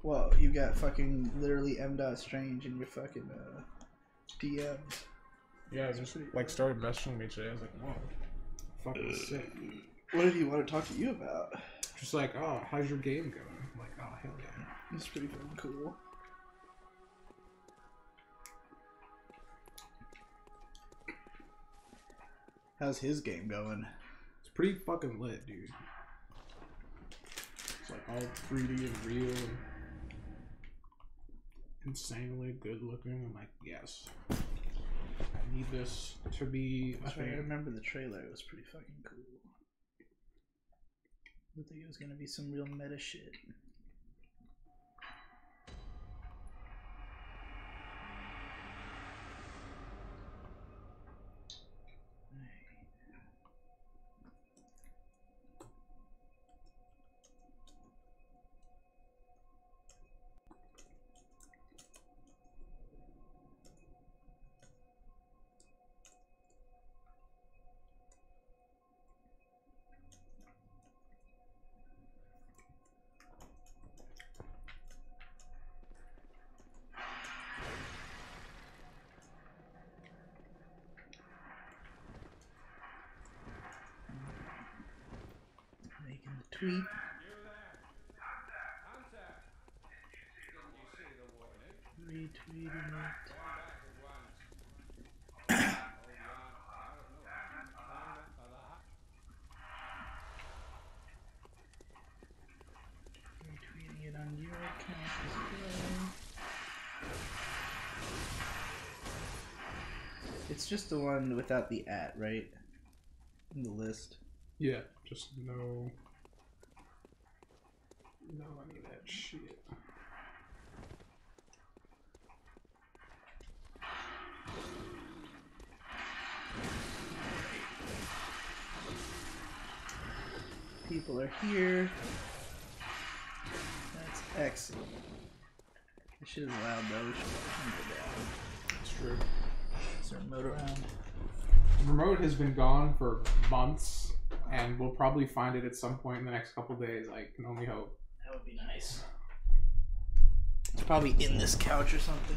Well, you got fucking literally M.Strange in your fucking DMs. Yeah, I just like started messaging me today. I was like, whoa, fucking sick. What did he want to talk to you about? Just like, oh, how's your game going? I'm like, oh, hell yeah. That's pretty fucking cool. How's his game going? It's pretty fucking lit, dude. It's like all 3D and real and insanely good looking. I'm like, yes. I need this to be a thing. I remember the trailer. It was pretty fucking cool. I think it was gonna be some real meta shit. Making the tweet. Retweeting it. Retweeting it on your account as well. It's just the one without the @ right? In the list. Yeah, just no any of that shit. People are here. That's excellent. This shit is loud though. We should turn it down. It's true. Is there a remote around? The remote has been gone for months, and we'll probably find it at some point in the next couple days. I can only hope. That would be nice. It's probably in this couch or something.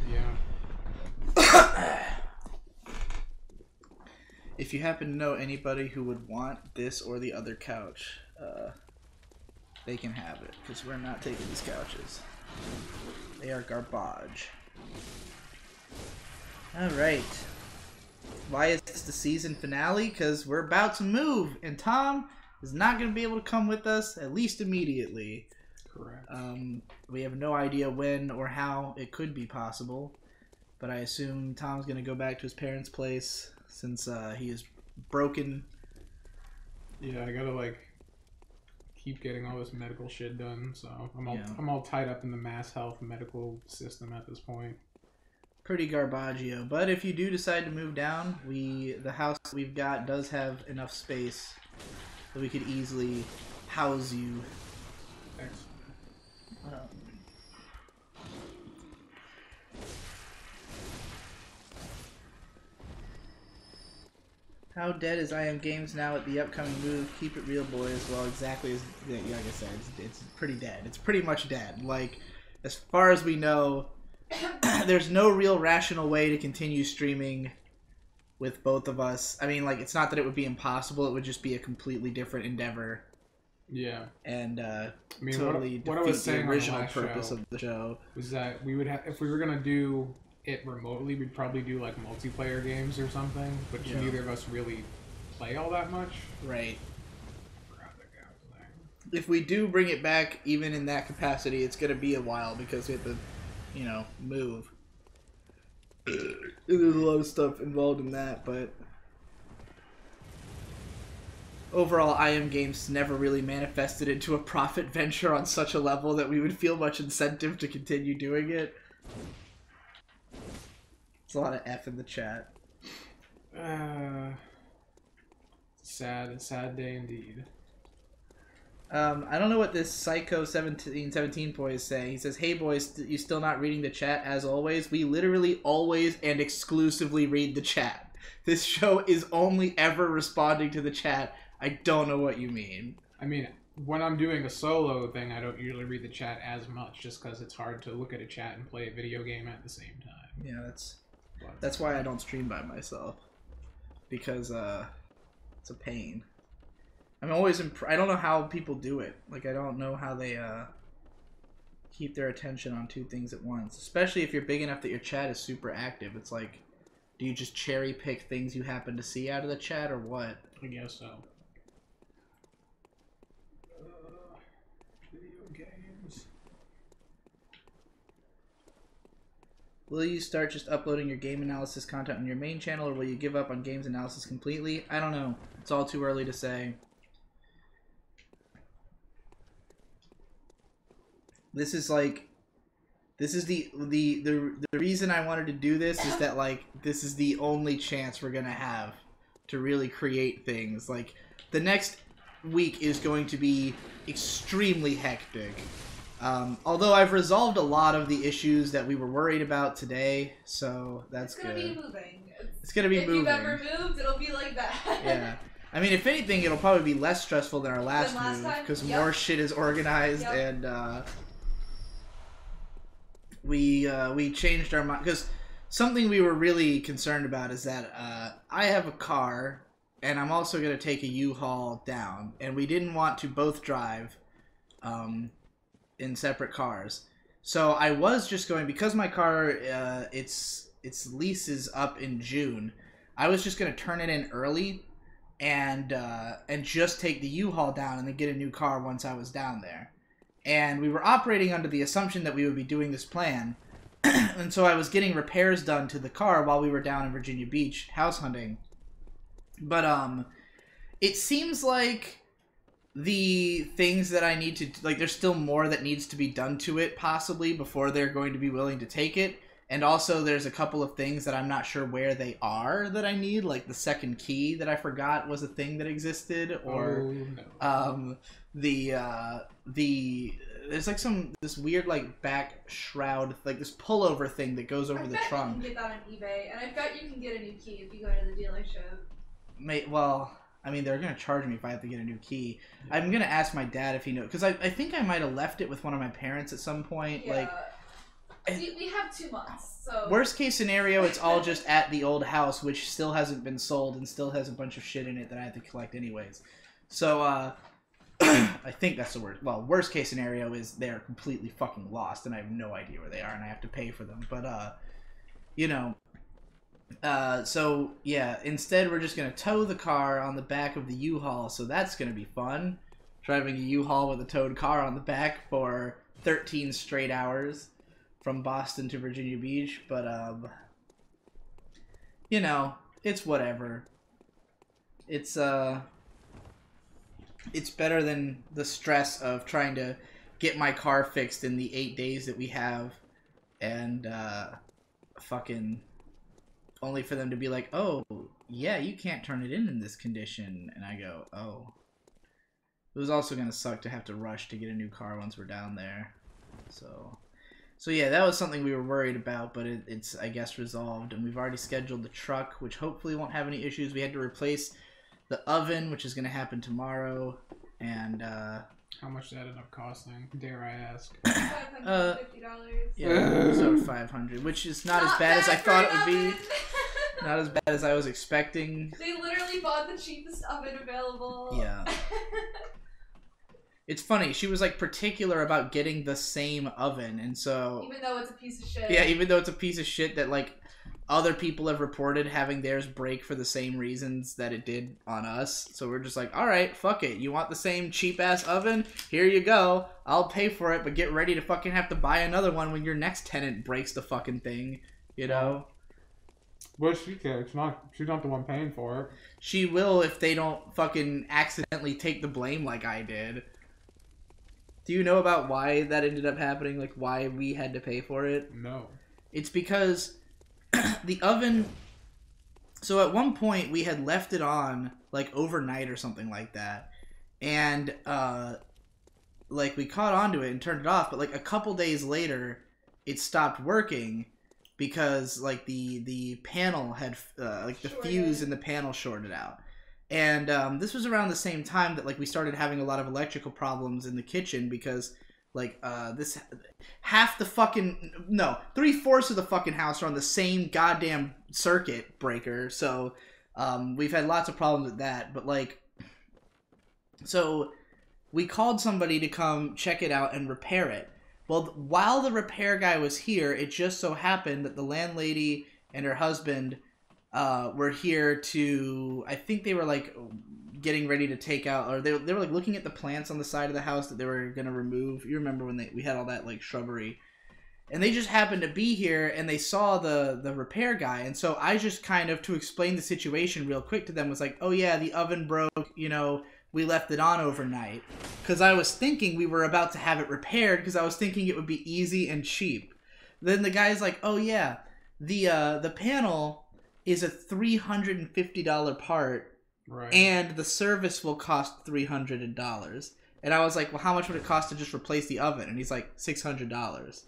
Yeah. If you happen to know anybody who would want this or the other couch, they can have it, because we're not taking these couches. They are garbage. Alright. Why is this the season finale? Because we're about to move, and Tom is not going to be able to come with us, at least immediately. Correct. We have no idea when or how it could be possible, but I assume Tom's going to go back to his parents' place since he is broken. Yeah, I gotta like keep getting all this medical shit done, so I'm all tied up in the mass health medical system at this point. Pretty garbaggio, but if you do decide to move down, the house that we've got does have enough space that we could easily house you. Excellent. How dead is I Am Games now at the upcoming move? Keep it real, boys. Well, exactly as like I said, it's pretty dead. It's pretty much dead. Like, as far as we know, there's no real rational way to continue streaming with both of us. I mean, like, it's not that it would be impossible. It would just be a completely different endeavor. Yeah. And I mean, totally what I was saying the original on the last purpose show of the show was that we would have, if we were gonna do it remotely, we'd probably do like multiplayer games or something, but neither of us really play all that much. Right. If we do bring it back, even in that capacity, it's gonna be a while because we have to, you know, move. There's a lot of stuff involved in that, but overall, I Am Games never really manifested into a profit venture on such a level that we would feel much incentive to continue doing it. It's a lot of F in the chat. Sad day indeed. I don't know what this Psycho 1717 boy is saying. He says, "Hey boys, you still not reading the chat? As always, we literally always and exclusively read the chat. This show is only ever responding to the chat. I don't know what you mean." I mean, when I'm doing a solo thing, I don't usually read the chat as much, just because it's hard to look at a chat and play a video game at the same time. Yeah, that's why I don't stream by myself, because it's a pain. I'm always I don't know how people do it. Like, I don't know how they keep their attention on two things at once, especially if you're big enough that your chat is super active. It's like, do you just cherry pick things you happen to see out of the chat, or what? I guess so. Video games. Will you start just uploading your game analysis content on your main channel, or will you give up on games analysis completely? I don't know. It's all too early to say. This is like, this is the reason I wanted to do this is that, like, this is the only chance we're gonna have to really create things. Like, the next week is going to be extremely hectic. Although I've resolved a lot of the issues that we were worried about today, so that's good. It's gonna be moving. It's gonna be moving. If you've ever moved, it'll be like that. Yeah. I mean, if anything, it'll probably be less stressful than our last move, because more shit is organized, and we changed our mind. Because something we were really concerned about is that I have a car, and I'm also going to take a U-Haul down, and we didn't want to both drive in separate cars. So I was just going, because my car, its lease is up in June, I was just going to turn it in early and just take the U-Haul down and then get a new car once I was down there. And we were operating under the assumption that we would be doing this plan. And so I was getting repairs done to the car while we were down in Virginia Beach house hunting. But it seems like the things that I need to, like, there's still more that needs to be done to it possibly before they're going to be willing to take it. And also there's a couple of things that I'm not sure where they are that I need, like the second key that I forgot was a thing that existed, or there's like this weird like back shroud, like this pullover thing that goes over the trunk. I bet you can get that on eBay, and I bet you can get a new key if you go to the dealership. Well, I mean, they're going to charge me if I have to get a new key. Yeah. I'm going to ask my dad if he knows, because I think I might have left it with one of my parents at some point. Yeah. Like, we have 2 months, so... Worst case scenario, it's all just at the old house, which still hasn't been sold and still has a bunch of shit in it that I have to collect anyways. So, I think that's the word. Well, worst case scenario is they're completely fucking lost and I have no idea where they are and I have to pay for them. But, you know... so, yeah, instead we're just going to tow the car on the back of the U-Haul, so that's going to be fun. Driving a U-Haul with a towed car on the back for 13 straight hours from Boston to Virginia Beach, but, you know, it's whatever. It's better than the stress of trying to get my car fixed in the 8 days that we have, and, fucking... only for them to be like, oh, yeah, you can't turn it in this condition. And I go, oh. It was also going to suck to have to rush to get a new car once we're down there. So yeah, that was something we were worried about, but it's, I guess, resolved. And we've already scheduled the truck, which hopefully won't have any issues. We had to replace the oven, which is going to happen tomorrow. And, how much did that end up costing? Dare I ask? $550. Yeah, it's over $500, which is not as bad as I thought it would be. Not as bad as I was expecting. They literally bought the cheapest oven available. Yeah. It's funny, she was like particular about getting the same oven, and so... Even though it's a piece of shit. Yeah, even though it's a piece of shit that, like, other people have reported having theirs break for the same reasons that it did on us. So we're just like, alright, fuck it. You want the same cheap-ass oven? Here you go. I'll pay for it, but get ready to fucking have to buy another one when your next tenant breaks the fucking thing. You know? Well, she cares. She's not the one paying for it. She will if they don't fucking accidentally take the blame like I did. Do you know about why that ended up happening? Like, why we had to pay for it? No. It's because the oven... So at one point, we had left it on, like, overnight or something like that. And, like, we caught onto it and turned it off. But, like, a couple days later, it stopped working because, like, the panel had... like, the fuse in the panel shorted out. And this was around the same time that like we started having a lot of electrical problems in the kitchen because like this half the fucking no 3/4 of the fucking house are on the same goddamn circuit breaker. So we've had lots of problems with that. But like, so we called somebody to come check it out and repair it. Well, while the repair guy was here, it just so happened that the landlady and her husband were here to, I think they were like getting ready to take out, or they were like looking at the plants on the side of the house that they were going to remove. You remember when we had all that like shrubbery, and they just happened to be here and they saw the repair guy. And so I just kind of, to explain the situation real quick to them, was like, oh yeah, the oven broke, you know, we left it on overnight. Because I was thinking we were about to have it repaired because I was thinking it would be easy and cheap. Then the guy's like, oh yeah, the panel is a $350 part, right, and the service will cost $300. And I was like, well, how much would it cost to just replace the oven? And he's like, $600.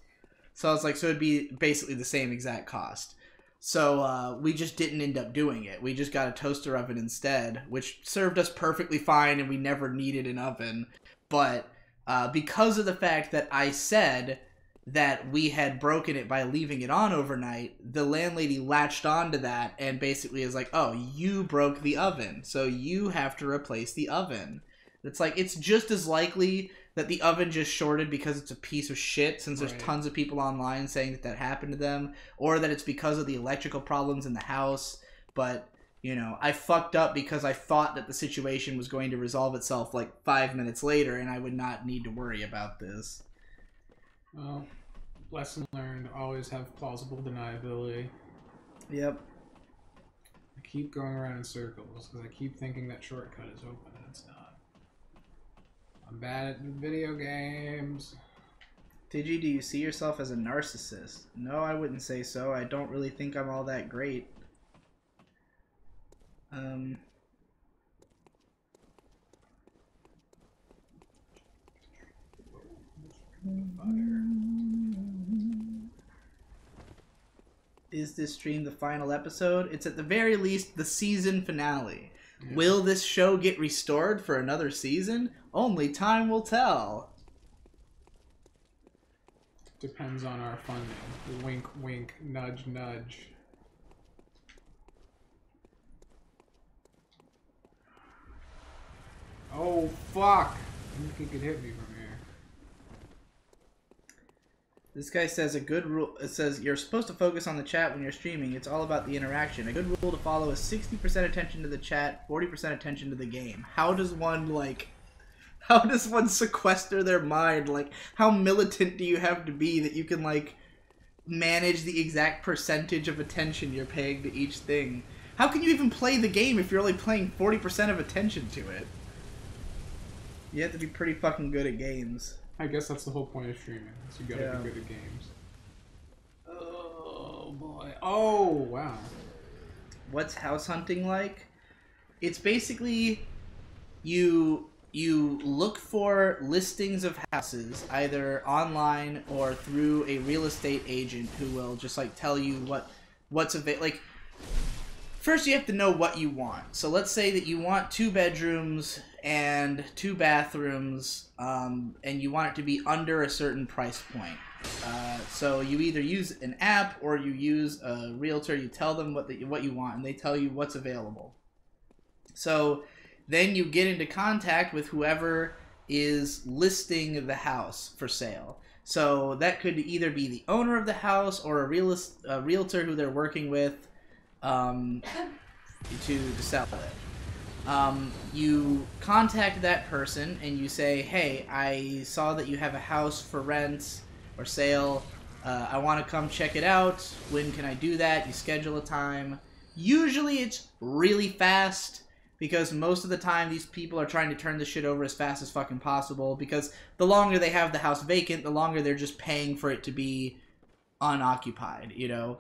So I was like, so it'd be basically the same exact cost. So we just didn't end up doing it. We just got a toaster oven instead, which served us perfectly fine, and we never needed an oven. But because of the fact that I said that we had broken it by leaving it on overnight, the landlady latched onto that and basically is like, oh, you broke the oven, so you have to replace the oven. It's like, it's just as likely that the oven just shorted because it's a piece of shit, since there's tons of people online saying that happened to them, or that it's because of the electrical problems in the house. But, you know, I fucked up because I thought that the situation was going to resolve itself like 5 minutes later and I would not need to worry about this. Well, lesson learned, always have plausible deniability. Yep. I keep going around in circles because I keep thinking that shortcut is open and it's not. I'm bad at video games. Digi, do you see yourself as a narcissist? No, I wouldn't say so. I don't really think I'm all that great. Is this stream the final episode? It's at the very least the season finale. Yeah. Will this show get restored for another season? Only time will tell. Depends on our funding. Wink, wink, nudge, nudge. Oh, fuck! I think he could hit me from here. This guy says a good rule. It says you're supposed to focus on the chat when you're streaming. It's all about the interaction. A good rule to follow is 60% attention to the chat, 40% attention to the game. How does one sequester their mind? Like, how militant do you have to be that you can like manage the exact percentage of attention you're paying to each thing? How can you even play the game if you're only paying 40% of attention to it? You have to be pretty fucking good at games. I guess that's the whole point of streaming. So you gotta be good at games. Oh boy. Oh wow. What's house hunting like? It's basically you look for listings of houses either online or through a real estate agent who will just like tell you what's available. Like, first you have to know what you want. So let's say that you want 2 bedrooms and 2 bathrooms, and you want it to be under a certain price point. So you either use an app or you use a realtor. You tell them what you want, and they tell you what's available. So then you get into contact with whoever is listing the house for sale. So that could either be the owner of the house or a realtor who they're working with to sell it. You contact that person and you say, hey, I saw that you have a house for rent or sale. I want to come check it out. When can I do that? You schedule a time. Usually it's really fast because most of the time these people are trying to turn this shit over as fast as fucking possible, because the longer they have the house vacant, the longer they're just paying for it to be unoccupied, you know.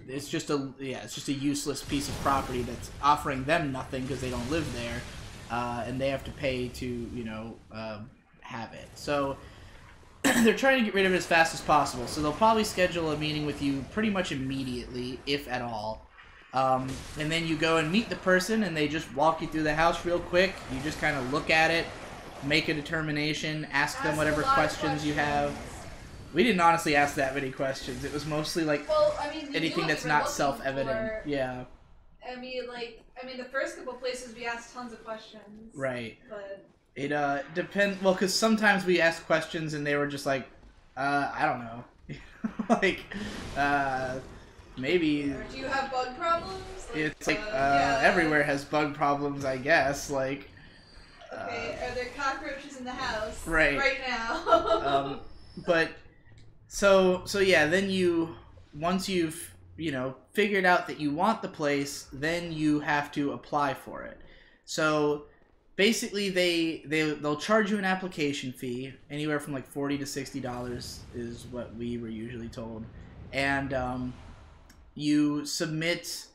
It's just a useless piece of property that's offering them nothing because they don't live there, and they have to pay to, you know, have it. So they're trying to get rid of it as fast as possible. So they'll probably schedule a meeting with you pretty much immediately, if at all. And then you go and meet the person, and they just walk you through the house real quick. You just kind of look at it, make a determination, ask them whatever questions you have. We didn't honestly ask that many questions. It was mostly like anything that's not self-evident. Yeah. I mean, the first couple places we asked tons of questions. Right. But it depends. Well, because sometimes we asked questions and they were just like, I don't know, like, maybe. Or do you have bug problems? It's like everywhere has bug problems, I guess. Like. Okay. Are there cockroaches in the house? Right now. But so yeah. Then once you've figured out that you want the place, then you have to apply for it. So basically they'll charge you an application fee, anywhere from like $40 to $60 is what we were usually told, and you submit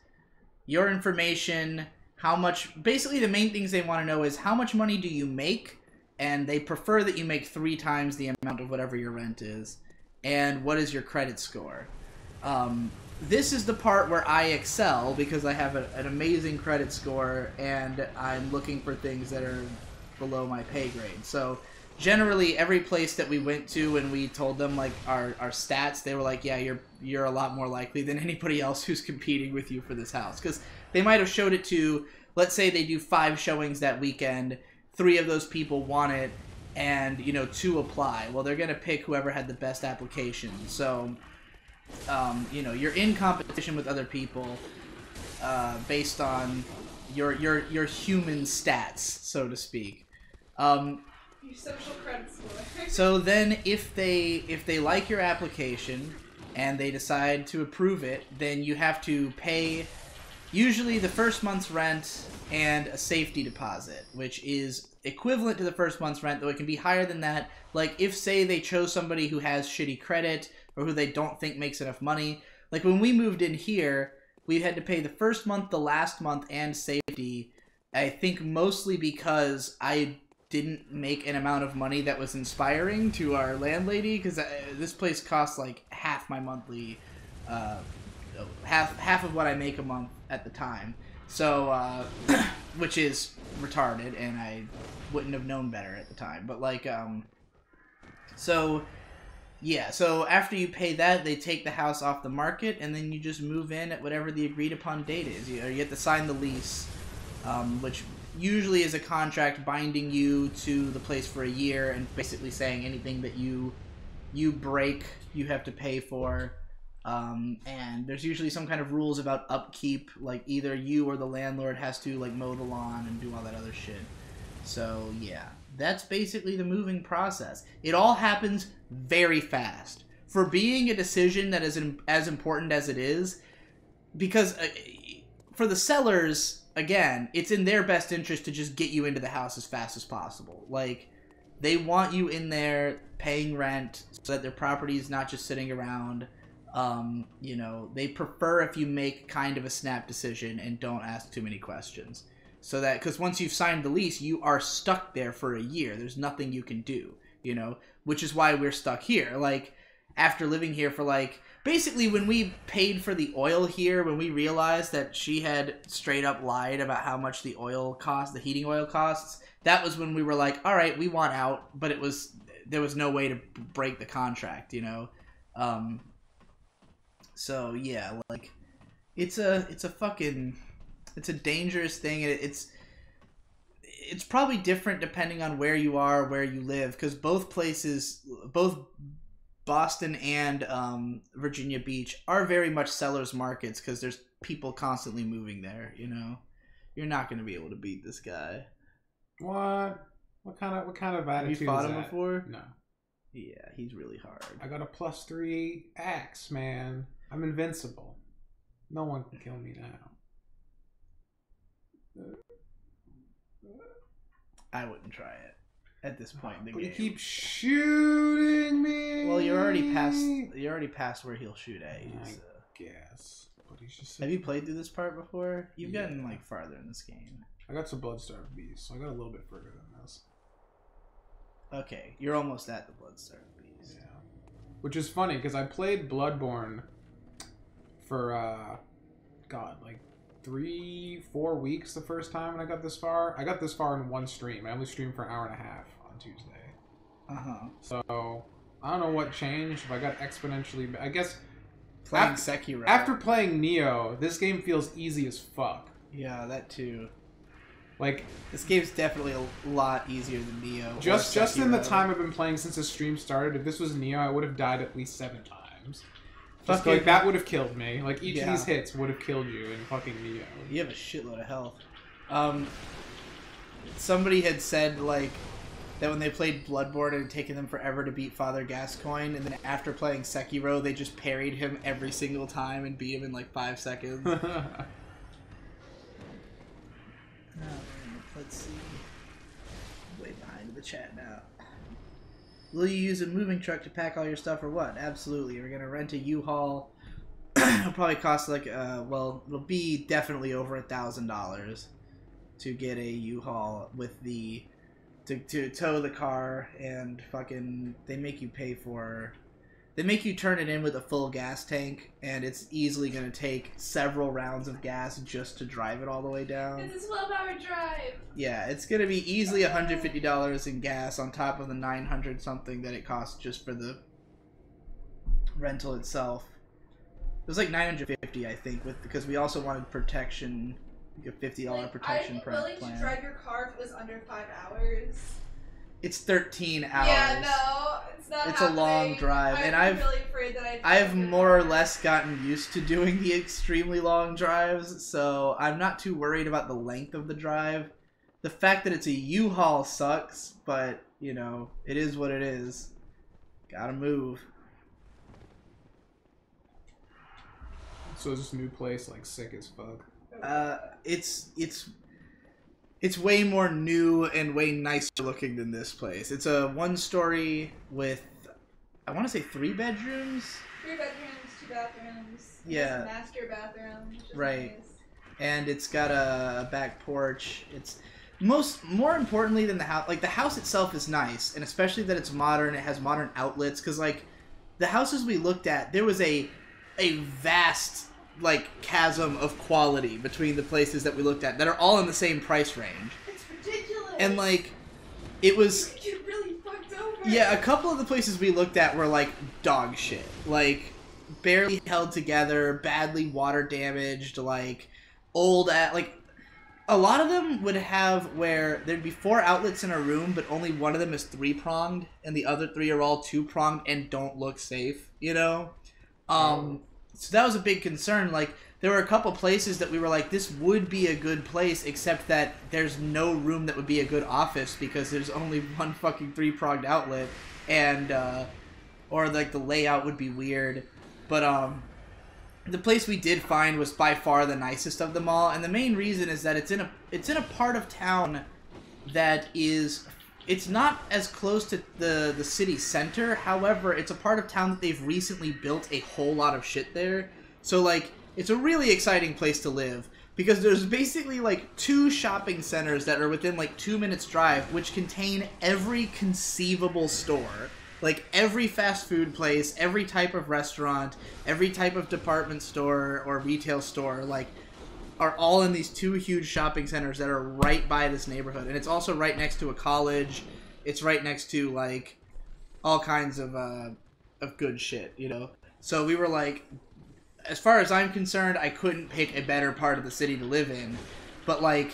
your information, how much. Basically the main things they want to know is how much money do you make, and they prefer that you make 3 times the amount of whatever your rent is, and what is your credit score. This is the part where I excel because I have an amazing credit score and I'm looking for things that are below my pay grade. So generally every place that we went to and we told them like our stats, they were like, yeah, you're a lot more likely than anybody else who's competing with you for this house. Because they might have showed it to, let's say they do 5 showings that weekend, 3 of those people want it, and 2 apply. Well, they're going to pick whoever had the best application. So you're in competition with other people based on your human stats, so to speak. Your social credit score. So then, if they like your application and they decide to approve it, then you have to pay usually the first month's rent and a safety deposit, which is equivalent to the first month's rent, though it can be higher than that. Like if, say, they chose somebody who has shitty credit or who they don't think makes enough money. Like when we moved in here, we had to pay the first month, the last month, and safety. I think mostly because I didn't make an amount of money that was inspiring to our landlady, because this place costs like half my monthly, half of what I make a month at the time. So, which is retarded, and I wouldn't have known better at the time. But like, so after you pay that, they take the house off the market, and then you just move in at whatever the agreed upon date is. You have to sign the lease, which usually is a contract binding you to the place for a year, and basically saying anything that you break, you have to pay for. And there's usually some kind of rules about upkeep, like either you or the landlord has to like mow the lawn and do all that other shit. So yeah, that's basically the moving process. It all happens very fast for being a decision that is as important as it is, because for the sellers, again, it's in their best interest to just get you into the house as fast as possible. Like, they want you in there paying rent so that their property is not just sitting around. They prefer if you make kind of a snap decision and don't ask too many questions. So that, because once you've signed the lease, you are stuck there for a year. There's nothing you can do, which is why we're stuck here. Like, after living here for like, basically when we paid for the oil here, when we realized that she had straight up lied about how much the heating oil costs, that was when we were like, all right, we want out, but there was no way to break the contract, So yeah, like it's a dangerous thing. It's probably different depending on where you are, where you live, because both Boston and Virginia Beach are very much sellers markets, because there's people constantly moving there. You're not going to be able to beat this guy. What kind of attitude? Have you fought him before? No. Yeah, he's really hard. I got a +3 axe, man. I'm invincible. No one can kill me now. I wouldn't try it at this point in the game. But you keep shooting me. Well, you're already past where he'll shoot at you. I guess. But he's just. Have you played through this part before? You've gotten like farther in this game. I got some Bloodstarved Beast, so I got a little bit further than this. Okay, you're almost at the Bloodstarved Beast. Yeah. Which is funny because I played Bloodborne for like 3-4 weeks the first time when I got this far. I got this far in one stream. I only streamed for an hour and a half on Tuesday. So I don't know what changed. If I got exponentially, I guess playing Sekiro. After playing Nioh, this game feels easy as fuck. Yeah, that too. Like, this game's definitely a lot easier than Nioh. Just in the time I've been playing since the stream started, if this was Nioh, I would have died at least 7 times. Just like, that would have killed me. Like, each of these hits would have killed you in fucking Nioh. You have a shitload of health. Somebody had said, like, that when they played Bloodborne, it had taken them forever to beat Father Gascoigne, and then after playing Sekiro, they just parried him every single time and beat him in, like, 5 seconds. Let's see. Way behind the chat now. Will you use a moving truck to pack all your stuff or what? Absolutely. We're gonna rent a U-Haul. It'll probably cost like well, it'll be definitely over $1,000 to get a U-Haul with the to tow the car, and fucking they make you pay for. They make you turn it in with a full gas tank, and it's easily going to take several rounds of gas just to drive it all the way down. It's a 12-hour drive! Yeah, it's going to be easily $150 in gas on top of the $900 something that it costs just for the rental itself. It was like $950, I think, because we also wanted protection, like a $50 protection plan. I'd be willing to drive your car if it was under 5 hours. It's 13 hours. Yeah, no, it's not. It's a long drive, and I'm really afraid that I've more or less gotten used to doing the extremely long drives, so I'm not too worried about the length of the drive. The fact that it's a U-Haul sucks, but you know, it is what it is. Gotta move. So is this new place like sick as fuck? It's way more new and way nicer looking than this place. It's a 1-story with, I want to say 3 bedrooms? 3 bedrooms, 2 bathrooms. Yeah. A master bathroom, which is right. nice. And it's got a back porch. It's more importantly than the house, like the house itself is nice, and especially that it's modern. It has modern outlets, because like the houses we looked at, there was a vast like chasm of quality between the places that we looked at that are all in the same price range. It's ridiculous. And like it was you really fucked over. Yeah, a couple of the places we looked at were like dog shit. Like barely held together, badly water damaged, like old like a lot of them would have where there'd be 4 outlets in a room, but only one of them is 3-pronged and the other 3 are all 2-pronged and don't look safe, you know? So that was a big concern. Like, there were a couple places that we were like, this would be a good place, except that there's no room that would be a good office because there's only one fucking 3-pronged outlet, and, or, like, the layout would be weird. But, the place we did find was by far the nicest of them all, and the main reason is that it's in a part of town that is... It's not as close to the city center, however, it's a part of town that they've recently built a whole lot of shit there. So, like, it's a really exciting place to live, because there's basically, like, 2 shopping centers that are within, like, 2 minutes drive, which contain every conceivable store. Like, every fast food place, every type of restaurant, every type of department store or retail store, like... are all in these 2 huge shopping centers that are right by this neighborhood. And it's also right next to a college. It's right next to, like, all kinds of good shit, you know? So we were like, as far as I'm concerned, I couldn't pick a better part of the city to live in. But, like,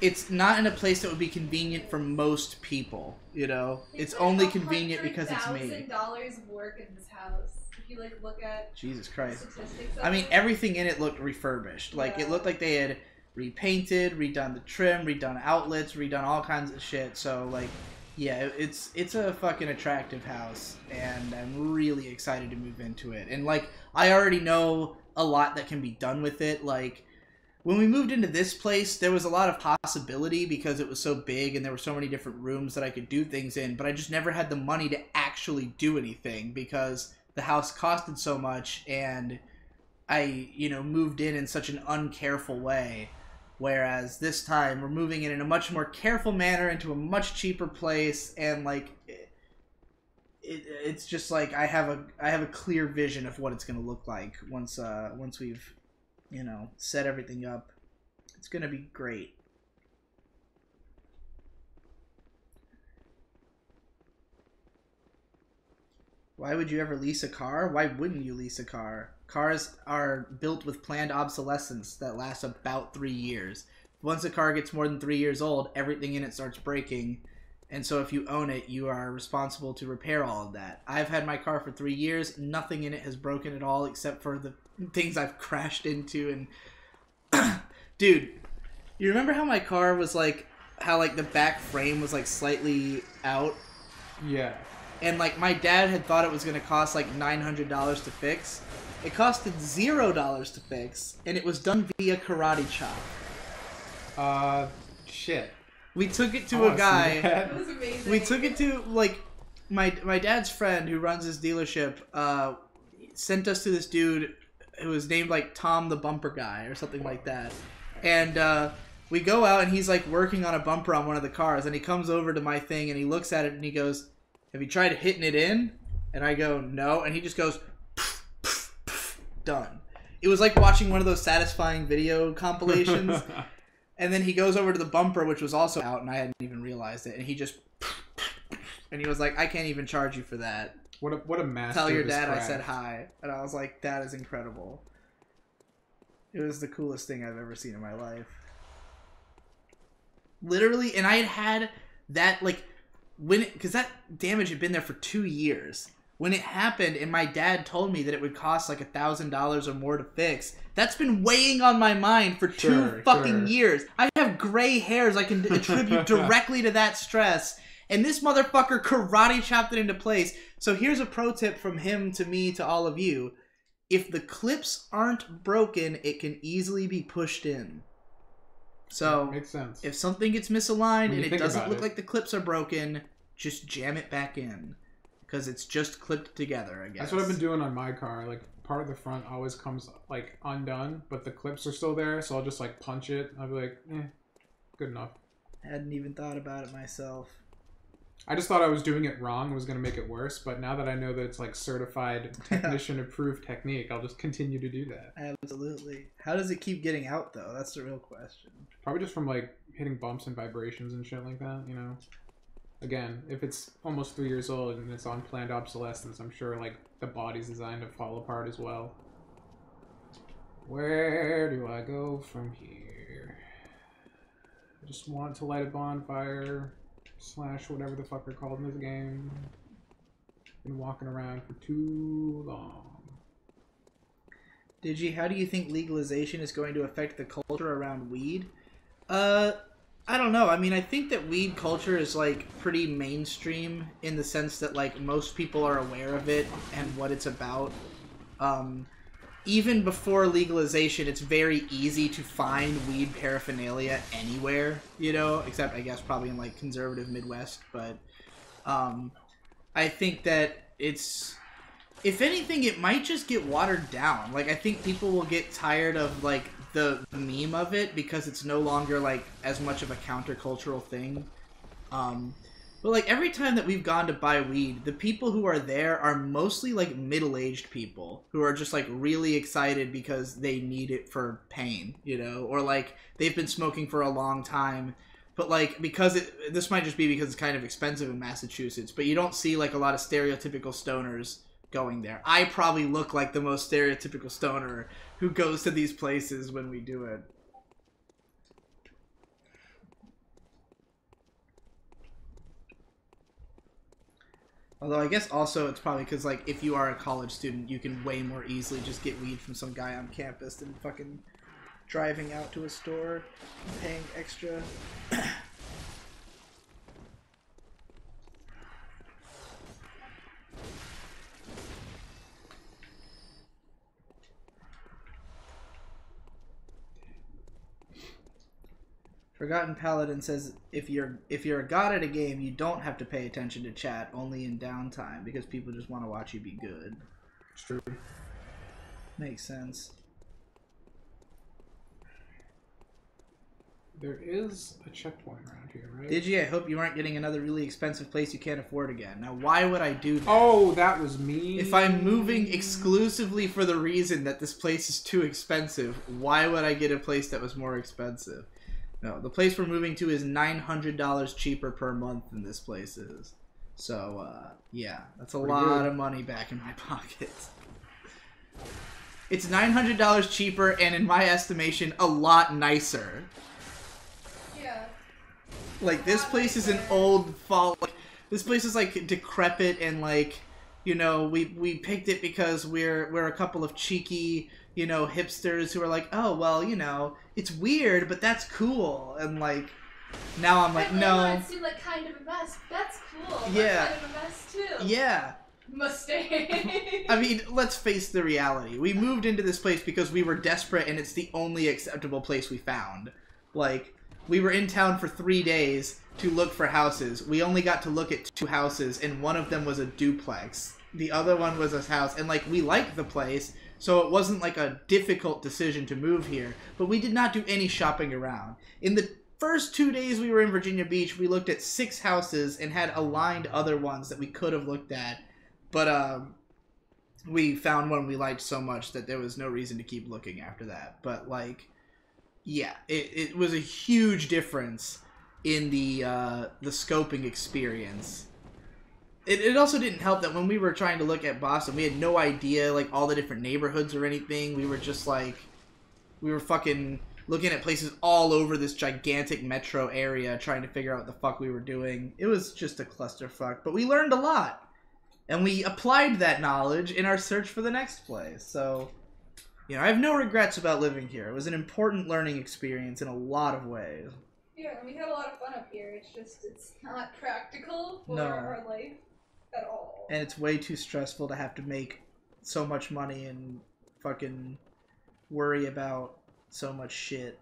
it's not in a place that would be convenient for most people, you know? It's only convenient because it's me. $100,000 of work in this house. If you like look at Jesus Christ. statistics of I mean, it. everything in it looked refurbished. Like, it looked like they had repainted, redone the trim, redone outlets, redone all kinds of shit. So, like, yeah, it's a fucking attractive house, and I'm really excited to move into it. And, like, I already know a lot that can be done with it. Like, when we moved into this place, there was a lot of possibility because it was so big and there were so many different rooms that I could do things in, but I just never had the money to actually do anything because the house costed so much, and I, you know, moved in such an uncareful way. Whereas this time, we're moving in a much more careful manner into a much cheaper place, and like, it's just like I have a clear vision of what it's gonna look like once we've you know, set everything up. It's gonna be great. Why would you ever lease a car? Why wouldn't you lease a car? Cars are built with planned obsolescence that lasts about 3 years. Once a car gets more than 3 years old, everything in it starts breaking. And so if you own it, you are responsible to repair all of that. I've had my car for 3 years. Nothing in it has broken at all except for the things I've crashed into. And dude, you remember how my car was like, how like the back frame was like slightly out? Yeah. And like my dad had thought it was going to cost like $900 to fix. It costed $0 to fix, and it was done via karate chop. Shit. We took it to a guy. That was amazing. We took it to like my dad's friend who runs his dealership. Sent us to this dude who was named like Tom the Bumper Guy or something like that, and we go out and he's like working on a bumper on one of the cars, and he comes over to my thing and he looks at it and he goes, "Have you tried hitting it in?" And I go, "No," and he just goes, "Pff, pff, pff," done. It was like watching one of those satisfying video compilations. And then he goes over to the bumper, which was also out, and I hadn't even realized it. And he just, and he was like, "I can't even charge you for that. What a master. Tell your dad I said hi." And I was like, "That is incredible." It was the coolest thing I've ever seen in my life. Literally, and I had that like because that damage had been there for 2 years. When it happened, and my dad told me that it would cost like $1,000 or more to fix, that's been weighing on my mind for two fucking years. I have gray hairs I can attribute directly to that stress, and this motherfucker karate chopped it into place. So here's a pro tip from him to me to all of you. If the clips aren't broken, it can easily be pushed in. So makes sense. If something gets misaligned and it doesn't look like the clips are broken, just jam it back in. Because it's just clipped together, I guess. That's what I've been doing on my car. Like, part of the front always comes, like, undone, but the clips are still there, so I'll just, like, punch it. I'll be like, good enough. I hadn't even thought about it myself. I just thought I was doing it wrong. It was going to make it worse, but now that I know that it's, like, certified technician-approved technique, I'll just continue to do that. Absolutely. How does it keep getting out, though? That's the real question. Probably just from, like, hitting bumps and vibrations and shit like that, you know? Again, if it's almost 3 years old and it's on planned obsolescence, I'm sure like the body's designed to fall apart as well. Where do I go from here? I just want to light a bonfire / whatever the fuck they're called in this game. Been walking around for too long. Digi, how do you think legalization is going to affect the culture around weed? I don't know. I mean, I think that weed culture is, like, pretty mainstream in the sense that, like, most people are aware of it and what it's about. Even before legalization, it's very easy to find weed paraphernalia anywhere, you know? Except, I guess, probably in, like, conservative Midwest. But I think that it's... If anything, it might just get watered down. Like, I think people will get tired of, like, the meme of it because it's no longer, like, as much of a countercultural thing. But, like, every time that we've gone to buy weed, the people who are there are mostly, like, middle-aged people who are just, like, really excited because they need it for pain, you know? Or, like, they've been smoking for a long time. But, like, because this might just be because it's kind of expensive in Massachusetts, but you don't see, like, a lot of stereotypical stoners going there. I probably look like the most stereotypical stoner who goes to these places when we do it. Although I guess also it's probably because, like, if you are a college student, you can way more easily just get weed from some guy on campus than fucking driving out to a store and paying extra. Forgotten Paladin says if you're a god at a game, you don't have to pay attention to chat, only in downtime, because people just want to watch you be good. It's true. Makes sense. There is a checkpoint around here, right? Did you? I hope you aren't getting another really expensive place you can't afford again. Now, why would I do that? Oh, that was me. If I'm moving exclusively for the reason that this place is too expensive, why would I get a place that was more expensive? No, the place we're moving to is $900 cheaper per month than this place is. So, yeah, that's a lot of money back in my pocket. It's $900 cheaper and, in my estimation, a lot nicer. Yeah. Like, this place is an old fall. Like, this place is like decrepit and like, you know, we picked it because we're a couple of cheeky, you know, hipsters who are like, oh well, you know, it's weird, but that's cool. And like, now I'm like, no. It seemed like kind of a mess. That's cool. Yeah. Kind of a mess too. Yeah. Mistake. I mean, let's face the reality. We moved into this place because we were desperate and it's the only acceptable place we found. Like, we were in town for 3 days to look for houses. We only got to look at 2 houses, and one of them was a duplex. The other one was a house, and like, we liked the place, so it wasn't like a difficult decision to move here, but we did not do any shopping around. In the first 2 days we were in Virginia Beach, we looked at 6 houses and had aligned other ones that we could have looked at, but we found one we liked so much that there was no reason to keep looking after that. But like, yeah, it was a huge difference in the scoping experience. It also didn't help that when we were trying to look at Boston, we had no idea like all the different neighborhoods or anything. We were just like, we were fucking looking at places all over this gigantic metro area trying to figure out what the fuck we were doing. It was just a clusterfuck, but we learned a lot. And we applied that knowledge in our search for the next place. So, you know, I have no regrets about living here. It was an important learning experience in a lot of ways. Yeah, and we had a lot of fun up here. It's just, it's not practical for No. our life at all. And it's way too stressful to have to make so much money and fucking worry about so much shit.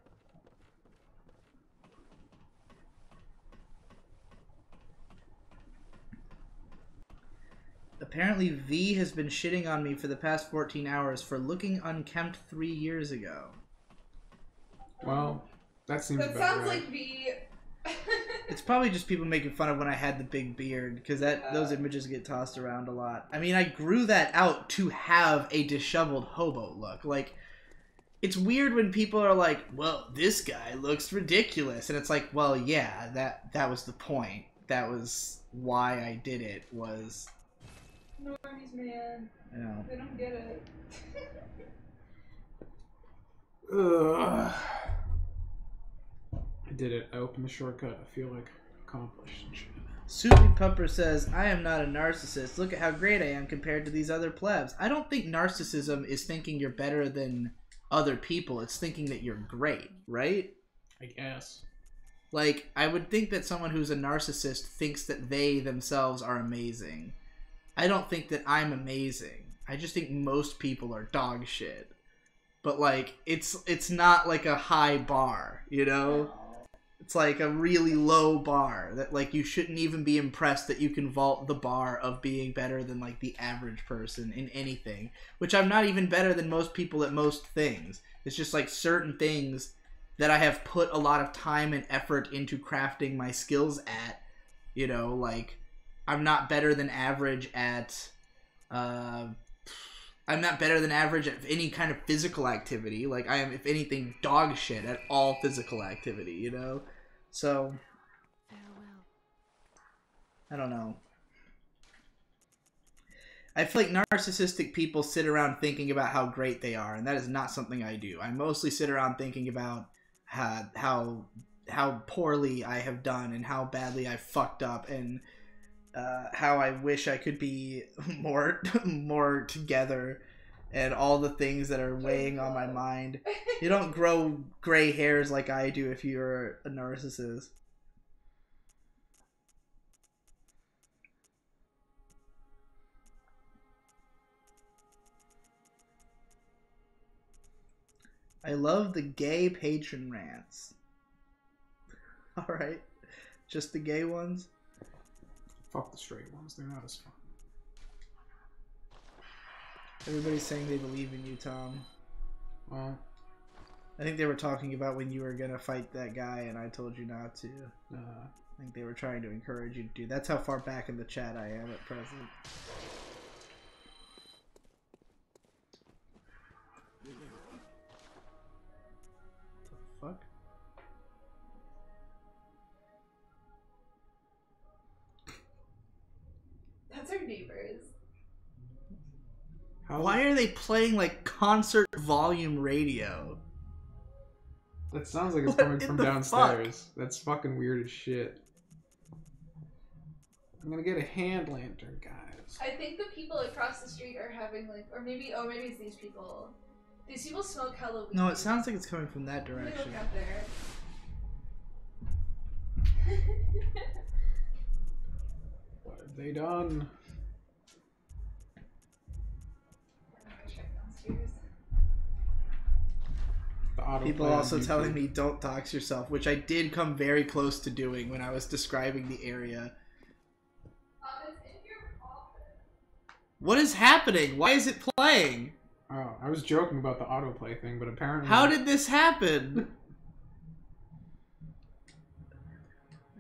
Apparently V has been shitting on me for the past 14 hours for looking unkempt 3 years ago. Well, that seems That about sounds right. like V. It's probably just people making fun of when I had the big beard, because those images get tossed around a lot. I mean, I grew that out to have a disheveled hobo look. Like, it's weird when people are like, well, this guy looks ridiculous. And it's like, well, yeah, that was the point. That was why I did it, was... Normies, man. You know. They don't get it. Ugh. I did it. I opened the shortcut. I feel like accomplished and shit. Soupy Pupper says, I am not a narcissist. Look at how great I am compared to these other plebs. I don't think narcissism is thinking you're better than other people. It's thinking that you're great, right? I guess. Like, I would think that someone who's a narcissist thinks that they themselves are amazing. I don't think that I'm amazing. I just think most people are dog shit. But, like, it's not like a high bar, you know? It's like a really low bar that, like, you shouldn't even be impressed that you can vault the bar of being better than, like, the average person in anything. Which I'm not even better than most people at most things. It's just, like, certain things that I have put a lot of time and effort into crafting my skills at. You know, like, I'm not better than average at... I'm not better than average at any kind of physical activity. Like, I am, if anything, dog shit at all physical activity, you know? So, I don't know. I feel like narcissistic people sit around thinking about how great they are, and that is not something I do. I mostly sit around thinking about how poorly I have done and how badly I fucked up, and how I wish I could be more together, and all the things that are weighing on my mind. You don't grow gray hairs like I do if you're a narcissist. I love the gay patron rants. Alright. Just the gay ones? Fuck the straight ones. They're not as fun. Everybody's saying they believe in you, Tom. Well, I think they were talking about when you were gonna fight that guy, and I told you not to. I think they were trying to encourage you to do. That's how far back in the chat I am at present. The fuck? That's our neighbors. Why are they playing like concert volume radio? That sounds like it's What coming in from the downstairs. fuck? That's fucking weird as shit. I'm gonna get a hand lantern, guys. I think the people across the street are having like, or maybe it's these people. These people smoke Halloween. No, it sounds like it's coming from that Let me direction. look out there. What have they done? I'm gonna check downstairs. The autoplay People on also YouTube. telling me don't dox yourself, which I did come very close to doing when I was describing the area. It's in your office. What is happening? Why is it playing? Oh, I was joking about the autoplay thing, but apparently... How did this happen?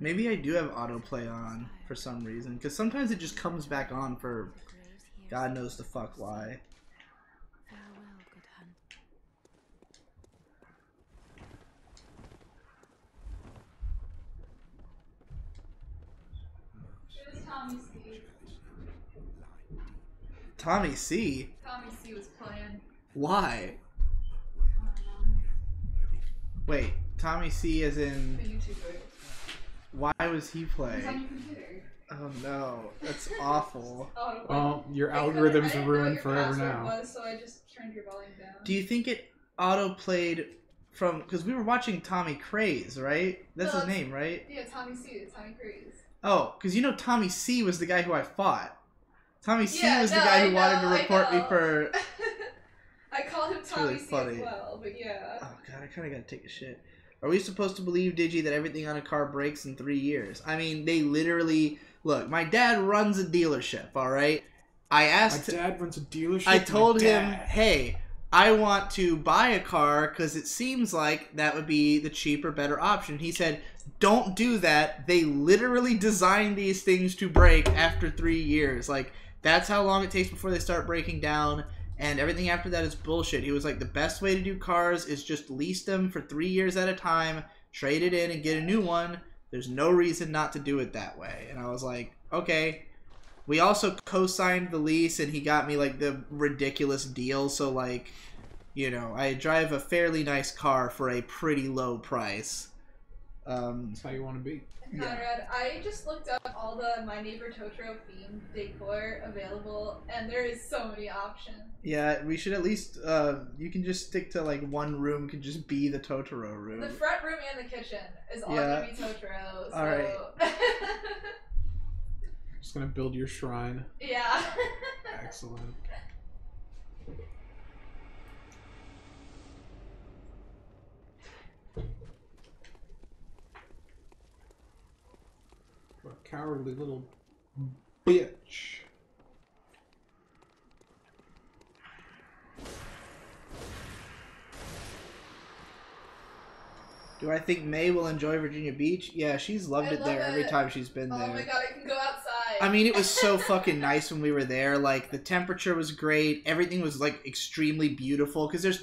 Maybe I do have autoplay on for some reason, because sometimes it just comes back on for God knows the fuck why. Farewell, good hunt. It was Tommy C. Tommy C? Tommy C was playing. Why? Wait, Tommy C as in... The YouTuber. Why was he It's on playing? your computer. Oh no, that's awful. Oh, Well, your I algorithms didn't are know ruined what your forever password now. Was, so I just turned your volume down. Do you think it auto-played from... Because we were watching Tommy Craze, right? That's No, his name, right? Yeah, Tommy C. Tommy Cruise. Oh, because you know Tommy C was the guy who I fought. Tommy C Yeah, was the no, guy I who wanted to know, I report me know. for... I call him Tommy really C funny. as well, but yeah. Oh god, I kind of gotta take a shit. Are we supposed to believe, Digi, that everything on a car breaks in 3 years? I mean, they literally... Look, my dad runs a dealership, alright? I My asked... dad runs a dealership. I told My him, dad. hey, I want to buy a car because it seems like that would be the cheaper, better option. He said, don't do that. They literally design these things to break after 3 years. Like, that's how long it takes before they start breaking down. And everything after that is bullshit. He was like, the best way to do cars is just lease them for 3 years at a time, trade it in and get a new one. There's no reason not to do it that way. And I was like, okay. We also co-signed the lease, and he got me, like, the ridiculous deal. So, like, you know, I drive a fairly nice car for a pretty low price. That's how you want to be. Conrad, I just looked up all the My Neighbor Totoro themed decor available, and there is so many options. Yeah, we should at least, you can just stick to, like, one room can just be the Totoro room. The front room and the kitchen is all Yeah. gonna be Totoro, so... Alright. Just gonna build your shrine. Yeah. Excellent. What a cowardly little bitch. Do I think May will enjoy Virginia Beach? Yeah, she's loved I it there love every it. time she's been Oh there. my god, I can go outside. I mean, it was so fucking nice when we were there. Like, the temperature was great. Everything was, like, extremely beautiful. Because there's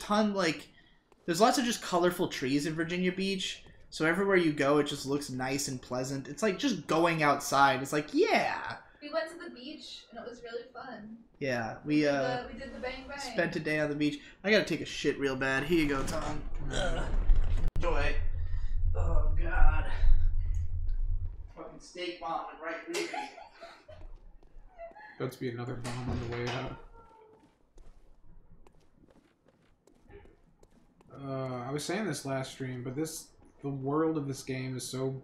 there's lots of just colorful trees in Virginia Beach. So everywhere you go, it just looks nice and pleasant. It's like just going outside. It's like, yeah. We went to the beach, and it was really fun. Yeah, we did the bang bang. spent a day on the beach. I gotta take a shit real bad. Here you go, Tom. Enjoy. Oh, God. Fucking steak bomb and right through me. About to be another bomb on the way out. I was saying this last stream, but the world of this game is so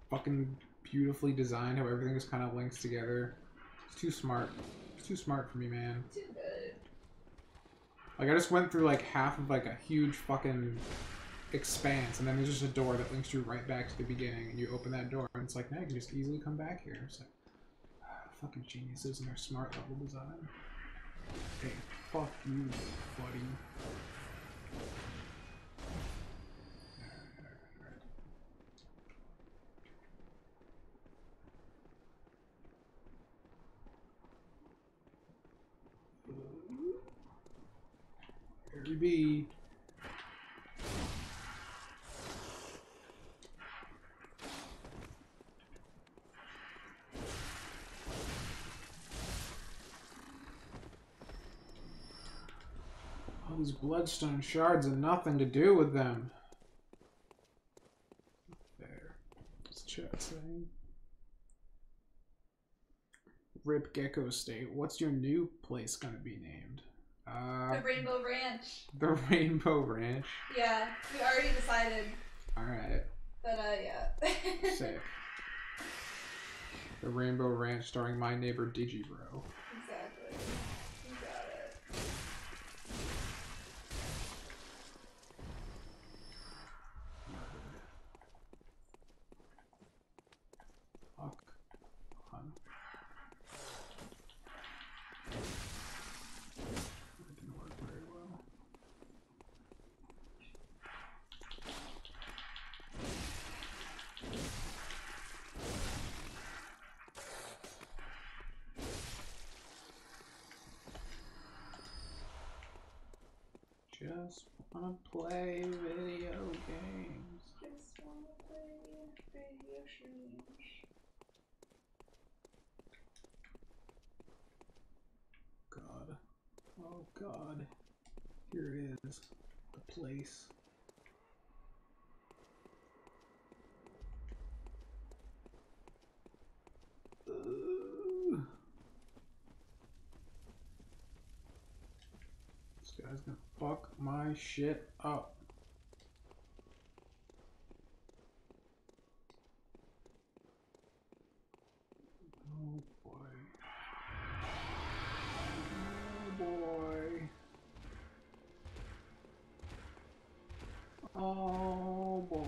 fucking beautifully designed, how everything just kind of links together. It's too smart. It's too smart for me, man. Too good. Like, I just went through, like, half of, like, a huge fucking expanse, and then there's just a door that links you right back to the beginning, and you open that door, and it's like, now you can just easily come back here. It's like, fucking geniuses and their smart level design. Hey, fuck you, buddy. Gary B. All these bloodstone shards have nothing to do with them. There. What's the chat saying? Rip Gecko State. What's your new place gonna be named? The Rainbow Ranch. The Rainbow Ranch. Yeah, we already decided. Alright. But yeah. Sick. The Rainbow Ranch starring my neighbor Digibro. Exactly. You got it. Fuck. On. That didn't work very well. Just wanna play video games. Just wanna play video streams. God. Oh God. Here it is. The place. This guy's gonna fuck my shit up. Oh boy. Oh boy. Oh boy.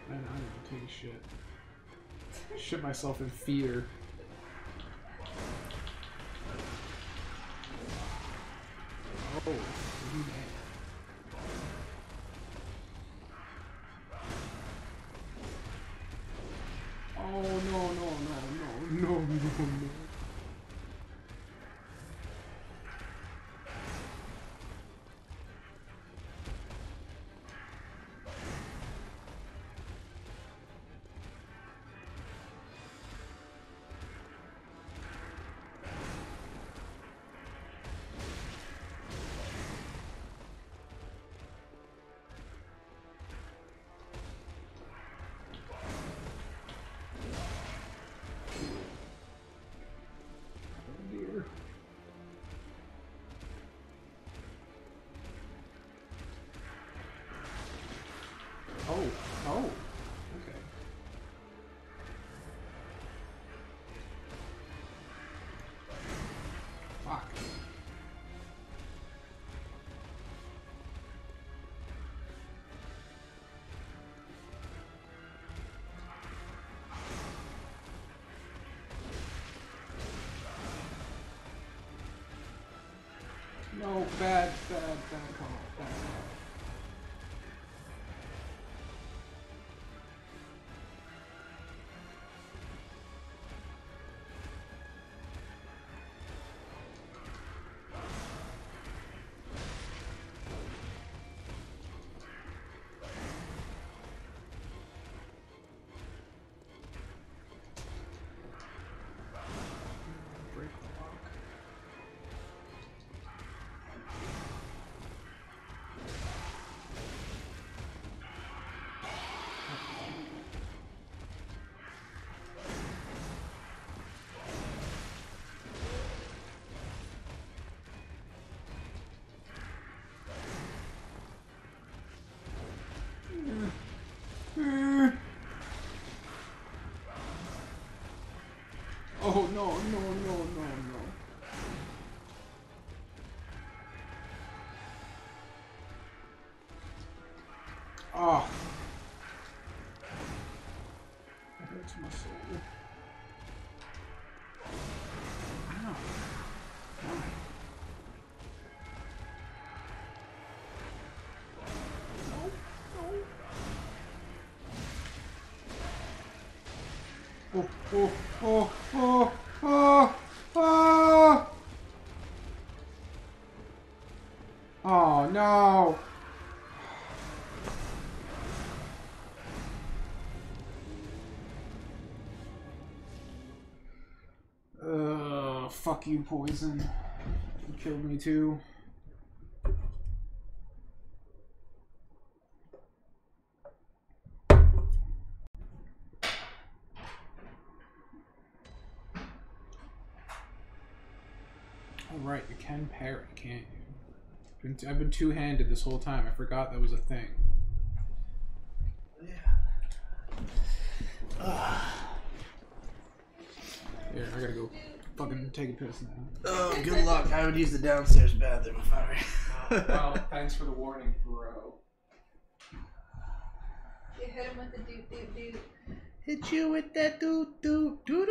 Man, I need to take a shit. Shit myself in fear. Oh, man. Oh no no no no no no no. Dear. Oh, oh, okay. Fuck. No, bad call, bad call. Break the lock. Oh no no no no no. Oh. to my soul. Ow. Why? Oh, oh, oh, oh, oh, oh! Oh no! Fuck you, poison. You killed me too. Alright, you can parry, can't you? I've been two-handed this whole time. I forgot that was a thing. Yeah. Here, I gotta go fucking take a piss now. Oh, good luck. I would use the downstairs bathroom if I were. Well, thanks for the warning, bro. You hit him with the doot doot doot. Hit you with that doot doot doot.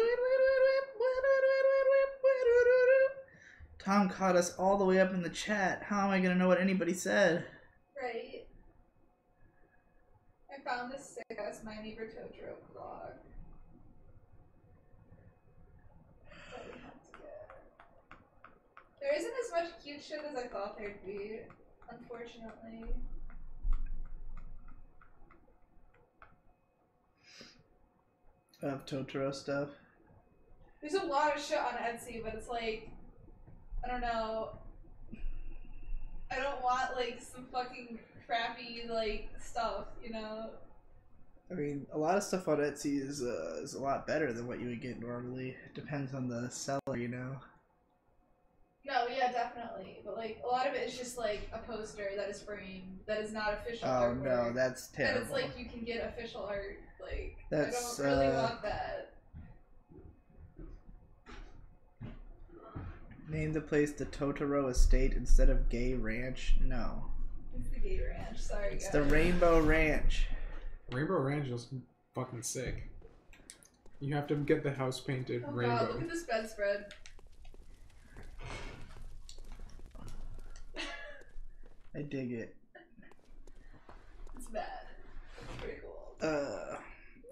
Tom caught us all the way up in the chat. How am I gonna know what anybody said? Right. I found this sick ass My Neighbor Totoro vlog. That we have to get. There isn't as much cute shit as I thought there'd be, unfortunately. Of Totoro stuff. There's a lot of shit on Etsy, but it's like, I don't know. I don't want like some fucking crappy like stuff, you know? I mean, a lot of stuff on Etsy is a lot better than what you would get normally. It depends on the seller, you know. No, yeah, definitely. But like a lot of it is just like a poster that is framed, that is not official Oh artwork. no, that's terrible. And it's like you can get official art. Like That's, I don't really want that. Name the place the Totoro Estate instead of Gay Ranch. No, It's the Gay Ranch. Sorry, it's guys. the Rainbow Ranch. Rainbow Ranch is fucking sick. You have to get the house painted Oh rainbow. god, look at this bedspread. I dig it. It's bad. It's pretty cool.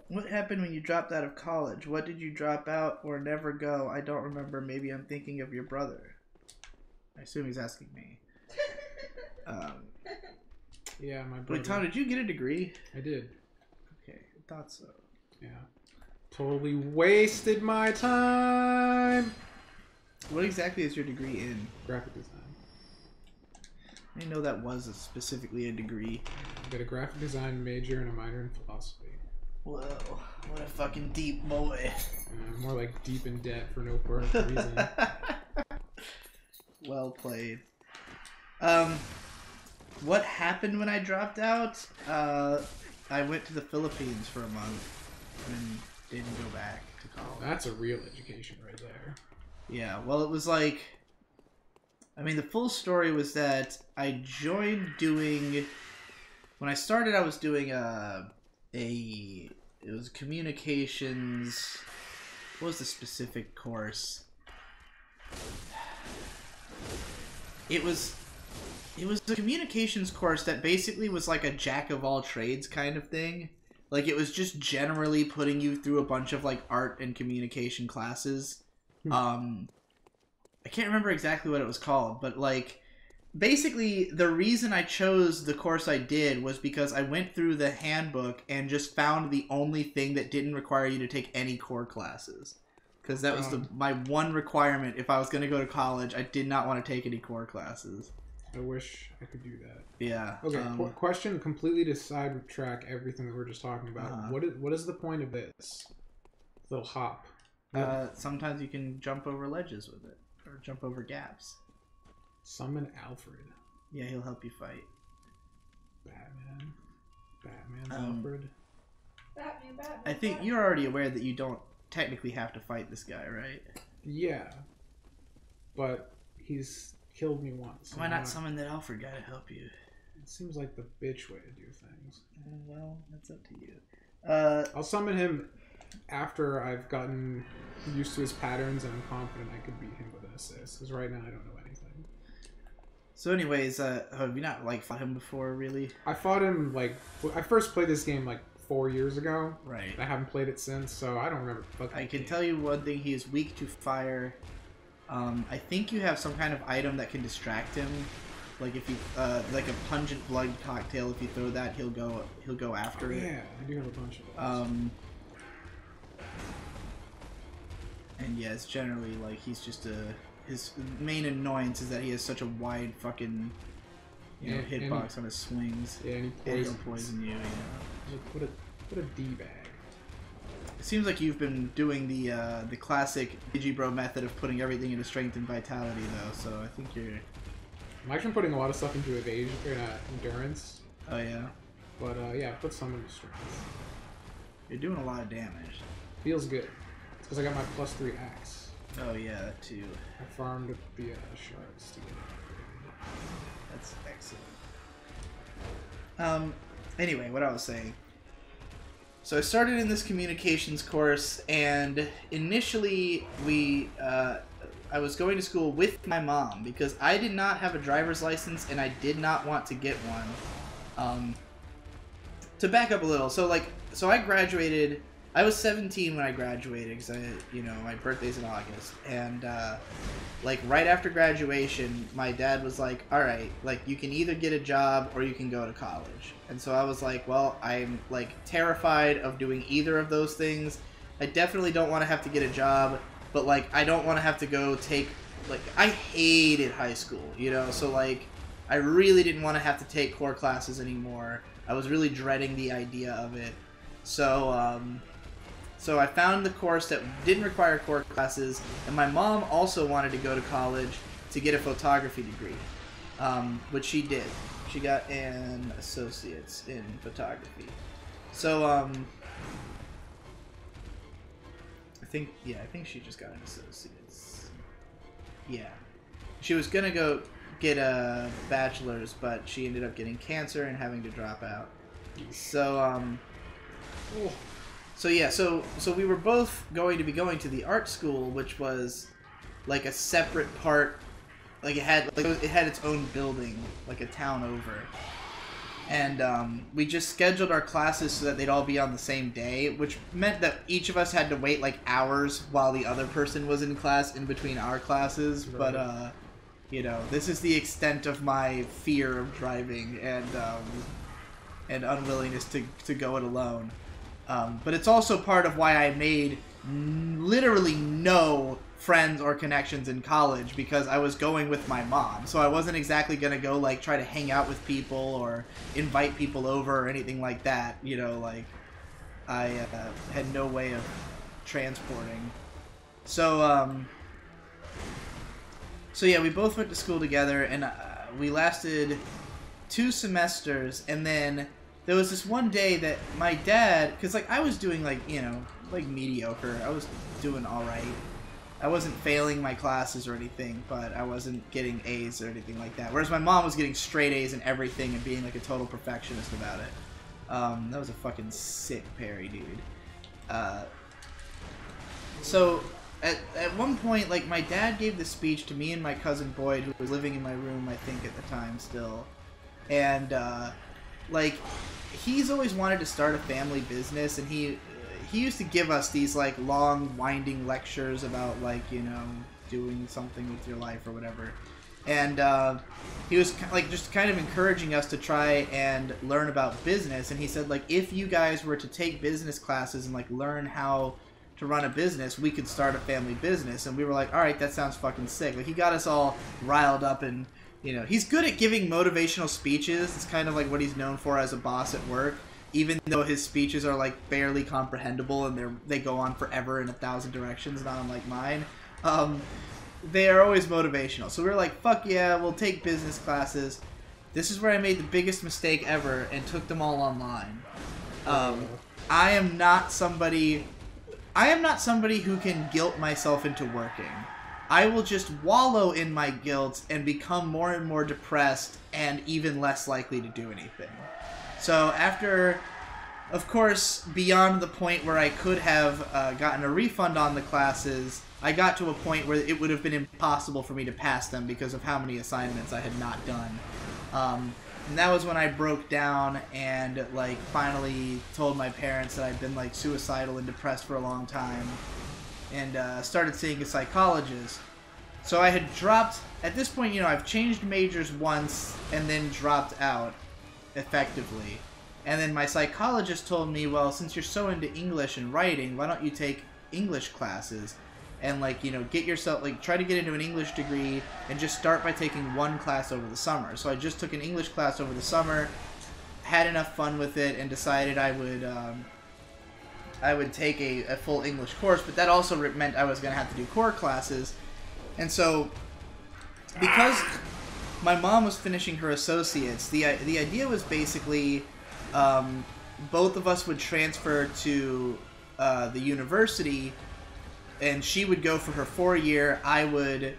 What happened when you dropped out of college? What did you drop out or never go? I don't remember. Maybe I'm thinking of your brother. I assume he's asking me. Yeah, my brother. Wait, Tom, did you get a degree? I did. Okay, I thought so. Yeah. Totally wasted my time! What exactly is your degree in? Graphic design. I didn't know that was specifically a degree. I got a graphic design major and a minor in philosophy. Whoa, what a fucking deep boy. More like deep in debt for no reason. Well played. What happened when I dropped out? I went to the Philippines for a month and didn't go back to college. That's a real education right there. Yeah, well, it was like, I mean, the full story was that I joined doing, when I started, I was doing it was communications, what was the specific course? It was a communications course that basically was like a jack of all trades kind of thing. Like, it was just generally putting you through a bunch of like art and communication classes. I can't remember exactly what it was called, but like basically the reason I chose the course I did was because I went through the handbook and just found the only thing that didn't require you to take any core classes. Because that was my one requirement if I was going to go to college. I did not want to take any core classes. I wish I could do that. Yeah. Okay, question completely to sidetrack everything that we're just talking about. What is the point of this little hop? Sometimes you can jump over ledges with it. Or jump over gaps. Summon Alfred. Yeah, he'll help you fight. Batman, Alfred. Batman. I think you're already aware that you don't technically have to fight this guy, right? Yeah. But he's killed me once. Why not summon that Alfred guy to help you? It seems like the bitch way to do things. Well, that's up to you. I'll summon him after I've gotten used to his patterns and I'm confident I could beat him with an assist. Because right now I don't know anything. So anyways, have you not, like, fought him before, really? I fought him, like... I first played this game, like, 4 years ago. Right. I haven't played it since, so I don't remember. I can tell you one thing, he is weak to fire. I think you have some kind of item that can distract him. Like if you, like a pungent blood cocktail, if you throw that, he'll go after it. Yeah, I do have a bunch of those. And yeah, it's generally, like, he's just his main annoyance is that he has such a wide fucking, you know, hitbox on his swings. Yeah, and he'll poison you, What a D-bag. It seems like you've been doing the classic Digibro method of putting everything into strength and vitality, though, so I think you're... I'm actually putting a lot of stuff into evasion, or endurance. Oh, yeah? But, yeah, put some into strength. You're doing a lot of damage. Feels good. It's because I got my +3 axe. Oh, yeah, that too. I farmed the shards to get it. That's excellent. Anyway, what I was saying. So I started in this communications course, and initially I was going to school with my mom because I did not have a driver's license and I did not want to get one. To back up a little, so I graduated. I was 17 when I graduated because my birthday's in August, and like right after graduation, my dad was like, "All right, like you can either get a job or you can go to college." And so I was like, "Well, I'm like terrified of doing either of those things. I definitely don't want to have to get a job, but like I don't want to have to go take like I hated high school, so like I really didn't want to have to take core classes anymore. I was really dreading the idea of it. So I found the course that didn't require core classes, and my mom also wanted to go to college to get a photography degree, which she did. She got an associate's in photography. So I think she just got an associate's. Yeah, she was gonna go get a bachelor's, but she ended up getting cancer and having to drop out. So yeah, so we were both going to be going to the art school, which was like a separate part, like it had its own building, like a town over. And we just scheduled our classes so that they'd all be on the same day, which meant that each of us had to wait like hours while the other person was in class in between our classes. Right. But this is the extent of my fear of driving and unwillingness to go it alone. But it's also part of why I made literally no friends or connections in college, because I was going with my mom. So I wasn't exactly going to go, like, try to hang out with people or invite people over or anything like that. Like, I had no way of transporting. So yeah, we both went to school together, and we lasted 2 semesters, and then... There was this one day that my dad, because like I was doing like mediocre. I was doing all right. I wasn't failing my classes or anything, but I wasn't getting A's or anything like that. Whereas my mom was getting straight A's in everything and being like a total perfectionist about it. That was a fucking sick Perry, dude. So at one point, like my dad gave this speech to me and my cousin Boyd, who was living in my room, I think at the time still, and like he's always wanted to start a family business, and he used to give us these like long winding lectures about like doing something with your life or whatever, and he was like just kind of encouraging us to try and learn about business. And he said, like, if you guys were to take business classes and like learn how to run a business, we could start a family business. And we were like, all right, that sounds fucking sick. Like he got us all riled up, and he's good at giving motivational speeches. It's kind of like what he's known for as a boss at work, even though his speeches are like barely comprehensible and they go on forever in 1,000 directions, not unlike mine. They are always motivational. So we were like, fuck yeah, we'll take business classes. This is where I made the biggest mistake ever and took them all online. I am not somebody who can guilt myself into working. I will just wallow in my guilt and become more and more depressed and even less likely to do anything. So after of course, beyond the point where I could have gotten a refund on the classes, I got to a point where it would have been impossible for me to pass them because of how many assignments I had not done. And that was when I broke down and, like, finally told my parents that I'd been, like, suicidal and depressed for a long time, and started seeing a psychologist. So I had dropped, at this point, you know, I've changed majors once and then dropped out, effectively. And then my psychologist told me, well, since you're so into English and writing, why don't you take English classes? And, like, you know, get yourself, like, try to get into an English degree and just start by taking one class over the summer. So I just took an English class over the summer, had enough fun with it, and decided I would take a full English course, but that also meant I was going to have to do core classes. And so, because my mom was finishing her associates, the idea was basically both of us would transfer to the university, and she would go for her 4-year. I would,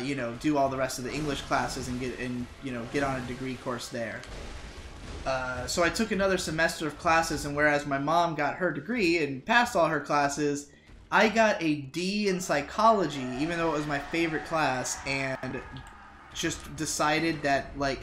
you know, do all the rest of the English classes and get on a degree course there. So I took another semester of classes, and whereas my mom got her degree and passed all her classes, I got a D in psychology, even though it was my favorite class, and just decided that, well,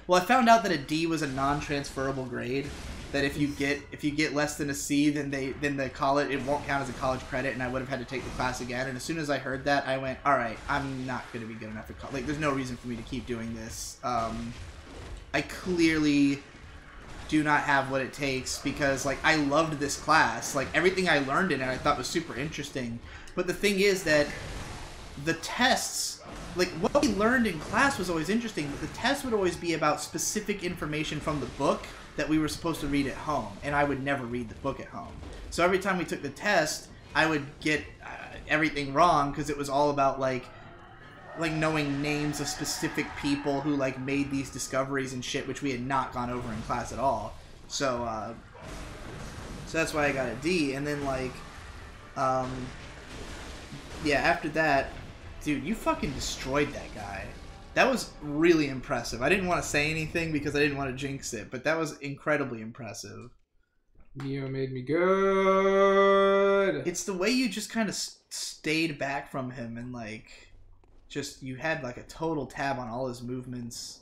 I found out that a D was a non-transferable grade. That if you get less than a C, then they call it won't count as a college credit, and I would have had to take the class again. And as soon as I heard that, I went, all right, I'm not going to be good enough for college. Like, there's no reason for me to keep doing this. I clearly do not have what it takes, because, like, I loved this class. Like, everything I learned in it I thought was super interesting. But the thing is that the tests, like, what we learned in class was always interesting, but the tests would always be about specific information from the book that we were supposed to read at home, and I would never read the book at home. So every time we took the test, I would get everything wrong, because it was all about, like knowing names of specific people who, like, made these discoveries and shit, which we had not gone over in class at all. So, so that's why I got a D. And then, like, yeah, after that, dude, you fucking destroyed that guy. That was really impressive. I didn't want to say anything because I didn't want to jinx it, but that was incredibly impressive. Neo made me good. It's the way you just kind of stayed back from him and, like, just, you had, like, a total tab on all his movements.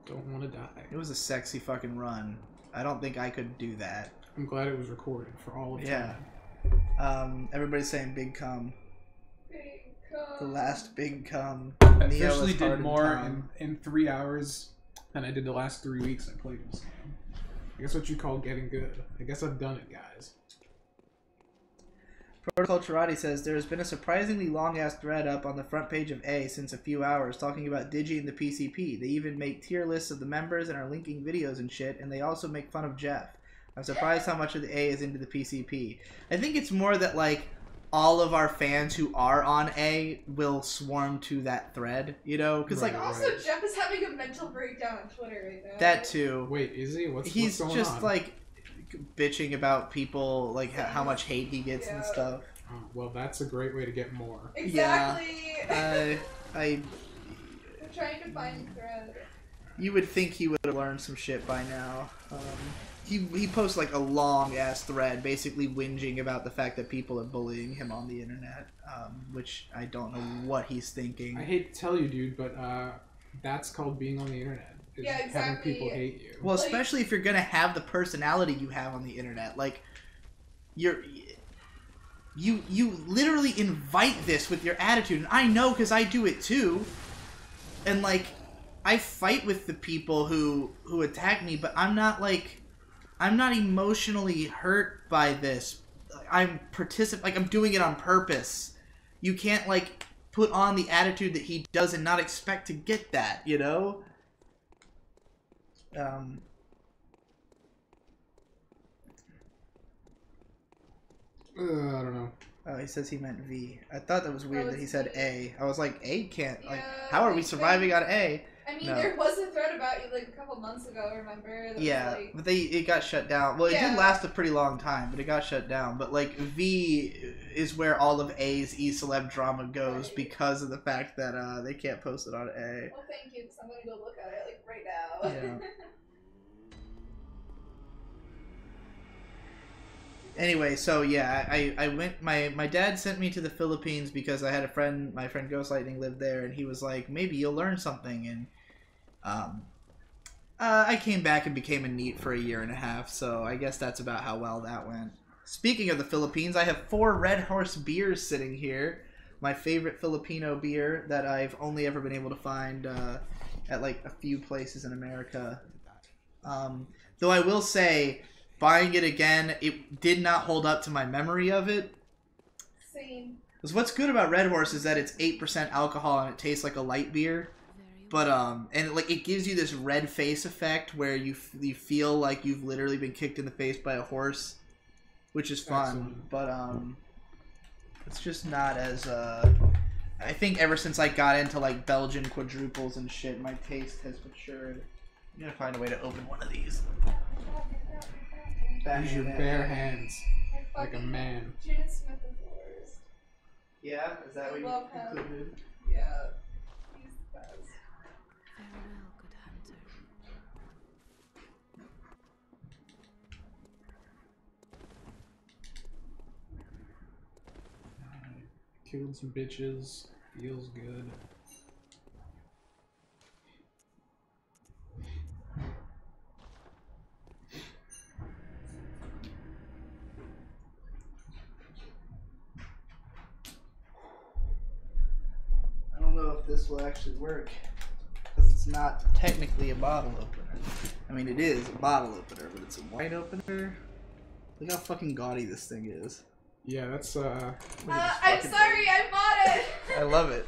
Don't want to die. It was a sexy fucking run. I don't think I could do that. I'm glad it was recorded for all of time. Yeah. Everybody's saying big cum. The last big cum. I officially did more in 3 hours than I did the last 3 weeks I played this game. I guess what you call getting good. I guess I've done it, guys. Protoculturati says, there has been a surprisingly long-ass thread up on the front page of A since a few hours talking about Digi and the PCP. They even make tier lists of the members and are linking videos and shit, and they also make fun of Jeff. I'm surprised how much of the A is into the PCP. I think it's more that, like, all of our fans who are on A will swarm to that thread, you know? Because, like, also, Jeff is having a mental breakdown on Twitter right now. That too. Wait, is he? What's going on? He's just, like, bitching about people, like, how much hate he gets and stuff. Oh, well, that's a great way to get more. Exactly. Yeah. I'm trying to find the thread. You would think he would have learned some shit by now. He posts, like, a long-ass thread basically whinging about the fact that people are bullying him on the internet, which I don't know what he's thinking. I hate to tell you, dude, but that's called being on the internet. Yeah, exactly. Having people hate you. Well, especially if you're gonna have the personality you have on the internet. Like, you literally invite this with your attitude, and I know because I do it too. And, like, I fight with the people who attack me, but I'm not emotionally hurt by this. I'm doing it on purpose. You can't, like, put on the attitude that he does and not expect to get that, you know? I don't know. Oh, he says he meant V. I thought that was weird that he said A. I was like, A can't. Yeah, like, how are we surviving on A? I mean, No. there was a thread about you, like, a couple months ago, remember? That Yeah, was, like... but it got shut down. Well, it did last a pretty long time, but it got shut down. But, like, V is where all of A's E-Celeb drama goes because of the fact that they can't post it on A. Well, thank you, because I'm going to go look at it, like, right now. Yeah. Anyway, so yeah, I went. My dad sent me to the Philippines because I had a friend. My friend Ghost Lightning lived there, and he was like, maybe you'll learn something. And I came back and became a NEET for a year and a half. So I guess that's about how well that went. Speaking of the Philippines, I have 4 Red Horse beers sitting here. My favorite Filipino beer that I've only ever been able to find at like a few places in America. Though I will say, buying it again, it did not hold up to my memory of it. Same. Because what's good about Red Horse is that it's 8% alcohol and it tastes like a light beer. But and like it gives you this red face effect where you feel like you've literally been kicked in the face by a horse, which is fun. Excellent. But it's just not as I think ever since I got into like Belgian quadruples and shit, my taste has matured. I'm gonna find a way to open one of these. Use your bare hands like a man. Jaden Smith is the worst. Yeah, is that I what you love him. concluded? Yeah. He's the best. Farewell, good hunter. Killed some bitches. Feels good. I don't know if this will actually work because it's not technically a bottle opener. I mean, it is a bottle opener, but it's a wine opener. Look how fucking gaudy this thing is. Yeah, that's Look at this I'm fucking sorry, I bought it! thing. I love it.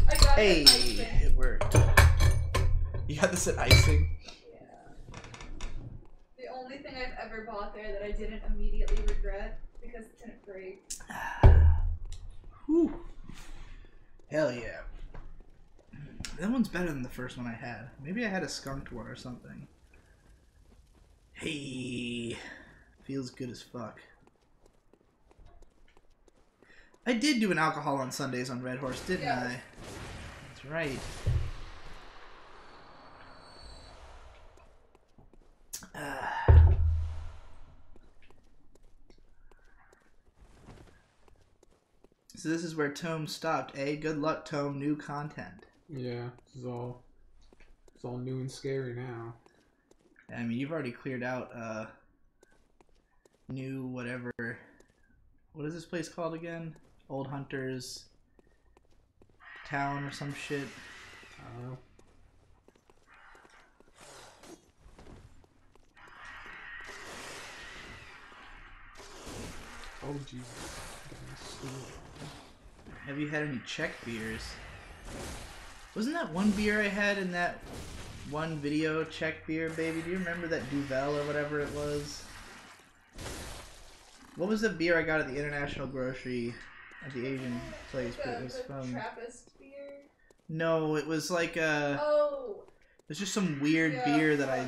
I got Hey, it at icing. it worked. You got this at icing? Yeah. The only thing I've ever bought there that I didn't immediately regret because it didn't break. Whew. Hell yeah. That one's better than the first one I had. Maybe I had a skunked one or something. Hey. Feels good as fuck. I did do an alcohol on Sundays on Red Horse, didn't Yeah. I? That's right. So this is where Tome stopped, eh? Good luck, Tome. New content. yeah. It's all new and scary now. I mean, you've already cleared out new whatever. What is this place called again? Old Hunters Town or some shit. I don't know. Oh Jesus! Have you had any Czech beers? Wasn't that one beer I had in that one video, Czech beer, baby? Do you remember that Duvel or whatever it was? What was the beer I got at the International Grocery at the Asian place? But it was The from... Trappist beer? No, it was like a... Oh! It was just some weird Yeah. beer that I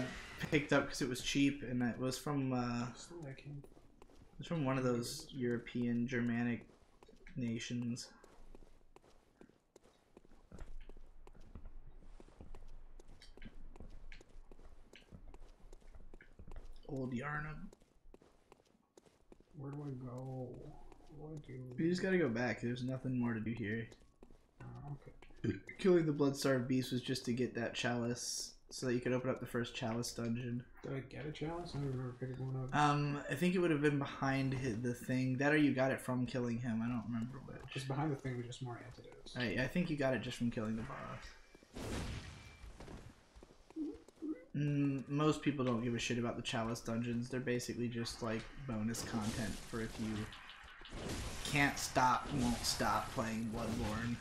picked up because it was cheap, and it was from one of those European Germanic nations. Old Yarnum. Where do I go? What do I do? You just gotta go back. There's nothing more to do here. Oh, okay. Killing the Bloodstarved Beast was just to get that chalice so that you could open up the first chalice dungeon. Did I get a chalice? I don't remember picking one up. I think it would have been behind the thing. That or you got it from killing him. I don't remember which. Just behind the thing was just more antidotes. I think you got it just from killing the boss. Most people don't give a shit about the chalice dungeons. They're basically just like bonus content for if you can't stop, won't stop playing Bloodborne.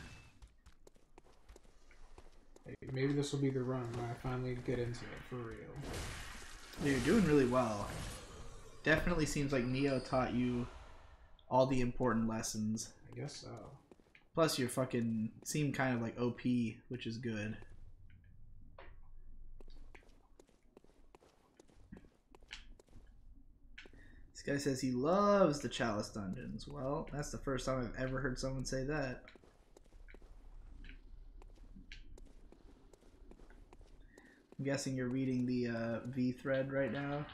Hey, maybe this will be the run when I finally get into it for real. You're doing really well. Definitely seems like Neo taught you all the important lessons. I guess so. Plus, you fucking seem kind of like OP, which is good. This guy says he loves the chalice dungeons. Well, that's the first time I've ever heard someone say that. I'm guessing you're reading the V thread right now.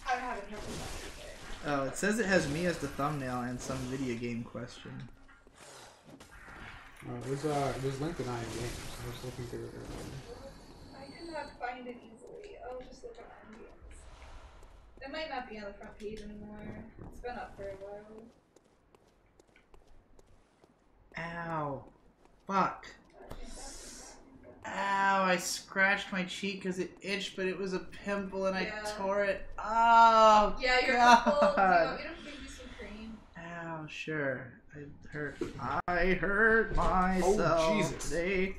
I haven't heard of that. Oh, it says it has me as the thumbnail and some video game question. It was linked in IM Games. I was looking through it earlier. I could not find it easily. I'll just look at IM Games. It might not be on the front page anymore. It's been up for a while. Ow. Fuck. Ow, I scratched my cheek because it itched, but it was a pimple and I tore it. Oh, yeah, your God. pimple. Do you want me to give you some cream? Ow, sure. I hurt myself. Oh, Jesus. Today.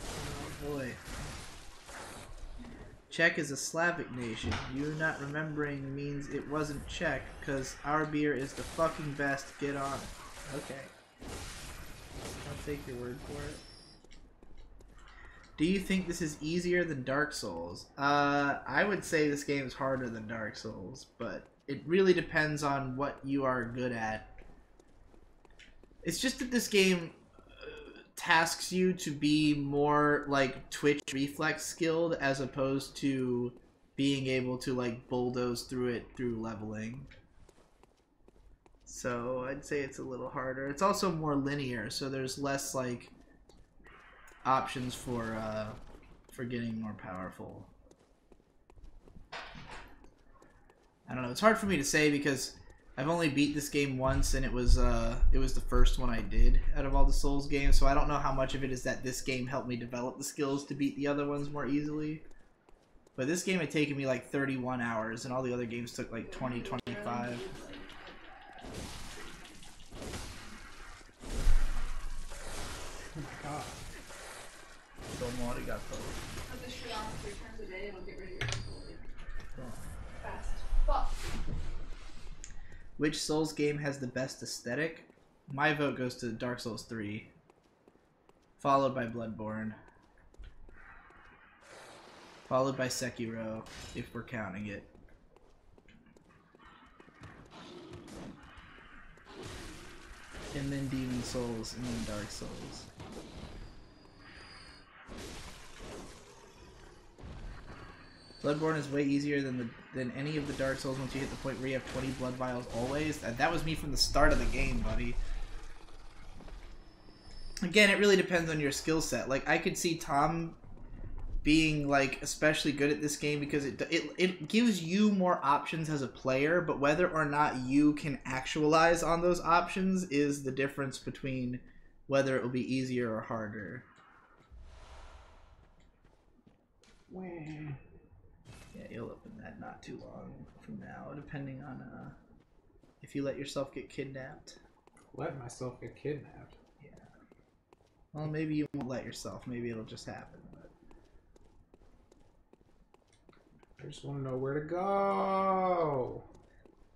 Oh, boy. Czech is a Slavic nation. You not remembering means it wasn't Czech, because our beer is the fucking best. Get on it. Okay. I'll take your word for it. Do you think this is easier than Dark Souls? I would say this game is harder than Dark Souls, but it really depends on what you are good at. It's just that this game tasks you to be more like Twitch reflex skilled as opposed to being able to like bulldoze through it through leveling. So I'd say it's a little harder. It's also more linear, so there's less like options for getting more powerful. I don't know. It's hard for me to say because I've only beat this game once, and it was the first one I did out of all the Souls games. So I don't know how much of it is that this game helped me develop the skills to beat the other ones more easily. But this game had taken me like 31 hours, and all the other games took like 20, 25. Oh my god. Put this shit on 3 times a day, it'll get rid of your pimple. Fast. Fuck. Which Souls game has the best aesthetic? My vote goes to Dark Souls 3, followed by Bloodborne, followed by Sekiro, if we're counting it. And then Demon Souls, and then Dark Souls. Bloodborne is way easier than any of the Dark Souls once you hit the point where you have 20 blood vials always. That was me from the start of the game, buddy. Again, it really depends on your skill set. Like, I could see Tom being, like, especially good at this game because it gives you more options as a player, but whether or not you can actualize on those options is the difference between whether it will be easier or harder. Wah. Yeah, you'll open that not too long from now, depending on if you let yourself get kidnapped. Let myself get kidnapped? Yeah. Well, maybe you won't let yourself. Maybe it'll just happen. But I just want to know where to go.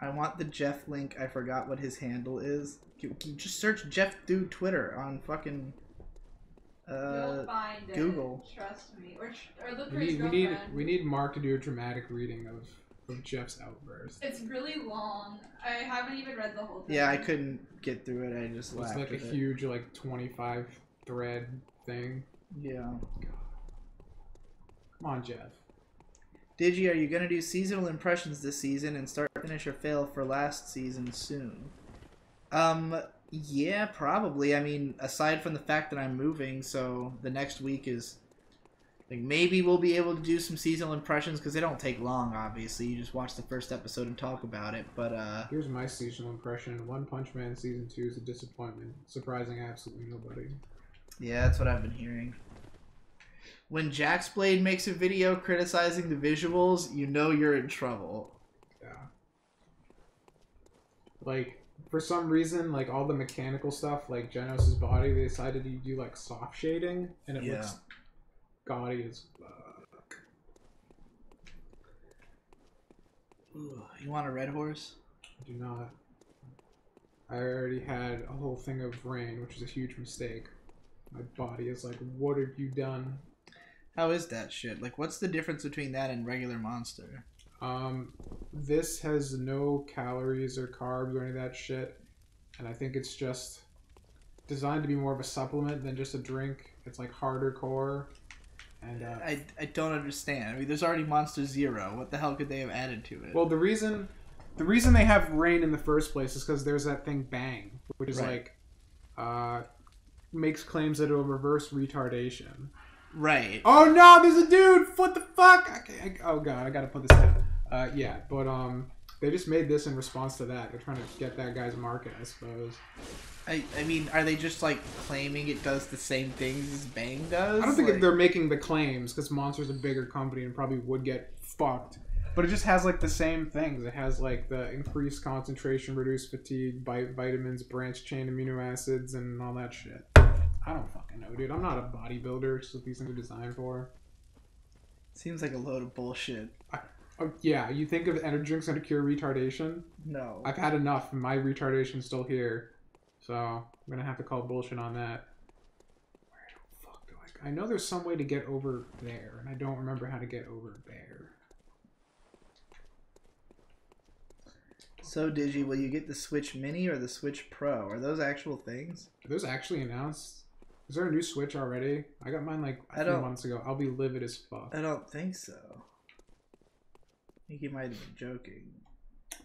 I want the Jeff link. I forgot what his handle is. You just search Jeff through Twitter on fucking You'll find Google. It, trust me. Or look for his girlfriend. We need Mark to do a dramatic reading of Jeff's outburst. It's really long. I haven't even read the whole thing. Yeah, I couldn't get through it. I just laughed It's like a huge, like, 25 thread thing. Yeah. Come on, Jeff. Digi, are you gonna do seasonal impressions this season and start, finish, or fail for last season soon? Yeah, probably. I mean, aside from the fact that I'm moving, so the next week is like maybe we'll be able to do some seasonal impressions because they don't take long. Obviously, you just watch the first episode and talk about it. But here's my seasonal impression: One Punch Man season 2 is a disappointment, surprising absolutely nobody. Yeah, that's what I've been hearing. When Jaxblade makes a video criticizing the visuals, you know you're in trouble. Yeah. Like, for some reason, like, all the mechanical stuff, like Genos' body, they decided to do, like, soft shading, and it looks gaudy as fuck. Ooh, you want a red horse? I do not. I already had a whole thing of rain, which is a huge mistake. My body is like, what have you done? How is that shit? Like, what's the difference between that and regular Monster? This has no calories or carbs or any of that shit, and I think it's just designed to be more of a supplement than just a drink. It's like harder core, And I don't understand. I mean, there's already Monster Zero. What the hell could they have added to it? well, the reason they have rain in the first place is because there's that thing Bang, which is Right. like makes claims that it'll reverse retardation. Right. Oh no, there's a dude! What the fuck? Oh god, I gotta put this down. Yeah, but they just made this in response to that. They're trying to get that guy's market, I suppose. I mean, are they just like claiming it does the same things as Bang does? I don't think like... they're making the claims because Monster's a bigger company and probably would get fucked. But it just has like the same things. It has like the increased concentration, reduced fatigue, vitamins, branch chain amino acids, and all that shit. I don't fucking know, dude. I'm not a bodybuilder. It's what these things are designed for. Seems like a load of bullshit. Yeah, you think of energy drinks going to cure retardation? No. I've had enough, and my retardation's still here. So I'm gonna have to call bullshit on that. Where the fuck do I know there's some way to get over there, and I don't remember how to get over there. So, Digi, will you get the Switch Mini or the Switch Pro? Are those actual things? Are those actually announced? Is there a new Switch already? I got mine like a few months ago. I'll be livid as fuck. I don't think so. I think you might have been joking.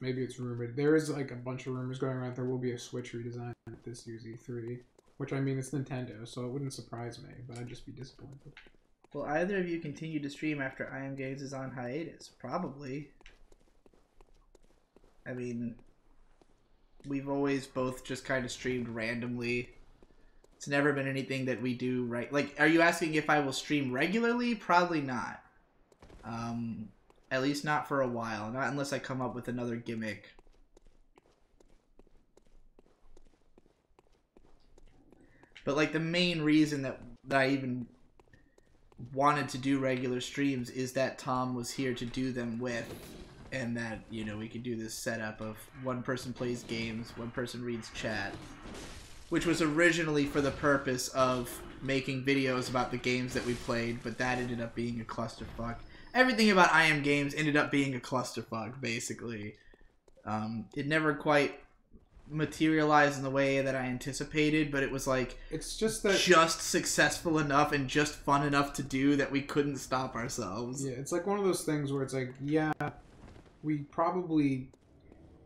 Maybe it's rumored. There is like a bunch of rumors going around. There will be a Switch redesign at this year's E3. Which, I mean, it's Nintendo, so it wouldn't surprise me. But I'd just be disappointed. Will either of you continue to stream after I Am Games is on hiatus? Probably. I mean, we've always both just kind of streamed randomly. It's never been anything that we do right. Like, are you asking if I will stream regularly? Probably not. At least not for a while. Not unless I come up with another gimmick. But, like, the main reason that I even wanted to do regular streams is that Tom was here to do them with. And that, you know, we could do this setup of one person plays games, one person reads chat. Which was originally for the purpose of making videos about the games that we played, but that ended up being a clusterfuck. Everything about I Am Games ended up being a clusterfuck, basically. It never quite materialized in the way that I anticipated, but it was like it's just that just successful enough and just fun enough to do that we couldn't stop ourselves. Yeah, it's like one of those things where it's like, yeah, we probably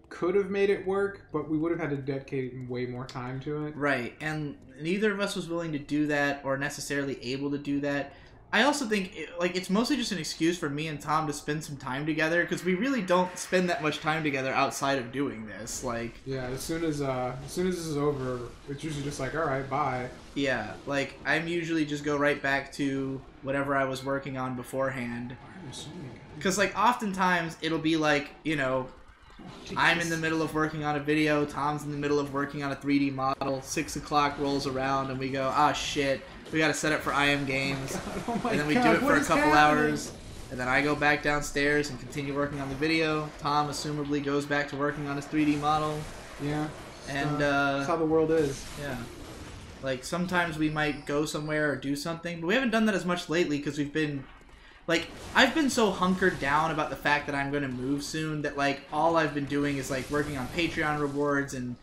could have made it work, but we would have had to dedicate way more time to it. Right, and neither of us was willing to do that or necessarily able to do that. I also think it's mostly just an excuse for me and Tom to spend some time together, because we really don't spend that much time together outside of doing this. Like, yeah, as soon as this is over, it's usually just like, all right, bye. Yeah, like I'm usually just go right back to whatever I was working on beforehand. Because like oftentimes it'll be like, you know, I'm in the middle of working on a video, Tom's in the middle of working on a 3D model, 6 o'clock rolls around and we go, ah shit, we gotta set up for I Am Games. And then we do it for a couple hours, and then I go back downstairs and continue working on the video. Tom assumably goes back to working on his 3D model. Yeah. And that's how the world is. Yeah. Like sometimes we might go somewhere or do something, but we haven't done that as much lately because we've been... Like, I've been so hunkered down about the fact that I'm going to move soon that, like, all I've been doing is, like, working on Patreon rewards and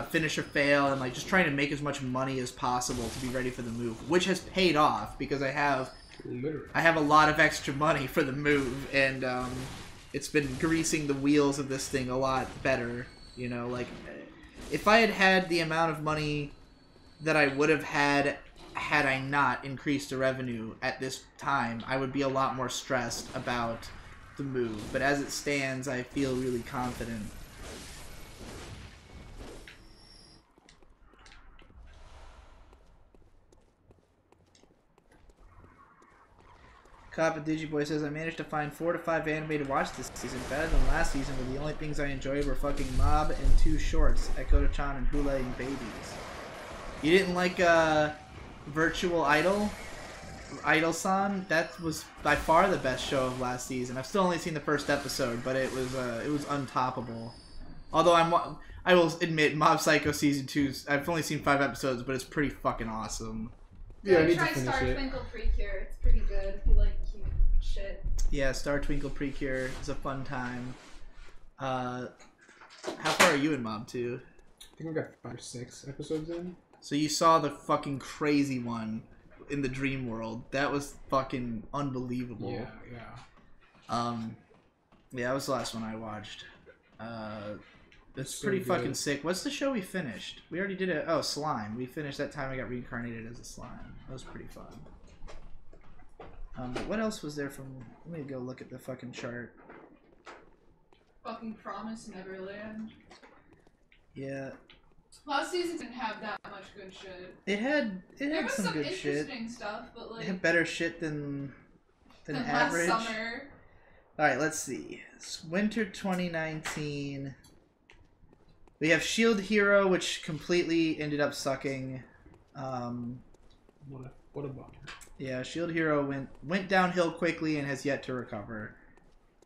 finish or fail and, like, just trying to make as much money as possible to be ready for the move, which has paid off because I have a lot of extra money for the move, and it's been greasing the wheels of this thing a lot better, you know? Like, if I had had the amount of money that I would have had I not increased the revenue at this time, I would be a lot more stressed about the move. But as it stands, I feel really confident. Cop Digiboy says, I managed to find 4 to 5 anime to watch this season. Better than last season, where the only things I enjoyed were fucking Mob and 2 shorts, Ekoto-chan and Hula-ing Babies. You didn't like, Virtual Idol San? That was by far the best show of last season. I've still only seen the first episode, but it was untoppable. Although I will admit, Mob Psycho Season 2, I've only seen 5 episodes, but it's pretty fucking awesome. Yeah, I need try to finish Star it. Twinkle Precure. It's pretty good if you like cute shit. Yeah, Star Twinkle Precure is a fun time. How far are you in Mob 2? I think I got 5 or 6 episodes in. So you saw the fucking crazy one. in the dream world. That was fucking unbelievable. Yeah. Yeah, that was the last one I watched. It's So pretty good. fucking sick. What's the show we finished? We already did it. Oh, Slime. We finished that time I got reincarnated as a slime. That was pretty fun. But what else was there from... Let me go look at the fucking chart. Fucking Promise Neverland. Yeah. Last season didn't have that much good shit. It had There was some some good shit. interesting stuff, but like It had better shit than last average. summer. Alright, let's see. It's winter 2019. We have Shield Hero, which completely ended up sucking. What a bummer. Yeah, Shield Hero went downhill quickly and has yet to recover.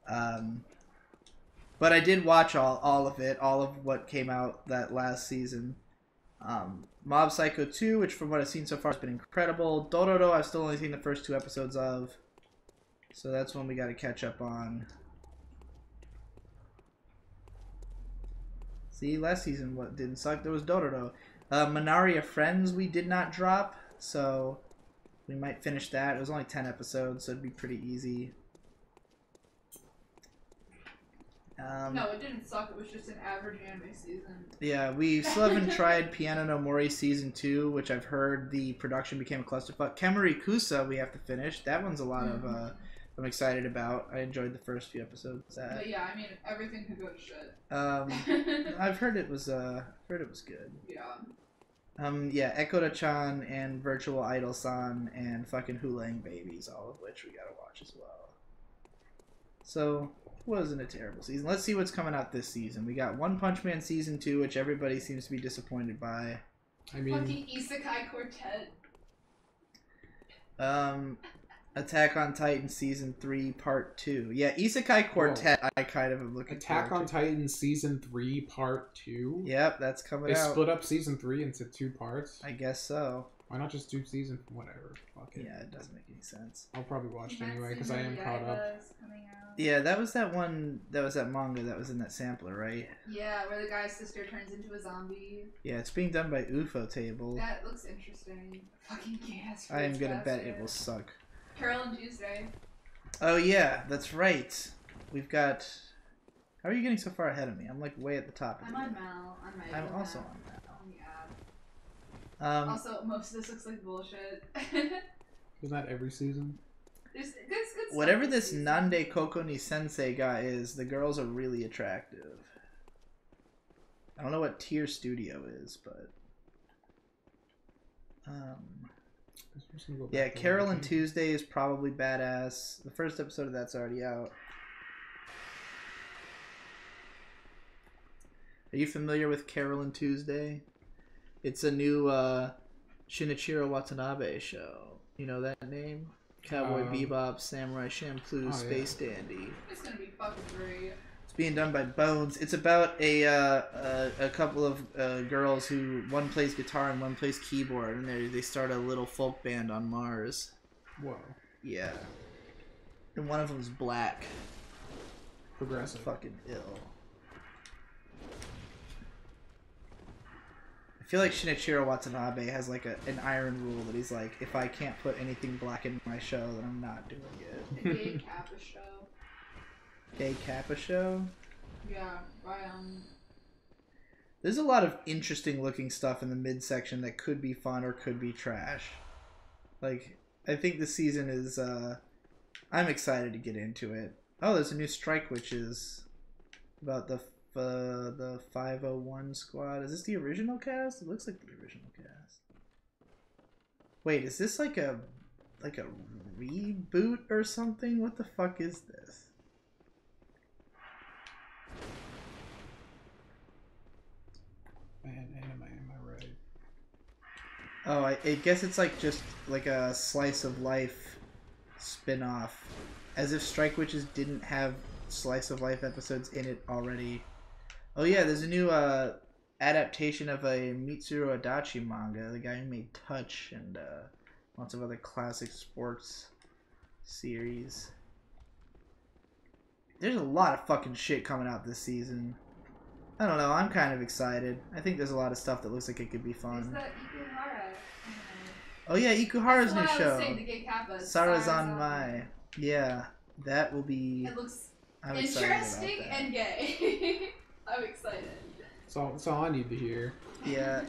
But I did watch all of it, all of what came out that last season. Mob Psycho 2, which from what I've seen so far has been incredible. Dororo, I've still only seen the first 2 episodes of. So that's one we got to catch up on. See, last season what didn't suck, there was Dororo. Minaria Friends we did not drop, so we might finish that. It was only 10 episodes, so it'd be pretty easy. No, it didn't suck. It was just an average anime season. Yeah, we still haven't tried Piano no Mori Season 2, which I've heard the production became a clusterfuck. Kemuri Kusa we have to finish. That one's a lot of... I'm excited about. I enjoyed the first few episodes. But yeah, I mean, everything could go to shit. I've heard it was good. Yeah. Yeah, Ekota-chan and Virtual Idol-san and fucking Hulang Babies, all of which we gotta watch as well. So, it wasn't a terrible season. Let's see what's coming out this season. We got One Punch Man Season 2, which everybody seems to be disappointed by. I mean, Fucking Isekai Quartet. Attack on Titan Season 3 Part 2. Yeah, Isekai Quartet I kind of am looking Attack forward on to. Titan Season 3 Part 2? Yep, that's coming They out. split up Season 3 into 2 parts? I guess so. Why not just do season... whatever. Fuck it. Yeah, it doesn't make any sense. I'll probably watch it Kimetsu anyway, because no I am caught up. Yaiba's coming out. Yeah, that was that one, that was that manga that was in that sampler, right? Yeah, where the guy's sister turns into a zombie. Yeah, it's being done by UFO Table. That looks interesting. Fucking gas. I am gonna bet it will suck. Carol and Tuesday. Oh yeah, that's right. We've got... How are you getting so far ahead of me? I'm like way at the top. Of I'm the on game. Mal. I'm also on that. Yeah. Also, most of this looks like bullshit. Isn't that every season? There's good stuff Whatever this season. Nande Koko ni Sensei guy is, the girls are really attractive. I don't know what tier studio is, but... Yeah, Carol and Tuesday is probably badass. The first episode of that's already out. Are you familiar with Carol and Tuesday? It's a new Shinichiro Watanabe show. You know that name? Cowboy Bebop, Samurai Champloo, Space Dandy. It's gonna be fucking great. It's being done by Bones. It's about a couple of girls who one plays guitar and one plays keyboard, and they start a little folk band on Mars. Whoa. Yeah. And one of them's black. Progressive. Fucking ill. I feel like Shinichiro Watanabe has like an iron rule that he's like, if I can't put anything black in my show, then I'm not doing it. The Gay Kappa show. Gay Kappa show? Yeah, by There's a lot of interesting looking stuff in the midsection that could be fun or could be trash. Like, I think the season is, I'm excited to get into it. Oh, there's a new Strike Witches about the 501 squad. Is this the original cast? It looks like the original cast. Wait, is this like a reboot or something? What the fuck is this? Man, anime, am I right? Oh, I guess it's like just like a slice of life spin-off. As if Strike Witches didn't have slice of life episodes in it already. Oh yeah, there's a new adaptation of a Mitsuru Adachi manga, the guy who made Touch and lots of other classic sports series. There's a lot of fucking shit coming out this season. I don't know, I'm kind of excited. I think there's a lot of stuff that looks like it could be There's fun. that Ikuhara. Oh yeah, Ikuhara's That's the new one I was show. saying, the Gay Kappa. Sarazan Mai. Yeah, that will be. It looks I'm excited about interesting that. and gay. I'm excited. That's all I need to hear. Yeah,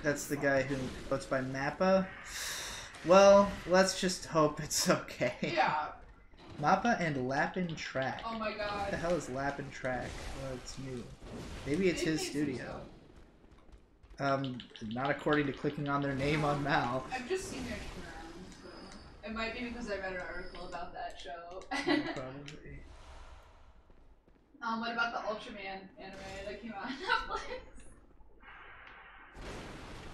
that's the guy who votes by Mappa. Well, let's just hope it's okay. Yeah. Mappa and Lapin Track. Oh my What god. the hell is Lapin Track? Well, it's new. Maybe it's his studio. Not according to clicking on their name on Mal. I've just seen their name around, so it might be because I read an article about that show. Probably. What about the Ultraman anime that came out on Netflix?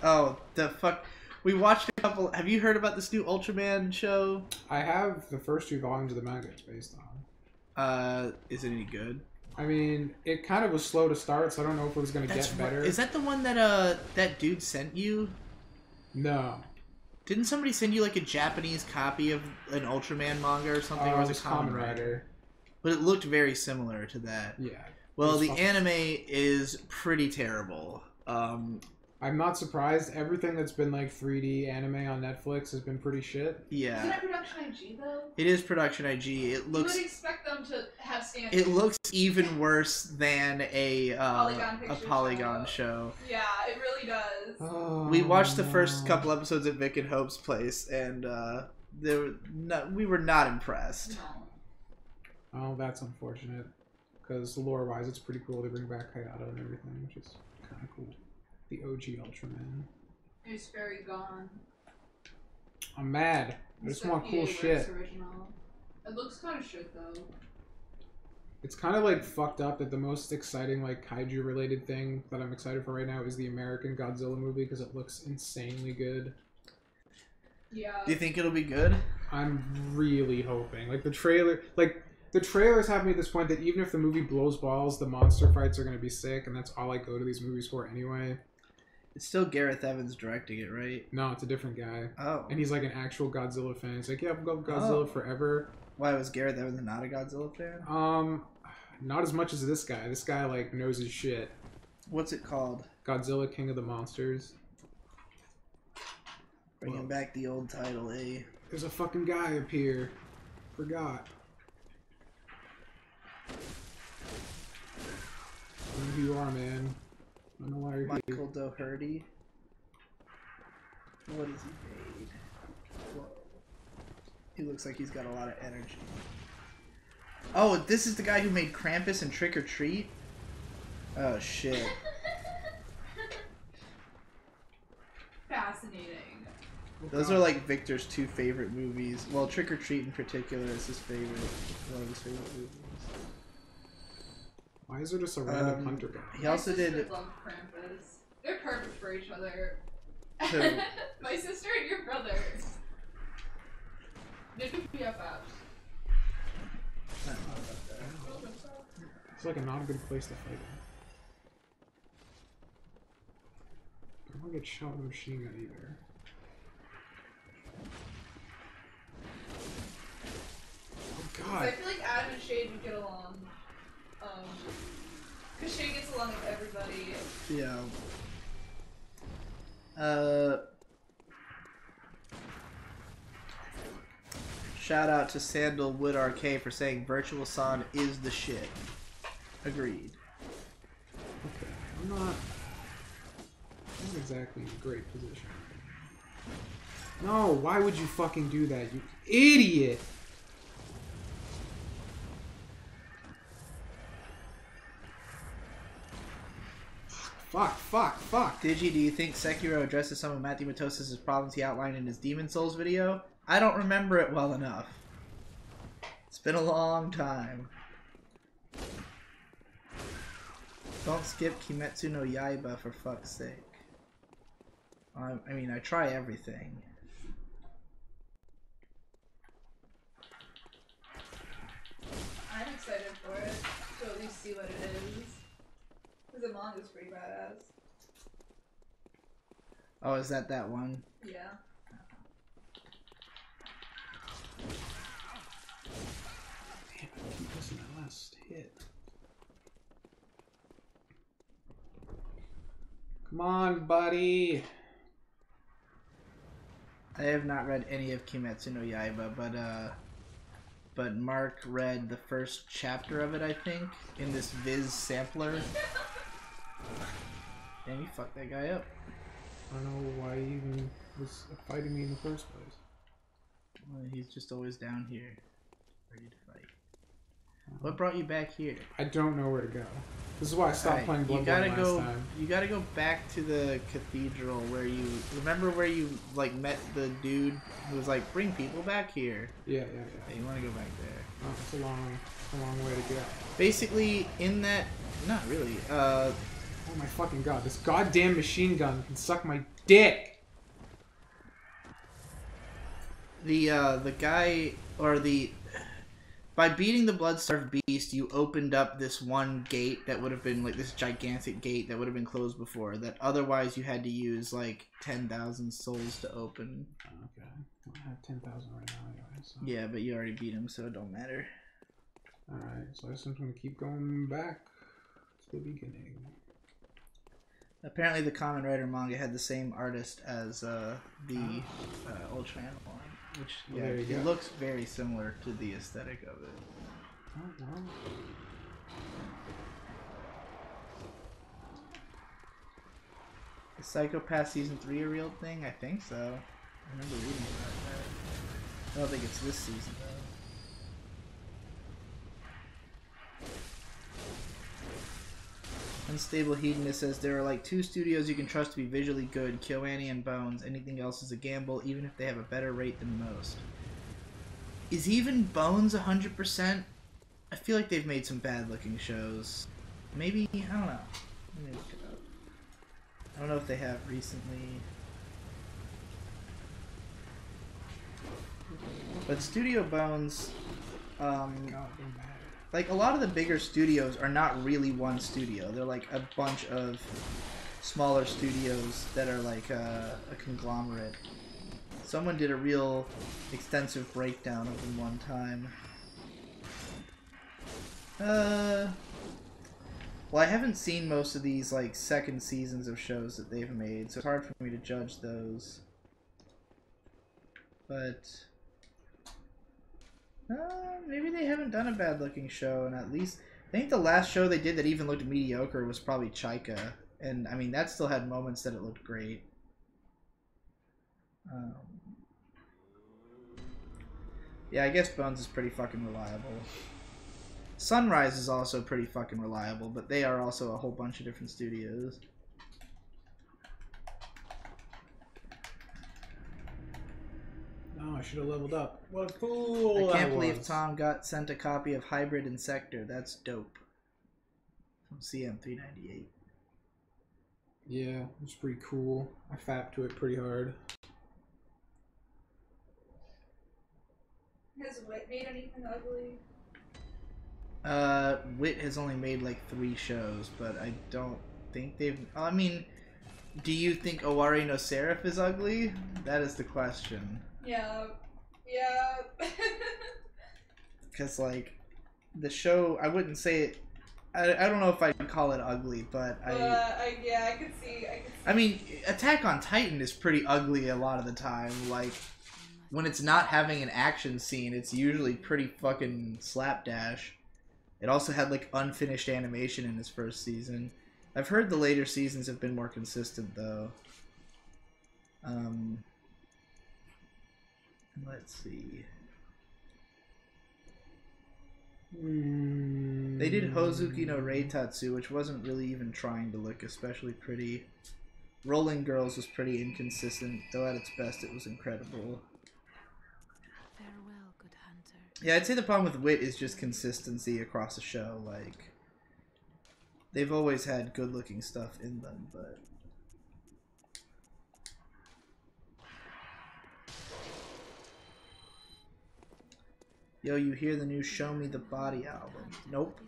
Oh, the fuck. We watched a couple. Have you heard about this new Ultraman show? I have the first 2 volumes of the manga it's based on. Is it any good? I mean, it kind of was slow to start, so I don't know if it was going to get better. Is that the one that that dude sent you? No. Didn't somebody send you like a Japanese copy of an Ultraman manga or something? Or It was was it Kamen Rider? Rider. But it looked very similar to that. Yeah. Well, It the was anime is pretty terrible. I'm not surprised. Everything that's been like 3D anime on Netflix has been pretty shit. Yeah. Isn't it Production IG though? It is Production IG. It looks. You would expect them to have standards. It looks even worse than a Polygon show. Yeah, it really does. Oh, We watched the first no. couple episodes at Vic and Hope's place, and we were not impressed. No. Oh, that's unfortunate. Because lore-wise, it's pretty cool. They bring back Hayato and everything, which is kind of cool. The OG Ultraman. It's very gone. I'm mad. I just want cool shit. Original. It looks kind of shit though. It's kind of like fucked up that the most exciting like kaiju related thing that I'm excited for right now is the American Godzilla movie because it looks insanely good. Yeah. Do you think it'll be good? I'm really hoping. Like the trailers have me at this point that even if the movie blows balls, the monster fights are going to be sick, and that's all I go to these movies for anyway. It's still Gareth Evans directing it, right? No, it's a different guy. Oh. And he's like an actual Godzilla fan. He's like, yeah, I've loved Godzilla forever. Why was Gareth Evans not a Godzilla fan? Not as much as this guy. This guy like knows his shit. What's it called? Godzilla King of the Monsters. Bringing back the old title, eh? There's a fucking guy up here. Forgot. I don't know who you are, man. I don't know why you're here. Michael Doherty. What has he made? Whoa. He looks like he's got a lot of energy. Oh, this is the guy who made Krampus and Trick or Treat? Oh, shit. Fascinating. Those are like Victor's 2 favorite movies. Well, Trick or Treat in particular is his favorite. One of his favorite movies. Why is there just a random hunter guy? He also My sister did. loved Krampus. They're perfect for each other. Who? My sister and your brother. They're BFFs. I don't know about that. It's like not a good place to fight in. I don't want to get shot with a machine gun either. Oh I god. feel like Adam and Shade would get along. Because Shade gets along with everybody. Yeah. Shout out to Sandalwood RK for saying Virtual Son is the shit. Agreed. Okay. I'm not exactly in a great position. No, why would you fucking do that, you idiot? Fuck. Digi, do you think Sekiro addresses some of Matthew Matosas' problems he outlined in his Demon Souls video? I don't remember it well enough. It's been a long time. Don't skip Kimetsu no Yaiba for fuck's sake. I mean, I try everything. I'm excited for it, to at least see what it is. Because the manga's pretty badass. Oh, is that one? Yeah. Damn, I keep missing that last hit. Come on, buddy. I have not read any of Kimetsu no Yaiba, but Mark read the first chapter of it, I think, in this Viz sampler. Damn, you fucked that guy up. I don't know why he even was fighting me in the first place. Well, he's just always down here, ready to fight. What brought you back here? I don't know where to go. This is why I stopped playing Bloodborne last time. You gotta go back to the cathedral where you remember where you like met the dude who was like, bring people back here. Yeah. You want to go back there? Oh, it's a long way to go. Basically, in that, not really. Oh my fucking god! This goddamn machine gun can suck my dick. The guy or the. By beating the Blood-Starved Beast, you opened up this one gate that would have been, like, this gigantic gate that would have been closed before, that otherwise you had to use, like, 10,000 souls to open. Okay. I have 10,000 right now anyway, so... Yeah, but you already beat him, so it don't matter. Alright, so I just want to keep going back to the beginning. Apparently the Kamen Rider manga had the same artist as the Ultra Animal, which, yeah, it looks very similar to the aesthetic of it. Oh, wow. Is Psychopath Season 3 a real thing? I think so. I remember reading about that. I don't think it's this season, though. Unstable Hedonist says there are like 2 studios you can trust to be visually good, KyoAni and Bones. Anything else is a gamble, even if they have a better rate than most. Is even Bones 100%? I feel like they've made some bad looking shows. Maybe, I don't know. Let me look it up. I don't know if they have recently. But Studio Bones, like, a lot of the bigger studios are not really one studio. They're like a bunch of smaller studios that are like a conglomerate. Someone did a real extensive breakdown of them one time. Well, I haven't seen most of these like second seasons of shows that they've made, so it's hard for me to judge those. But maybe they haven't done a bad looking show, and at least I think the last show they did that even looked mediocre was probably Chaika, and I mean that still had moments that it looked great. Yeah, I guess Bones is pretty fucking reliable. Sunrise is also pretty fucking reliable, but they are also a whole bunch of different studios. Oh, I should have leveled up. What a fool! I can't believe Tom got sent a copy of Hybrid and Sector. That's dope. From CM398. Yeah, it's pretty cool. I fapped to it pretty hard. Has Wit made anything ugly? Wit has only made like 3 shows, but I don't think they've... I mean, do you think Owari no Seraph is ugly? That is the question. Yeah. Because, like, the show, I wouldn't say it... I don't know if I'd call it ugly, but yeah, I could see. I mean, Attack on Titan is pretty ugly a lot of the time. Like, when it's not having an action scene, it's usually pretty fucking slapdash. It also had, like, unfinished animation in its first season. I've heard the later seasons have been more consistent, though. Let's see. They did Hozuki no Reitatsu, which wasn't really even trying to look especially pretty. Rolling Girls was pretty inconsistent, though at its best it was incredible. Farewell, good hunter. Yeah, I'd say the problem with Wit is just consistency across the show. Like, they've always had good-looking stuff in them, but... Yo, you hear the new Show Me the Body album? Nope.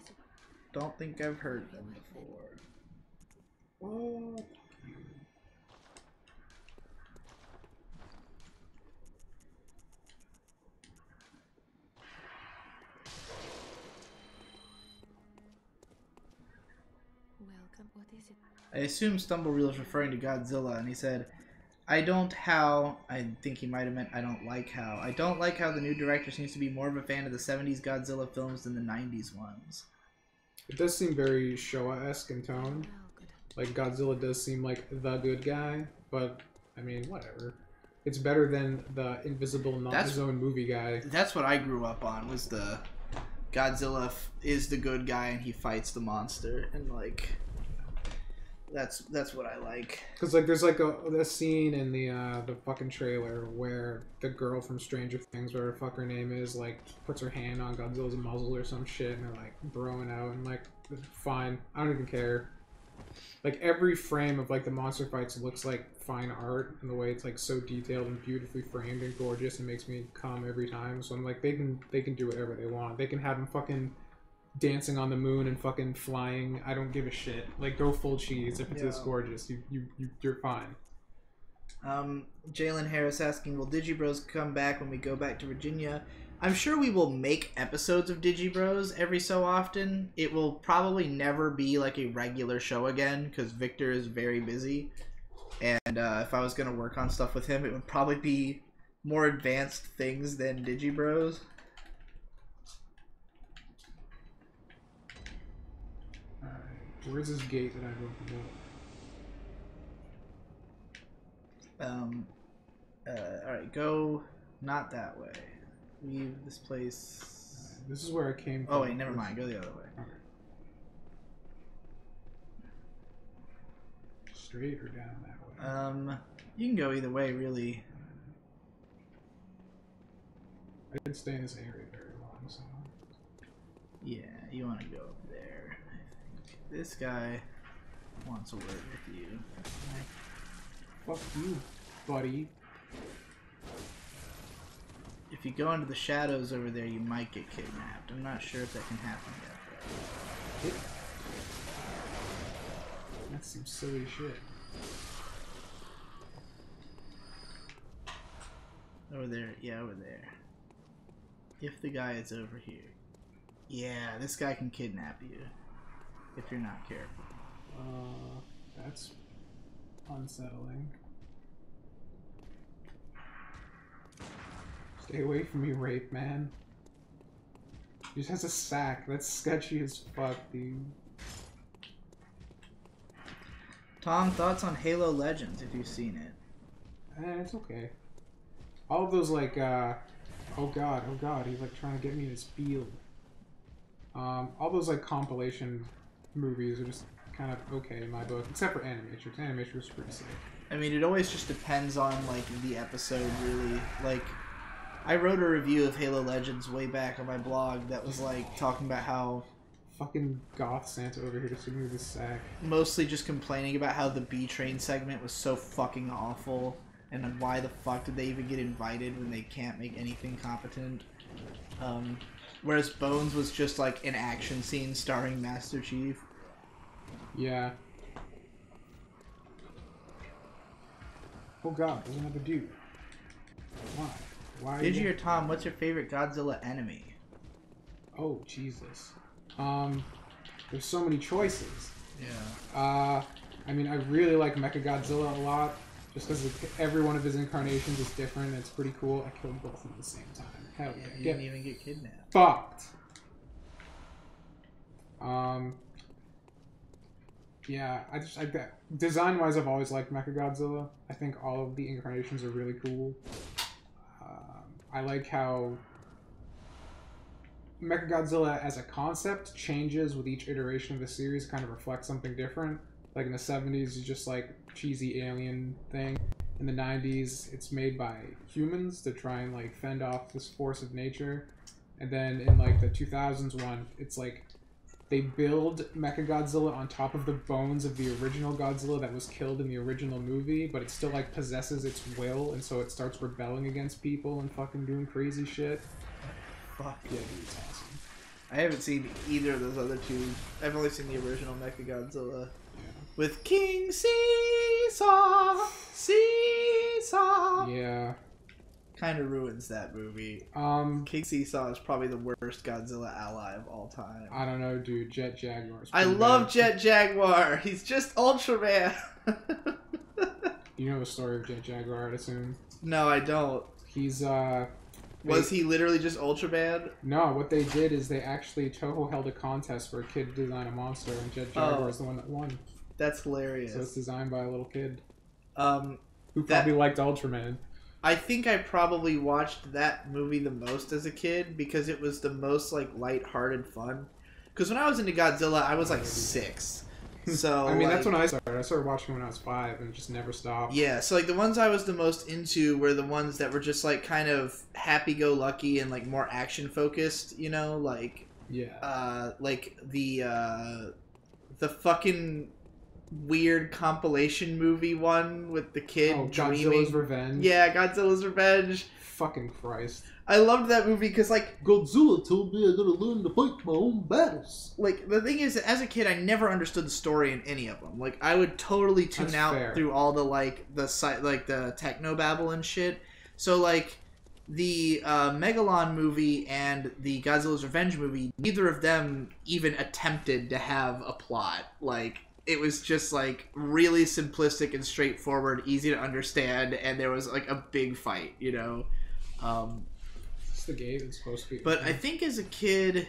Don't think I've heard them before. Oh. Welcome. What is it? I assume Stumblereel is referring to Godzilla, and he said, I don't how. I think he might have meant I don't like how. I don't like how the new director seems to be more of a fan of the 70s Godzilla films than the 90s ones. It does seem very Showa-esque in tone. Like, Godzilla does seem like the good guy, but, I mean, whatever. It's better than the invisible, not his own movie guy. That's what I grew up on, was the Godzilla is the good guy and he fights the monster, and, like, that's what I like. Because, like, there's, like, a scene in the fucking trailer where the girl from Stranger Things, whatever the fuck her name is, like, puts her hand on Godzilla's muzzle or some shit, and they're, like, throwing out, and, like, fine. I don't even care. Like, every frame of, like, the monster fights looks like fine art in the way it's, like, so detailed and beautifully framed and gorgeous and makes me come every time. So I'm like, they can do whatever they want. They can have them fucking dancing on the moon and fucking flying. I don't give a shit. Like, go full cheese if it's this gorgeous. You're fine. Jalen Harris asking, will Digibros come back when we go back to Virginia? I'm sure we will make episodes of Digibros every so often. It will probably never be like a regular show again because Victor is very busy. And if I was going to work on stuff with him, it would probably be more advanced things than Digibros. Alright, where's this gate that I've opened up? Alright, go not that way. Leave this place. This is where I came from. Oh wait, never mind. Go the other way. Okay. Straight or down that way? You can go either way, really. I didn't stay in this area very long, so... Yeah, you want to go over there, I think. This guy wants a word with you. Fuck you, buddy. If you go into the shadows over there, you might get kidnapped. I'm not sure if that can happen yet. That seems silly shit. Over there, yeah, over there. If the guy is over here. Yeah, this guy can kidnap you. If you're not careful. That's unsettling. Stay away from me, rape man. He just has a sack. That's sketchy as fuck, dude. Tom, thoughts on Halo Legends, if you've seen it? It's okay. All of those, like, oh god, he's, like, trying to get me in his field. All those, like, compilation movies are just kind of okay in my book, except for Animatrix. Animatrix was pretty sick. I mean, it always just depends on, like, the episode, really. Like, I wrote a review of Halo Legends way back on my blog that was, like, talking about how... Fucking goth Santa over here to send me this sack. Mostly just complaining about how the B-Train segment was so fucking awful, and why the fuck did they even get invited when they can't make anything competent. Whereas Bones was just, like, an action scene starring Master Chief. Yeah. Oh god, there's another dude. Why? Why? Digi or Tom, what's your favorite Godzilla enemy? Oh, Jesus. There's so many choices. Yeah. I mean, I really like Mechagodzilla a lot, just because every one of his incarnations is different. It's pretty cool. I killed both at the same time. Hell yeah. You didn't even get kidnapped. Fucked! Yeah, design-wise, I've always liked Mechagodzilla. I think all of the incarnations are really cool. I like how Mechagodzilla as a concept changes with each iteration of the series, kind of reflects something different. Like in the 70s, it's just like cheesy alien thing. In the 90s, it's made by humans to try and like fend off this force of nature. And then in like the 2000s one, it's like they build Mechagodzilla on top of the bones of the original Godzilla that was killed in the original movie, but it still like possesses its will, and so it starts rebelling against people and fucking doing crazy shit. Fuck Yeah, dude, it's awesome. I haven't seen either of those other two. I've only seen the original Mechagodzilla. Yeah. With King Seesaw! Seesaw! Yeah. Kind of ruins that movie. King Seesaw is probably the worst Godzilla ally of all time. I don't know, dude. Jet Jaguar. I love Jet Jaguar! He's just Ultraman! You know the story of Jet Jaguar, I'd assume. No, I don't. He's Was he literally just ultra bad? No, what they did is they actually Toho held a contest for a kid to design a monster, and Jet Jaguar is the one that won. That's hilarious. So it's designed by a little kid. Who probably liked Ultraman. I think I probably watched that movie the most as a kid because it was the most like lighthearted fun. Because when I was into Godzilla, I was like 6. So I mean, like, that's when I started. I started watching when I was 5 and just never stopped. Yeah, so like the ones I was the most into were the ones that were just like kind of happy-go-lucky and like more action-focused, you know, like like the fucking weird compilation movie one with the kid dreaming. Godzilla's Revenge. Yeah, Godzilla's Revenge. Fucking Christ. I loved that movie because, like, Godzilla told me I gotta learn to fight my own battles. Like, the thing is, as a kid, I never understood the story in any of them. Like, I would totally tune out through all the, like, the technobabble and shit. So, like, the Megalon movie and the Godzilla's Revenge movie, neither of them even attempted to have a plot. Like, it was just, like, really simplistic and straightforward, easy to understand, and there was, like, a big fight, you know? It's the game it's supposed to be. But I think as a kid,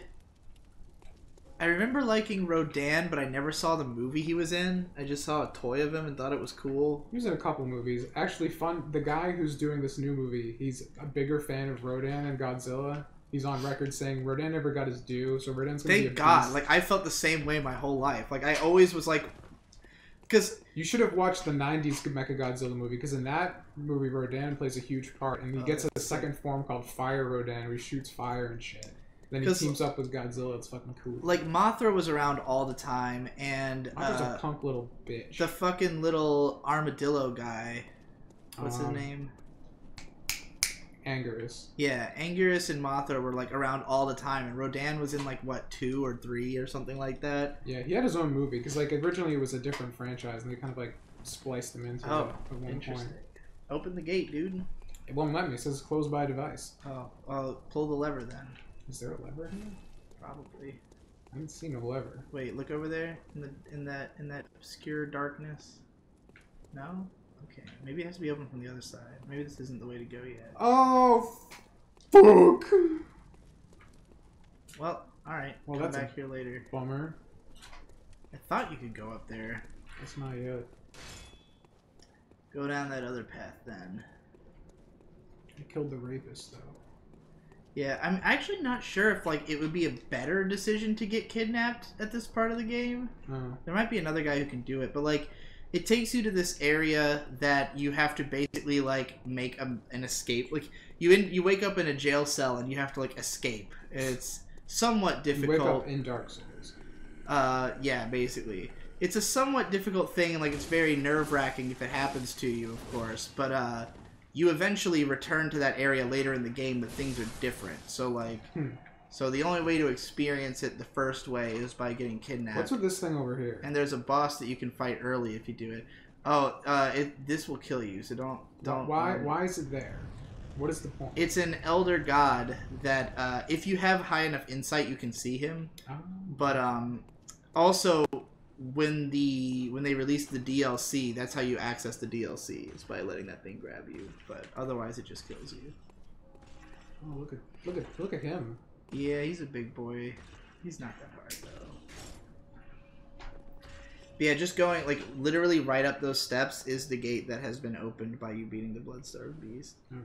I remember liking Rodan, but I never saw the movie he was in. I just saw a toy of him and thought it was cool. He was in a couple movies. Actually, fun. The guy who's doing this new movie, he's a bigger fan of Rodan and Godzilla. He's on record saying Rodan never got his due, so Rodan's gonna be a Thank God. beast. Like, I felt the same way my whole life. Like, I always was like... Because... You should have watched the 90s Mechagodzilla movie, because in that movie, Rodan plays a huge part, and he gets a second form called Fire Rodan, where he shoots fire and shit. Then he teams up with Godzilla. It's fucking cool. Like, Mothra was around all the time, and... Mothra's a punk little bitch. The fucking little armadillo guy. What's his name? Anguirus. Yeah, Anguirus and Mothra were, like, around all the time, and Rodan was in, like, what, 2 or 3 or something like that? Yeah, he had his own movie, because, like, originally it was a different franchise, and they kind of, like, spliced him into it at one point. Open the gate, dude. It won't let me. It says closed by device. Oh, well, pull the lever then. Is there a lever here? Probably. I haven't seen a lever. Wait, look over there in that obscure darkness. No? Okay, maybe it has to be open from the other side. Maybe this isn't the way to go yet. Oh, fuck! Well, alright. Well, come that's back here later. Bummer. I thought you could go up there. That's not yet. Go down that other path then. I killed the rapist, though. Yeah, I'm actually not sure if, like, it would be a better decision to get kidnapped at this part of the game. Oh. There might be another guy who can do it, but, like, it takes you to this area that you have to basically, like, make an escape. Like, you wake up in a jail cell and you have to, like, escape. It's somewhat difficult. You wake up in Dark Souls. Yeah, basically. It's a somewhat difficult thing, and, like, it's very nerve-wracking if it happens to you, of course. But, you eventually return to that area later in the game, but things are different. So, like... So the only way to experience it the first way is by getting kidnapped. What's with this thing over here? And there's a boss that you can fight early if you do it. Oh, this will kill you, so don't. Why is it there? What is the point? It's an elder god that if you have high enough insight, you can see him. Oh. But also when they release the DLC, that's how you access the DLC, is by letting that thing grab you. But otherwise, it just kills you. Oh, look at him. Yeah, he's a big boy. He's not that hard, though. But yeah, just going, like, literally right up those steps is the gate that has been opened by you beating the Bloodstarved Beast. Okay.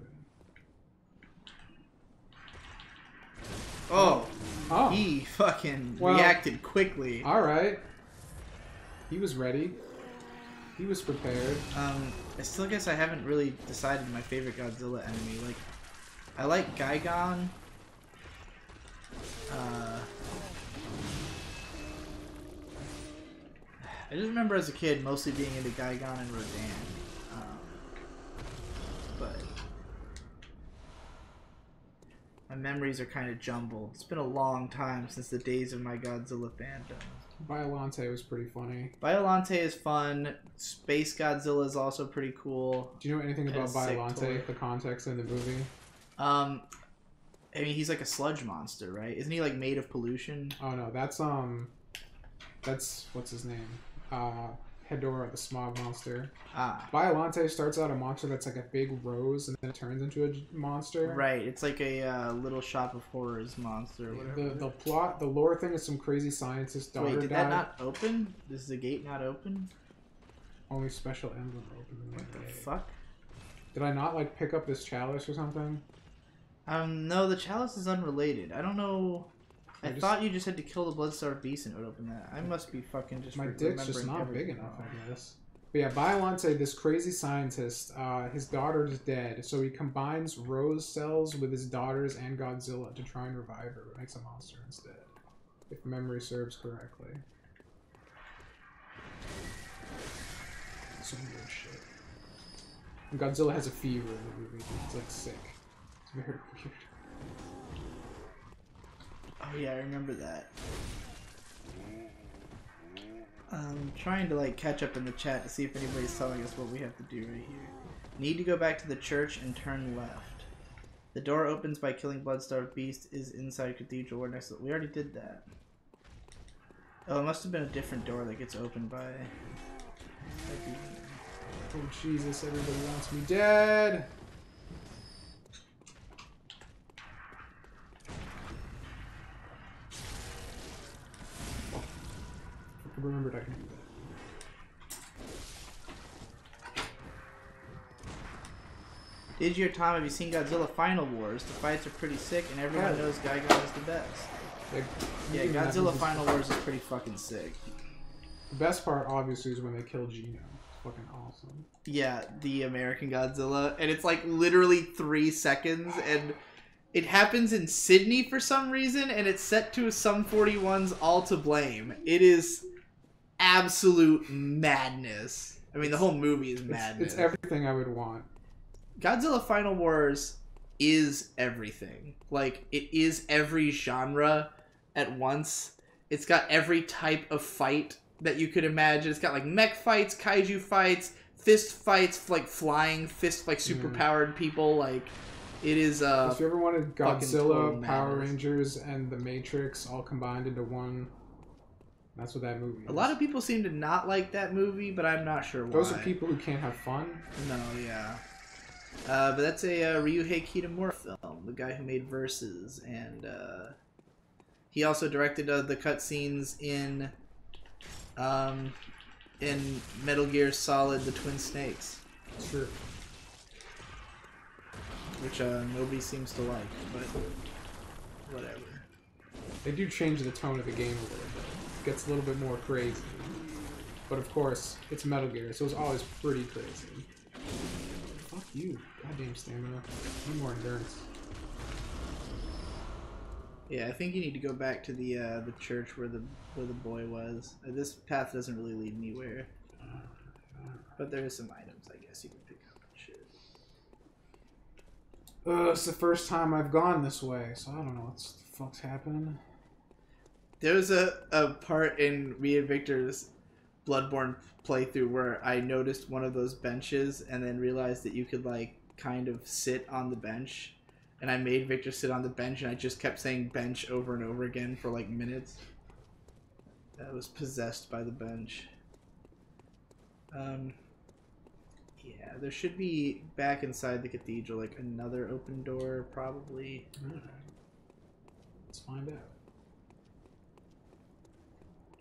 Oh! Oh. He fucking reacted quickly. Alright. He was ready. He was prepared. I still guess I haven't really decided my favorite Godzilla enemy. Like, I like Gigon. I just remember as a kid mostly being into Gigon and Rodan. But my memories are kind of jumbled. It's been a long time since the days of my Godzilla fandom. Biollante was pretty funny. Biollante is fun. Space Godzilla is also pretty cool. Do you know anything about Biollante, the context in the movie? I mean, he's like a sludge monster, right? Isn't he like made of pollution? Oh no, that's what's his name? Hedorah, the smog monster. Ah. Biolante starts out a monster that's like a big rose, and then it turns into a monster. Right, it's like a Little Shop of Horrors monster or whatever. The plot, the lore thing is some crazy scientist daughter Wait, did died. that not open? Is the gate not open? Only special emblem open. What the fuck? Did I not like pick up this chalice or something? No, the chalice is unrelated. I don't know. I thought you just had to kill the Bloodstarved Beast and it would open that. I must be fucking just My dick's just not big everything enough, wrong. I guess. But yeah, Biolante, this crazy scientist, his daughter is dead, so he combines rose cells with his daughters and Godzilla to try and revive her, but makes a monster instead. If memory serves correctly. Some weird shit. And Godzilla has a fever in the movie. It's like sick. It's very weird. Oh yeah, I remember that. I'm trying to like catch up in the chat to see if anybody's telling us what we have to do right here. Need to go back to the church and turn left. The door opens by killing Bloodstarved Beast is inside Cathedral or next to... We already did that. Oh, it must have been a different door that gets opened by... Oh Jesus, everybody wants me dead! I remembered I can do that. Did you or Tom, have you seen Godzilla Final Wars? The fights are pretty sick and everyone knows Gigan is the best. Like, Yeah, Godzilla Final Wars is pretty fucking sick. The best part, obviously, is when they kill Gino. It's fucking awesome. Yeah, the American Godzilla. And it's like literally 3 seconds and it happens in Sydney for some reason and it's set to Sum 41's All to Blame. It is absolute madness. I mean, the whole movie is madness. It's everything I would want. Godzilla Final Wars is everything. Like, it is every genre at once. It's got every type of fight that you could imagine. It's got like mech fights, kaiju fights, fist fights, like flying fist, like super powered people. Like, it is If you ever wanted fucking total Godzilla, Power madness. Rangers, and the Matrix all combined into one, that's what that movie is. A lot of people seem to not like that movie, but I'm not sure why. Those are people who can't have fun. No, yeah. But that's a Ryuhei Kitamura film, the guy who made Versus, and he also directed the cutscenes in Metal Gear Solid: The Twin Snakes, Sure. which nobody seems to like, but whatever. They do change the tone of the game a little bit. It gets a little bit more crazy. But of course, it's Metal Gear, so it's always pretty crazy. Fuck you. Goddamn stamina. Need more endurance. Yeah, I think you need to go back to the church where the boy was. This path doesn't really lead anywhere, but there is some items I guess you can pick up and shit. It's the first time I've gone this way, so I don't know what the fuck's happening. There was a part in me and Victor's Bloodborne playthrough where I noticed one of those benches and then realized that you could like kind of sit on the bench, and I made Victor sit on the bench and I just kept saying bench over and over again for like minutes. I was possessed by the bench. Yeah, there should be back inside the cathedral like another open door probably. Alright. Let's find out.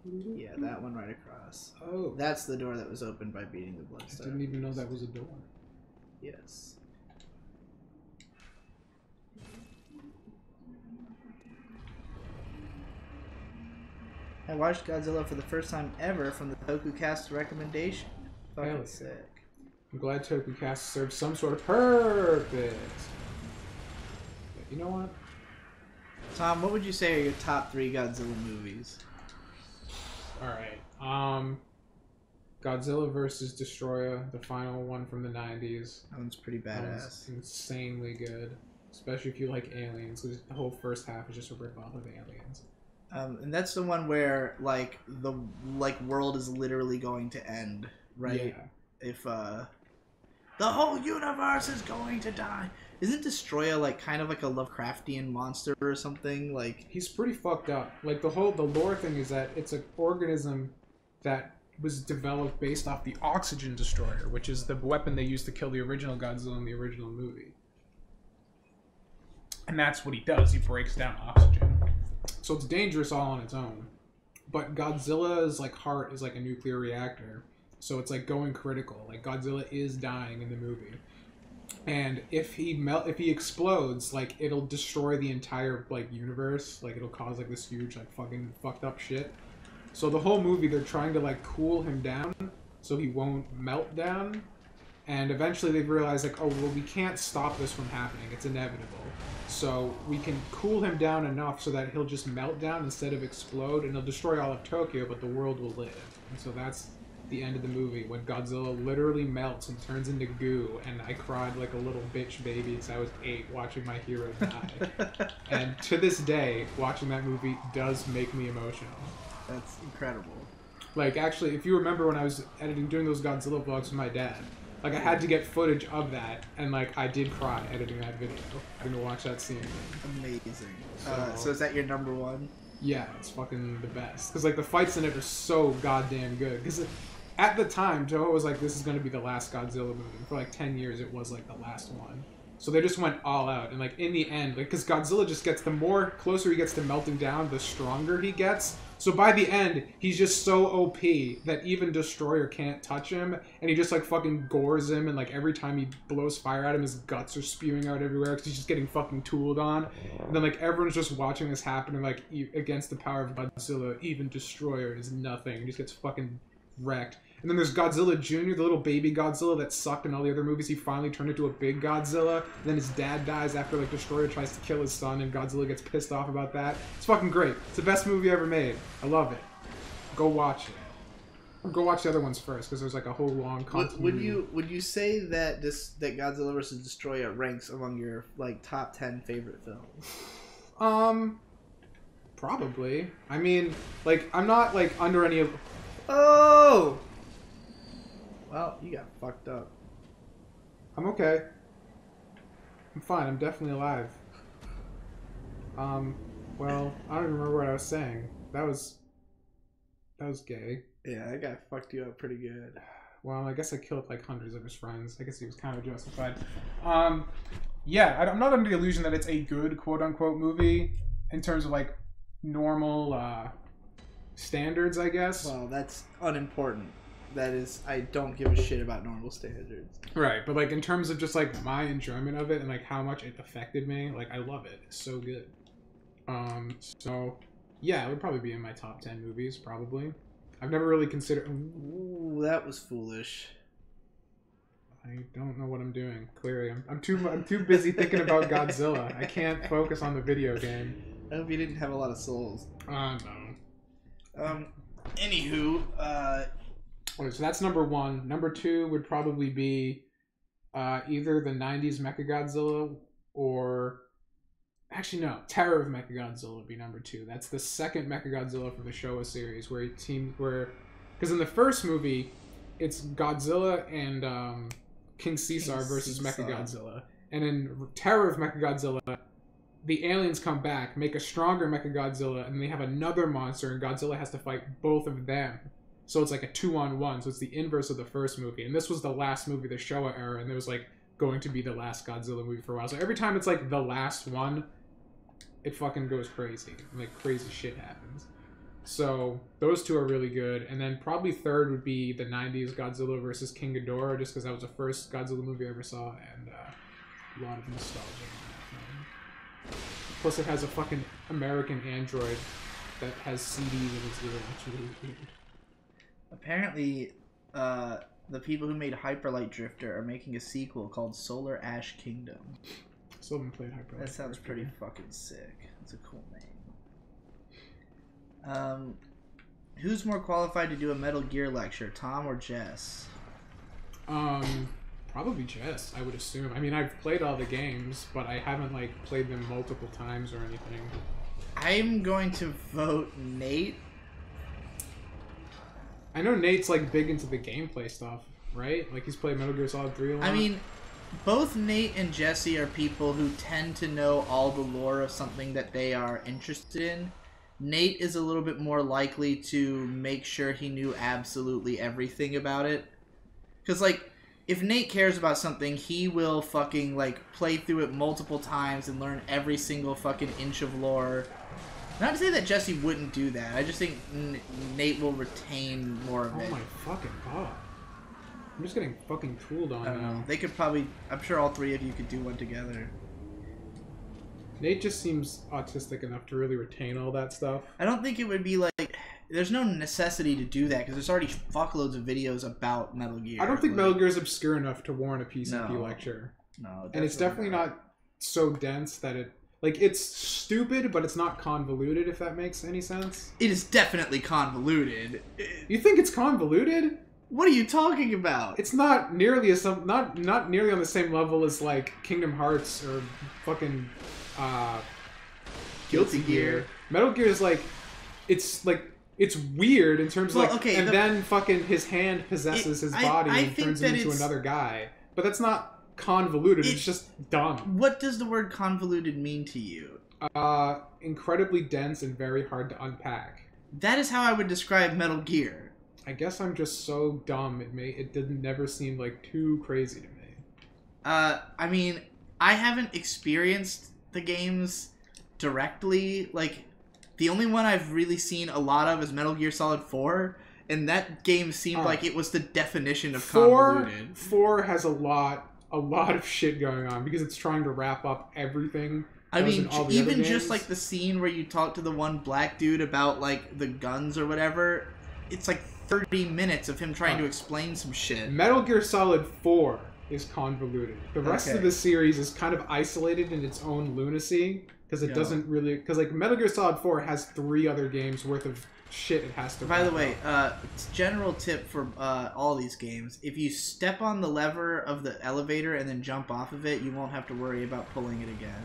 Yeah, that one right across. Oh. That's the door that was opened by beating the I Bloodstar. didn't even know that was a door. Yes. I watched Godzilla for the first time ever from the TokuCast recommendation. Hell Fucking yeah. sick. I'm glad TokuCast serves some sort of purpose. But you know what? Tom, what would you say are your top 3 Godzilla movies? Alright. Godzilla vs. Destroyer, the final one from the 90s. That one's pretty That badass. was insanely good. Especially if you like aliens, because the whole first half is just a rip-off of aliens. And that's the one where like the world is literally going to end, right? Yeah. If the whole universe is going to die. Isn't Destroyer like kind of like a Lovecraftian monster or something? Like He's pretty fucked up. Like the lore thing is that it's an organism that was developed based off the oxygen destroyer, which is the weapon they used to kill the original Godzilla in the original movie. And that's what he does. He breaks down oxygen. So it's dangerous all on its own. But Godzilla's like heart is like a nuclear reactor. So it's like going critical. Like Godzilla is dying in the movie. And if he explodes, like it'll destroy the entire like universe. Like it'll cause like this huge like fucking fucked up shit. So the whole movie they're trying to like cool him down so he won't melt down. And eventually they've realized like, oh well, we can't stop this from happening. It's inevitable. So we can cool him down enough so that he'll just melt down instead of explode, and he'll destroy all of Tokyo, but the world will live. And so that's the end of the movie, when Godzilla literally melts and turns into goo, and I cried like a little bitch baby because I was 8 watching my hero die. And to this day, watching that movie does make me emotional. That's incredible. Like, actually, if you remember when I was doing those Godzilla vlogs with my dad, like, I had to get footage of that, and, like, I did cry editing that video. I'm gonna watch that scene again. Amazing. So is that your number one? Yeah, it's fucking the best. Because, like, the fights in it are so goddamn good. Because at the time, Toho was like, this is gonna be the last Godzilla movie. And for, like, 10 years, it was, like, the last one. So they just went all out. And, like, in the end, like, because Godzilla just gets, the more closer he gets to melting down, the stronger he gets. So by the end, he's just so OP that even Destroyer can't touch him, and he just like fucking gores him, and like every time he blows fire at him, his guts are spewing out everywhere because he's just getting fucking tooled on. And then like everyone's just watching this happen, and like against the power of Godzilla, even Destroyer is nothing. He just gets fucking wrecked. And then there's Godzilla Jr., the little baby Godzilla that sucked in all the other movies. He finally turned into a big Godzilla. And then his dad dies after like Destroyer tries to kill his son, and Godzilla gets pissed off about that. It's fucking great. It's the best movie ever made. I love it. Go watch it. Or go watch the other ones first, because there's like a whole long continuity. Would you say that that Godzilla vs. Destroyer ranks among your like top 10 favorite films? Probably. I mean, like I'm not like under any of. Oh. Well, you got fucked up. I'm okay. I'm fine. I'm definitely alive. Well, I don't even remember what I was saying. That was gay. Yeah, that guy fucked you up pretty good. Well, I guess I killed like hundreds of his friends. I guess he was kind of justified. Yeah, I'm not under the illusion that it's a good quote-unquote movie in terms of like normal standards, I guess. Well, that's unimportant. That is, I don't give a shit about normal standards. Right, but like in terms of just like my enjoyment of it and like how much it affected me, like I love it. It's so good. So yeah, it would probably be in my top 10 movies, probably. I've never really considered. Ooh, that was foolish. I don't know what I'm doing. Clearly, I'm too busy thinking about Godzilla. I can't focus on the video game. I hope you didn't have a lot of souls. No. Anywho, Okay, so that's number 1. Number 2 would probably be either the 90s Mechagodzilla or... Actually, no. Terror of Mechagodzilla would be number 2. That's the second Mechagodzilla from the Showa series where because in the first movie, it's Godzilla and King Caesar versus Mechagodzilla. And in Terror of Mechagodzilla, the aliens come back, make a stronger Mechagodzilla, and they have another monster, and Godzilla has to fight both of them. So it's like a 2-on-1, so it's the inverse of the first movie. And this was the last movie, the Showa era, and it was like going to be the last Godzilla movie for a while. So every time it's like the last one, it fucking goes crazy. Like crazy shit happens. So those two are really good. And then probably third would be the 90s Godzilla versus King Ghidorah, just because that was the first Godzilla movie I ever saw, and a lot of nostalgia on that film. Plus it has a fucking American android that has CDs in its ear, which is really weird. Apparently, the people who made Hyperlight Drifter are making a sequel called Solar Ash Kingdom. Still haven't played Hyperlight. That sounds pretty fucking sick. That's a cool name. Who's more qualified to do a Metal Gear lecture, Tom or Jess? Probably Jess, I would assume. I mean, I've played all the games, but I haven't like played them multiple times or anything. I'm going to vote Nate. I know Nate's like big into the gameplay stuff, right? Like he's played Metal Gear Solid 3 a lot. I mean, both Nate and Jesse are people who tend to know all the lore of something that they are interested in. Nate is a little bit more likely to make sure he knew absolutely everything about it. Because, like, if Nate cares about something, he will fucking, like, play through it multiple times and learn every single fucking inch of lore. Not to say that Jesse wouldn't do that. I just think Nate will retain more of it. Oh my fucking god. I'm just getting fucking tooled on I don't now. know. They could probably... I'm sure all three of you could do one together. Nate just seems autistic enough to really retain all that stuff. I don't think it would be like... There's no necessity to do that because there's already fuckloads of videos about Metal Gear. I don't think like, Metal Gear is obscure enough to warrant a PCP No. lecture. No, And it's definitely not so dense that it... Like, it's stupid, but it's not convoluted, if that makes any sense. It is definitely convoluted. You think it's convoluted? What are you talking about? It's not nearly as not nearly on the same level as like Kingdom Hearts or fucking Guilty Gear. Metal Gear is like it's weird in terms of Well, like okay, and then fucking his hand possesses his body I and think turns that him into it's- another guy. But that's not convoluted, it's just dumb. What does the word convoluted mean to you? Incredibly dense and very hard to unpack. That is how I would describe Metal Gear. I guess I'm just so dumb it didn't never seem like too crazy to me. I mean, I haven't experienced the games directly. Like, the only one I've really seen a lot of is Metal Gear Solid 4, and that game seemed like it was the definition of convoluted. 4 has a lot of shit going on because it's trying to wrap up everything. I mean, all the even other just games. like the scene where you talk to the one black dude about like the guns or whatever, it's like 30 minutes of him trying to explain some shit. Metal Gear Solid 4 is convoluted. The rest Okay. of the series is kind of isolated in its own lunacy because it doesn't really like Metal Gear Solid 4 has 3 other games worth of shit it has to. By the wrap way, up. general tip for all these games: if you step on the lever of the elevator and then jump off of it, you won't have to worry about pulling it again.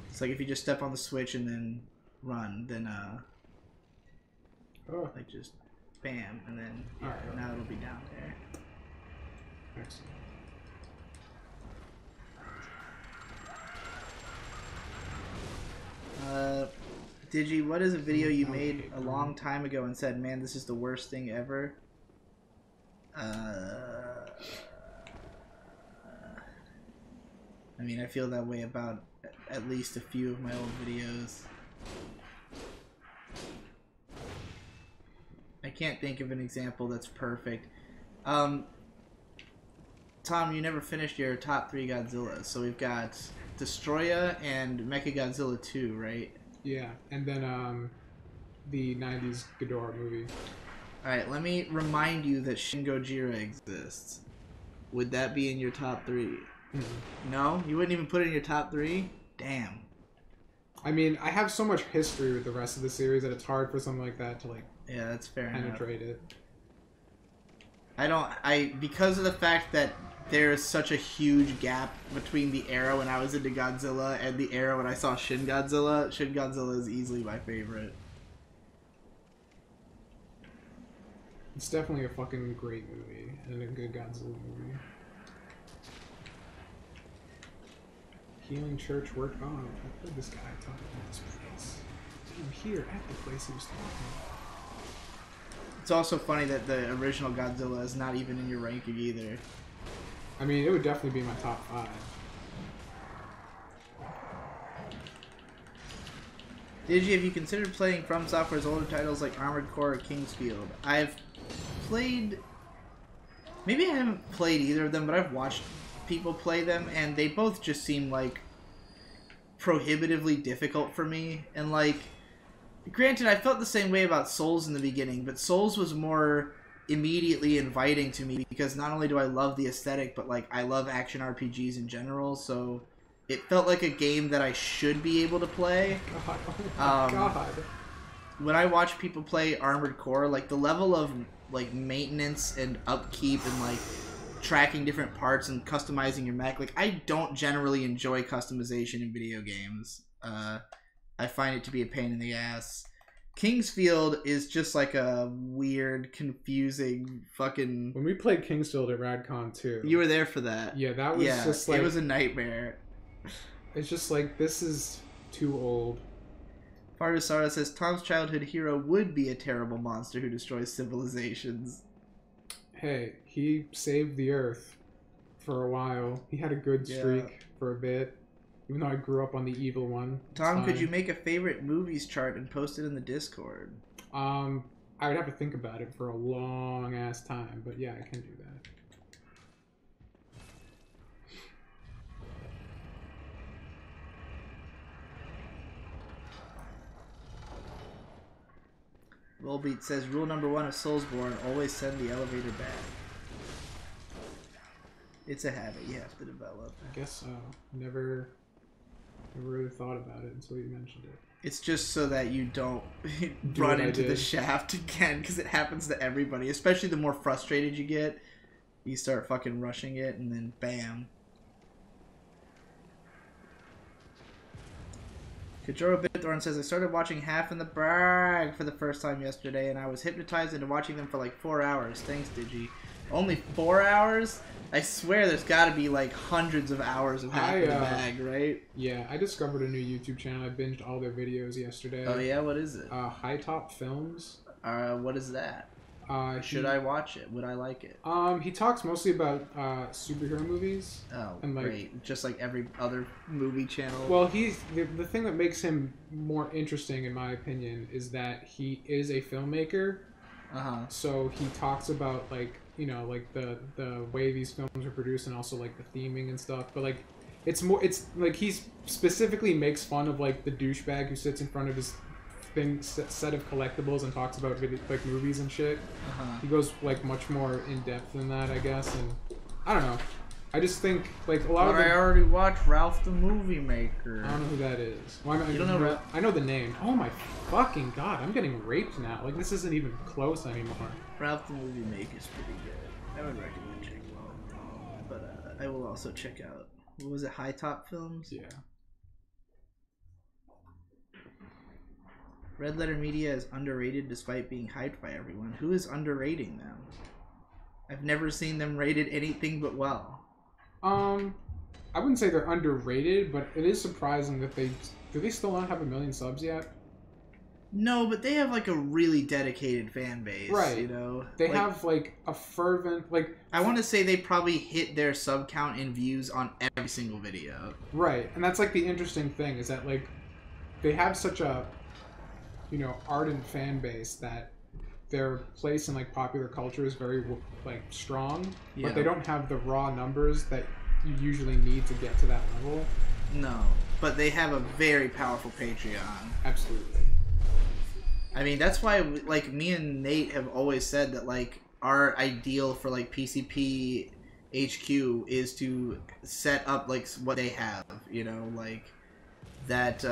It's like if you just step on the switch and then run, then like just bam, and then now it'll be down there. Excellent. Digi, what is a video you made a long time ago and said, "Man, this is the worst thing ever"? I mean, I feel that way about at least a few of my old videos. I can't think of an example that's perfect. Tom, you never finished your top 3 Godzillas, so we've got Destroya and Mechagodzilla 2, right? Yeah, and then the 90s Ghidorah movie. Alright, let me remind you that Shin Gojira exists. Would that be in your top 3? No? You wouldn't even put it in your top 3? Damn. I mean, I have so much history with the rest of the series that it's hard for something like that to like Yeah, that's fair enough. penetrate it. Because of the fact that there's such a huge gap between the era when I was into Godzilla and the era when I saw Shin Godzilla is easily my favorite. It's definitely a fucking great movie and a good Godzilla movie. Healing Church worked on. I've heard this guy talk about this place. I'm here at the place he was talking about. It's also funny that the original Godzilla is not even in your ranking either. I mean, it would definitely be my top 5. Have you considered playing From Software's older titles like Armored Core or Kingsfield? I've played... Maybe I haven't played either of them, but I've watched people play them, and they both just seem like prohibitively difficult for me. And like, granted, I felt the same way about Souls in the beginning, but Souls was more immediately inviting to me because not only do I love the aesthetic, but like I love action RPGs in general, so it felt like a game that I should be able to play. God, oh my God. When I watch people play Armored Core, like the level of like maintenance and upkeep and like tracking different parts and customizing your mech, like I don't generally enjoy customization in video games. I find it to be a pain in the ass. Kingsfield is just like a weird, confusing fucking... When we played Kingsfield at RadCon 2. You were there for that. Yeah, that was just like... It was a nightmare. It's just like, this is too old. Fargasara says Tom's childhood hero would be a terrible monster who destroys civilizations. Hey, he saved the Earth for a while. He had a good streak for a bit. Even though I grew up on the evil one. Tom, could you make a favorite movies chart and post it in the Discord? I would have to think about it for a long ass time, but yeah, I can do that. Rollbeat says rule number 1 of Soulsborne: always send the elevator back. It's a habit you have to develop. I guess so. Never really thought about it until you mentioned it. It's just so that you don't run into the shaft again, because it happens to everybody. Especially the more frustrated you get, you start fucking rushing it, and then bam. Kajoro Bitthorn says, I started watching Half in the Bag for the first time yesterday, and I was hypnotized into watching them for like 4 hours. Thanks, Digi. Only 4 hours? I swear there's gotta be like hundreds of hours of Half in the Bag, right? Yeah, I discovered a new YouTube channel. I binged all their videos yesterday. Oh yeah? What is it? High Top Films. What is that? Should I watch it? Would I like it? He talks mostly about superhero movies. Oh, and like, great. Just like every other movie channel. Well, he's the thing that makes him more interesting, in my opinion, is that he is a filmmaker. So he talks about like, you know, like the way these films are produced and also like the theming and stuff. But like, it's like he specifically makes fun of like the douchebag who sits in front of his set of collectibles and talks about like movies and shit. He goes like much more in depth than that, I guess, and I don't know. I just think like a lot of. I already watched Ralph the Movie Maker. I don't know who that is. You don't know Ralph? I know the name. Oh my fucking god! I'm getting raped now. Like this isn't even close anymore. Ralph the Movie Maker is pretty good. I would recommend checking it out. But I will also check out. What was it? High Top Films. Yeah. Red Letter Media is underrated despite being hyped by everyone. Who is underrating them? I've never seen them rated anything but well. I wouldn't say they're underrated, but it is surprising that do they still not have 1 million subs yet? No, but they have like a really dedicated fan base, right? You know, they have like a fervent like. I want to say they probably hit their sub count in views on every single video. Right, and that's like the interesting thing is that like they have such a, you know, ardent fan base that their place in like popular culture is very like strong, but they don't have the raw numbers that you usually need to get to that level. No, but they have a very powerful Patreon. Absolutely. I mean, that's why like me and Nate have always said that like our ideal for like PCP HQ is to set up like what they have, you know, like that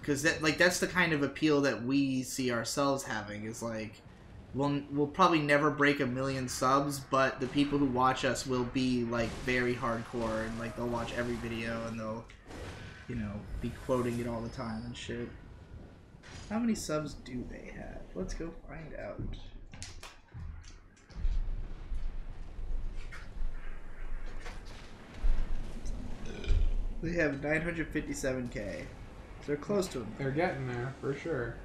because that like that's the kind of appeal that we see ourselves having is like we'll probably never break 1 million subs, but the people who watch us will be like very hardcore and like they'll watch every video and they'll, you know, be quoting it all the time and shit. How many subs do they have? Let's go find out. They have 957K. So they're close to them. They're getting there, for sure.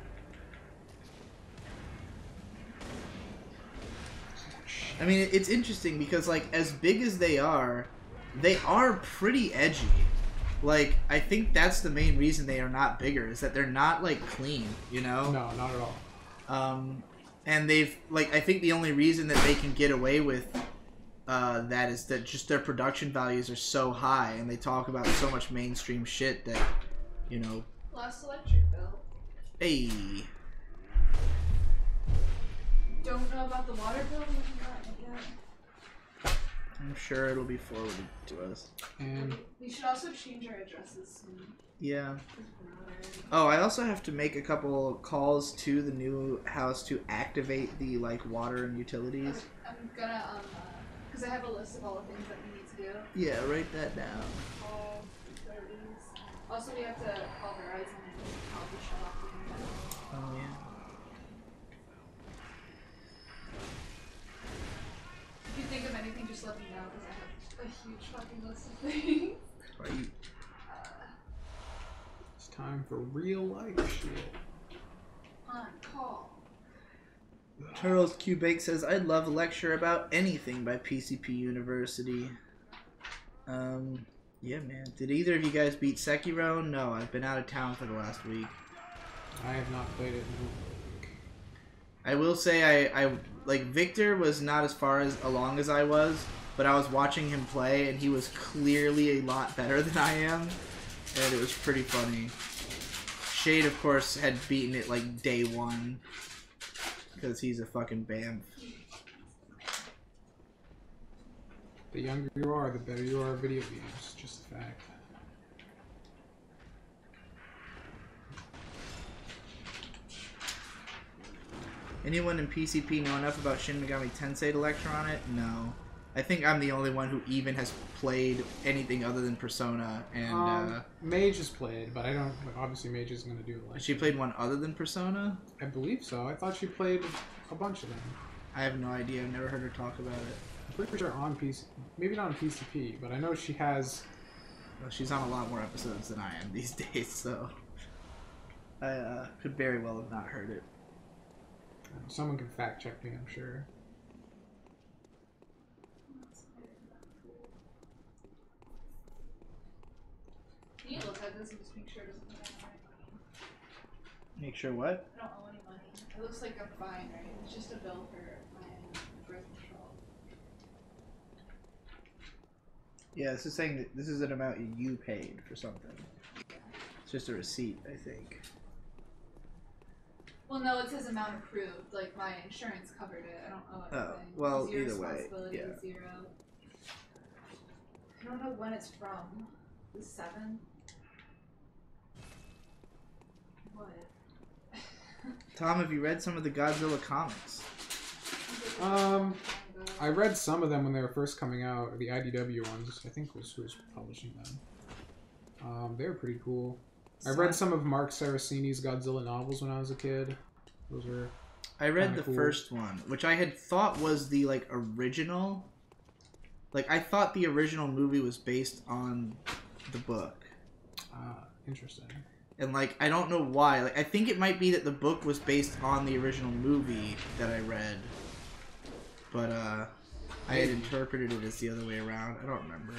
I mean, it's interesting because, like, as big as they are pretty edgy. Like, I think that's the main reason they are not bigger, is that they're not, like, clean, you know? No, not at all. And they've, like, I think the only reason that they can get away with that is that just their production values are so high, and they talk about so much mainstream shit that, you know... Lost electric bill. Hey. Don't know about the water bill? Yet. I'm sure it'll be forwarded to us. And we should also change our addresses soon. Yeah. Oh, I also have to make a couple calls to the new house to activate the, like, water and utilities. I'm gonna, because I have a list of all the things that we need to do. Yeah, write that down. Call utilities. Also, we have to call Verizon and probably shut off the internet. Oh, yeah. If you think of anything, just let me know, because I have a huge fucking list of things. Right. it's time for real life shit. Charles Q. Bake says, I'd love a lecture about anything by PCP University. Yeah, man. Did either of you guys beat Sekiro? No, I've been out of town for the last week. I have not played it. I will say I like Victor was not as far as along as I was, but I was watching him play and he was clearly a lot better than I am, and it was pretty funny. Shade, of course, had beaten it like day one because he's a fucking bamf. The younger you are, the better you are at video games. Just a fact. Anyone in PCP know enough about Shin Megami Tensei to lecture on it? No. I think I'm the only one who even has played anything other than Persona, and Mage has played, but I don't. Obviously, Mage isn't going to do it. she played one other than Persona? I believe so. I thought she played a bunch of them. I have no idea. I've never heard her talk about it. I'm pretty sure on PC, maybe not on PCP, but I know she has. Well, she's on a lot more episodes than I am these days, so I could very well have not heard it. Someone can fact check me, I'm sure. Can you look at this and just make sure it doesn't have any money? Make sure what? I don't owe any money. It looks like I'm fine, right? It's just a bill for my birth control. Yeah, this is saying that this is an amount you paid for something. It's just a receipt, I think. Well, no, it says amount approved. Like, my insurance covered it. I don't owe anything. Oh, well, It's your either way, responsibility yeah. is 0. I don't know when it's from. The 7th? What? Tom, have you read some of the Godzilla comics? I read some of them when they were first coming out. The IDW ones, I think, was who was publishing them. They were pretty cool. I read some of Mark Saraceni's Godzilla novels when I was a kid. Those were. I read the cool. first one, which I had thought was the like original. Like I thought the original movie was based on the book. Interesting. And like I don't know why. Like I think it might be that the book was based on the original movie that I read. But I had interpreted it as the other way around. I don't remember.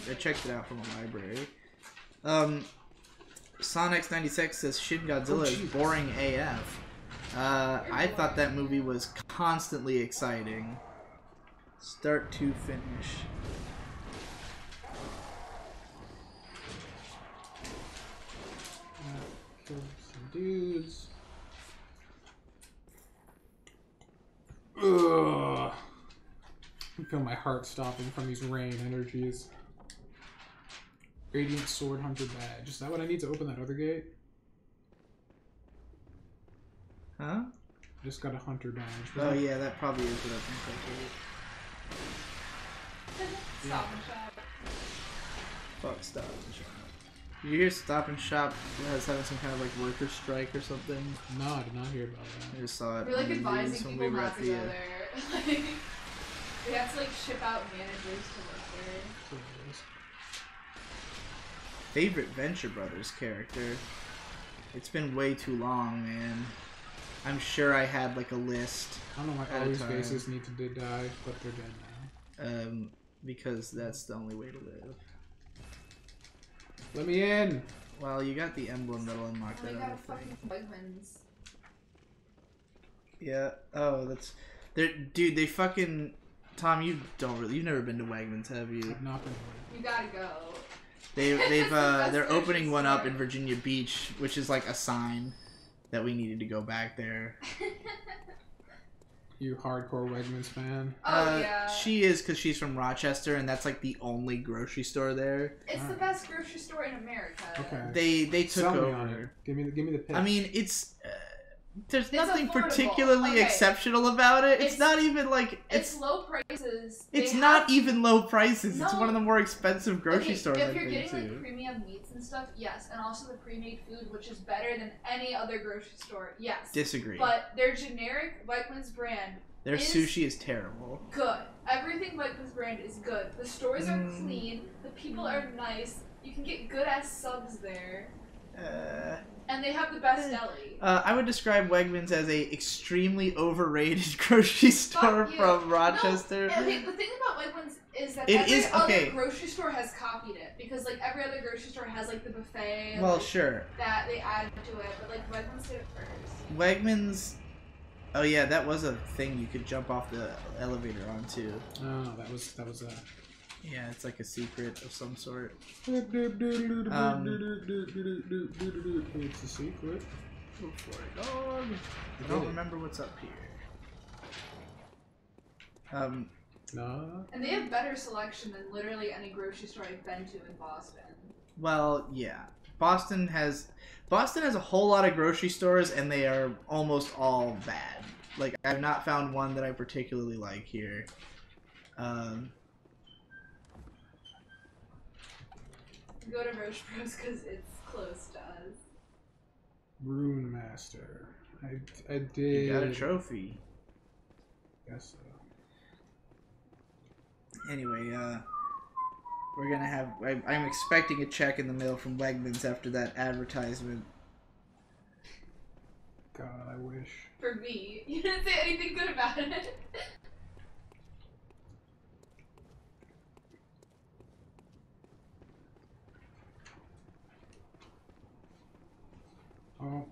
I checked it out from a library. Sonic96 says Shin Godzilla is boring AF. I thought that movie was constantly exciting. Start to finish. Kill some dudes. Ugh. I feel my heart stopping from these rain energies. Radiant Sword Hunter badge. Is that what I need to open that other gate? Huh? I just got a hunter badge. Oh yeah, that probably is what I think Stop and Shop. Fuck Stop and Shop. Did you hear Stop and Shop has having some kind of like worker strike or something? No, I did not hear about I that. just saw it. We're like on the news advising when people we were not at to go there. Like, they have to like ship out managers to work there. So it is. Favorite Venture Brothers character? It's been way too long, man. I'm sure I had like a list. I don't know why At all a these time. faces need to die, but they're dead now. Because that's the only way to live. Let me in! Well, you got the emblem that'll unlock Oh, that they got other a fucking thing. Wegmans. Yeah. Oh, that's. Dude, they fucking. Tom, you've never been to Wegmans, have you? I've not been You gotta go. They're best opening one up store. in Virginia Beach, which is like a sign that we needed to go back there. You hardcore Wegmans fan. Oh yeah. She is because she's from Rochester, and that's like the only grocery store there. It's the best grocery store in America. Okay. They took Sell me on over. it. Give me the pitch. I mean, it's there's It's nothing affordable. particularly Okay. exceptional about it. It's It's- not even like It's low prices. It's They not have- even low prices. It's No. one of the more expensive grocery Okay, stores if I've you're been getting to. like premium meats and stuff, yes, and also the pre-made food, which is better than any other grocery store, yes. Disagree. But their generic Wegmans brand Their is sushi is terrible. good. Everything Wegmans brand is good. The stores are Mm. clean. The people are nice. You can get good ass subs there. And they have the best deli. I would describe Wegmans as a extremely overrated grocery store Fuck you. from Rochester. No, okay, the thing about Wegmans is that It every is- okay. other grocery store has copied it. Because, like, every other grocery store has, like, the buffet Well, like, sure. that they add to it. But, like, Wegmans did it first. Wegmans. Oh yeah, that was a thing you could jump off the elevator onto. Oh, that was Yeah, it's like a secret of some sort. It's a secret. Go for it, dog. I don't remember what's up here. Nah. And they have better selection than literally any grocery store I've been to in Boston. Well, yeah. Boston has a whole lot of grocery stores, and they are almost all bad. Like, I've not found one that I particularly like here. Go to Roche Bros because it's close to us. Rune Master. I did. You got a trophy. Guess so. Anyway, we're gonna have. I'm expecting a check in the mail from Wegmans after that advertisement. God, I wish. For me. You didn't say anything good about it.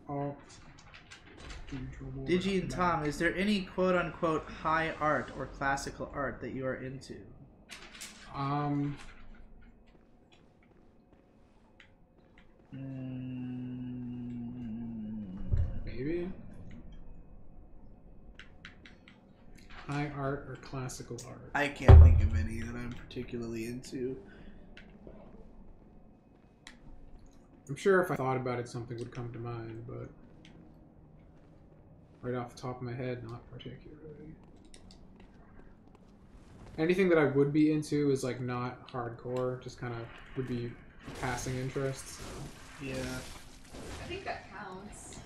Oh. Digi and Tom, is there any quote-unquote high art or classical art that you are into? Maybe. High art or classical art? I can't think of any that I'm particularly into. I'm sure if I thought about it, something would come to mind, but right off the top of my head, not particularly. Anything that I would be into is like not hardcore, just kind of would be passing interests. So. Yeah. I think that counts.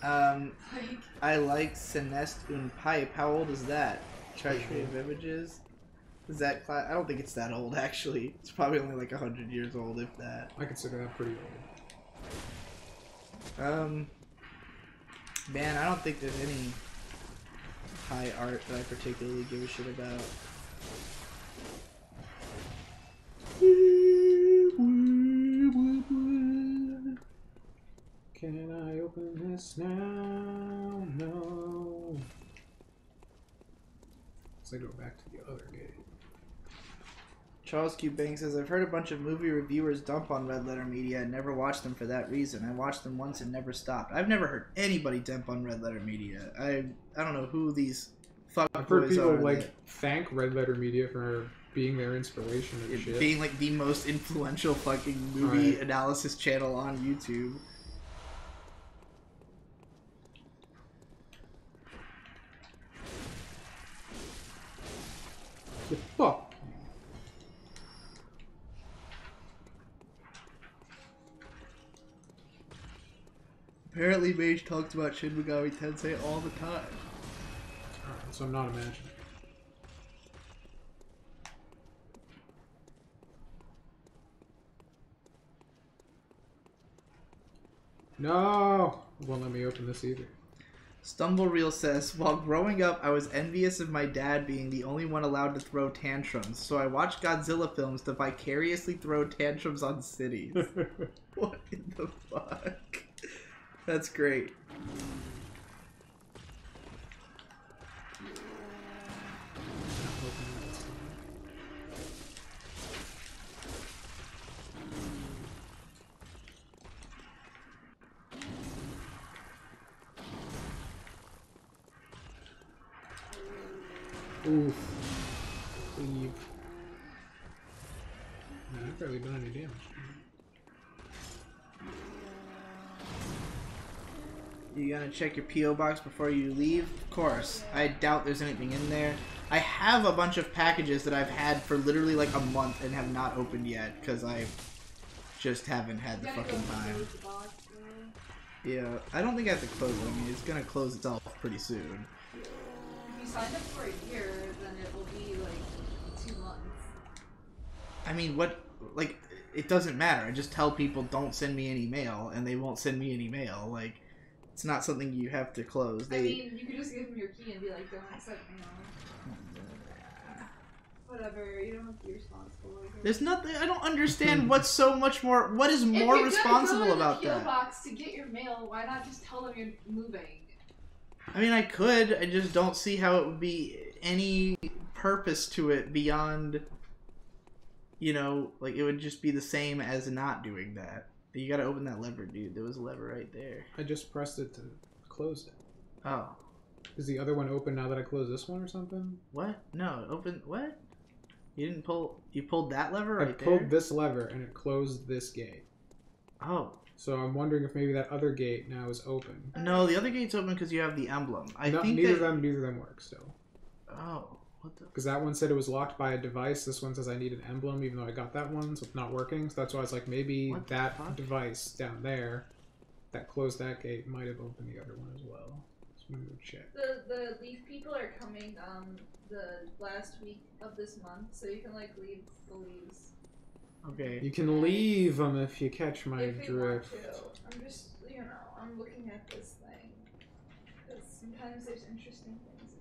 Like, I like Celeste und Pipe. How old is that? Treachery of Images? Is that I don't think it's that old, actually. It's probably only like 100 years old, if that. I consider that pretty old. Man, I don't think there's any high art that I particularly give a shit about. Can I open this now? No. So I go back to the other gate. Charles Q. Banks says, I've heard a bunch of movie reviewers dump on Red Letter Media and never watched them for that reason. I watched them once and never stopped. I've never heard anybody dump on Red Letter Media. I don't know who these I've heard fuckboys people are. like thank Red Letter Media for being their inspiration and shit. Being like the most influential fucking movie analysis channel on YouTube. The fuck? Apparently Mage talks about Shin Megami Tensei all the time. Alright, so I'm not imagining. No! It won't let me open this either. Stumblereel says, while growing up, I was envious of my dad being the only one allowed to throw tantrums, so I watched Godzilla films to vicariously throw tantrums on cities. What in the fuck? That's great. Oof. Leave. Man, I've barely done any damage. You gonna check your P.O. box before you leave? Of course. I doubt there's anything in there. I have a bunch of packages that I've had for literally like a month and have not opened yet because I just haven't had the fucking time. Yeah, I don't think I have to close it. I mean, it's gonna close itself pretty soon. if you sign up for a year, then it will be like 2 months. I mean, what, like, it doesn't matter. I just tell people don't send me any mail, and they won't send me any mail. Like, it's not something you have to close. I mean, you could just give them your key and be like, don't accept mail. Whatever, you don't have to be responsible. There's nothing. I don't understand what's so much more. What is more responsible about that? If you're gonna go to the PO box to get your mail, why not just tell them you're moving? I mean, I could. I just don't see how it would be any purpose to it beyond, you know, like it would just be the same as not doing that. You gotta open that lever, dude. There was a lever right there. I just pressed it to close it. Oh. Is the other one open now that I close this one or something? What? No, open. What? You didn't pull. You pulled that lever right there? I pulled this lever and it closed this gate. Oh. So I'm wondering if maybe that other gate now is open. No, the other gate's open because you have the emblem. Neither of them work still. Oh. What the? Because that one said it was locked by a device. This one says I need an emblem, even though I got that one, so it's not working. So that's why I was like, maybe that device down there that closed that gate might have opened the other one as well. So I'm gonna go check. The leaf people are coming the last week of this month, so you can like leave the leaves. Okay. You can leave them if you catch my drift. Want to. I'm just, you know, I'm looking at this thing because sometimes there's interesting things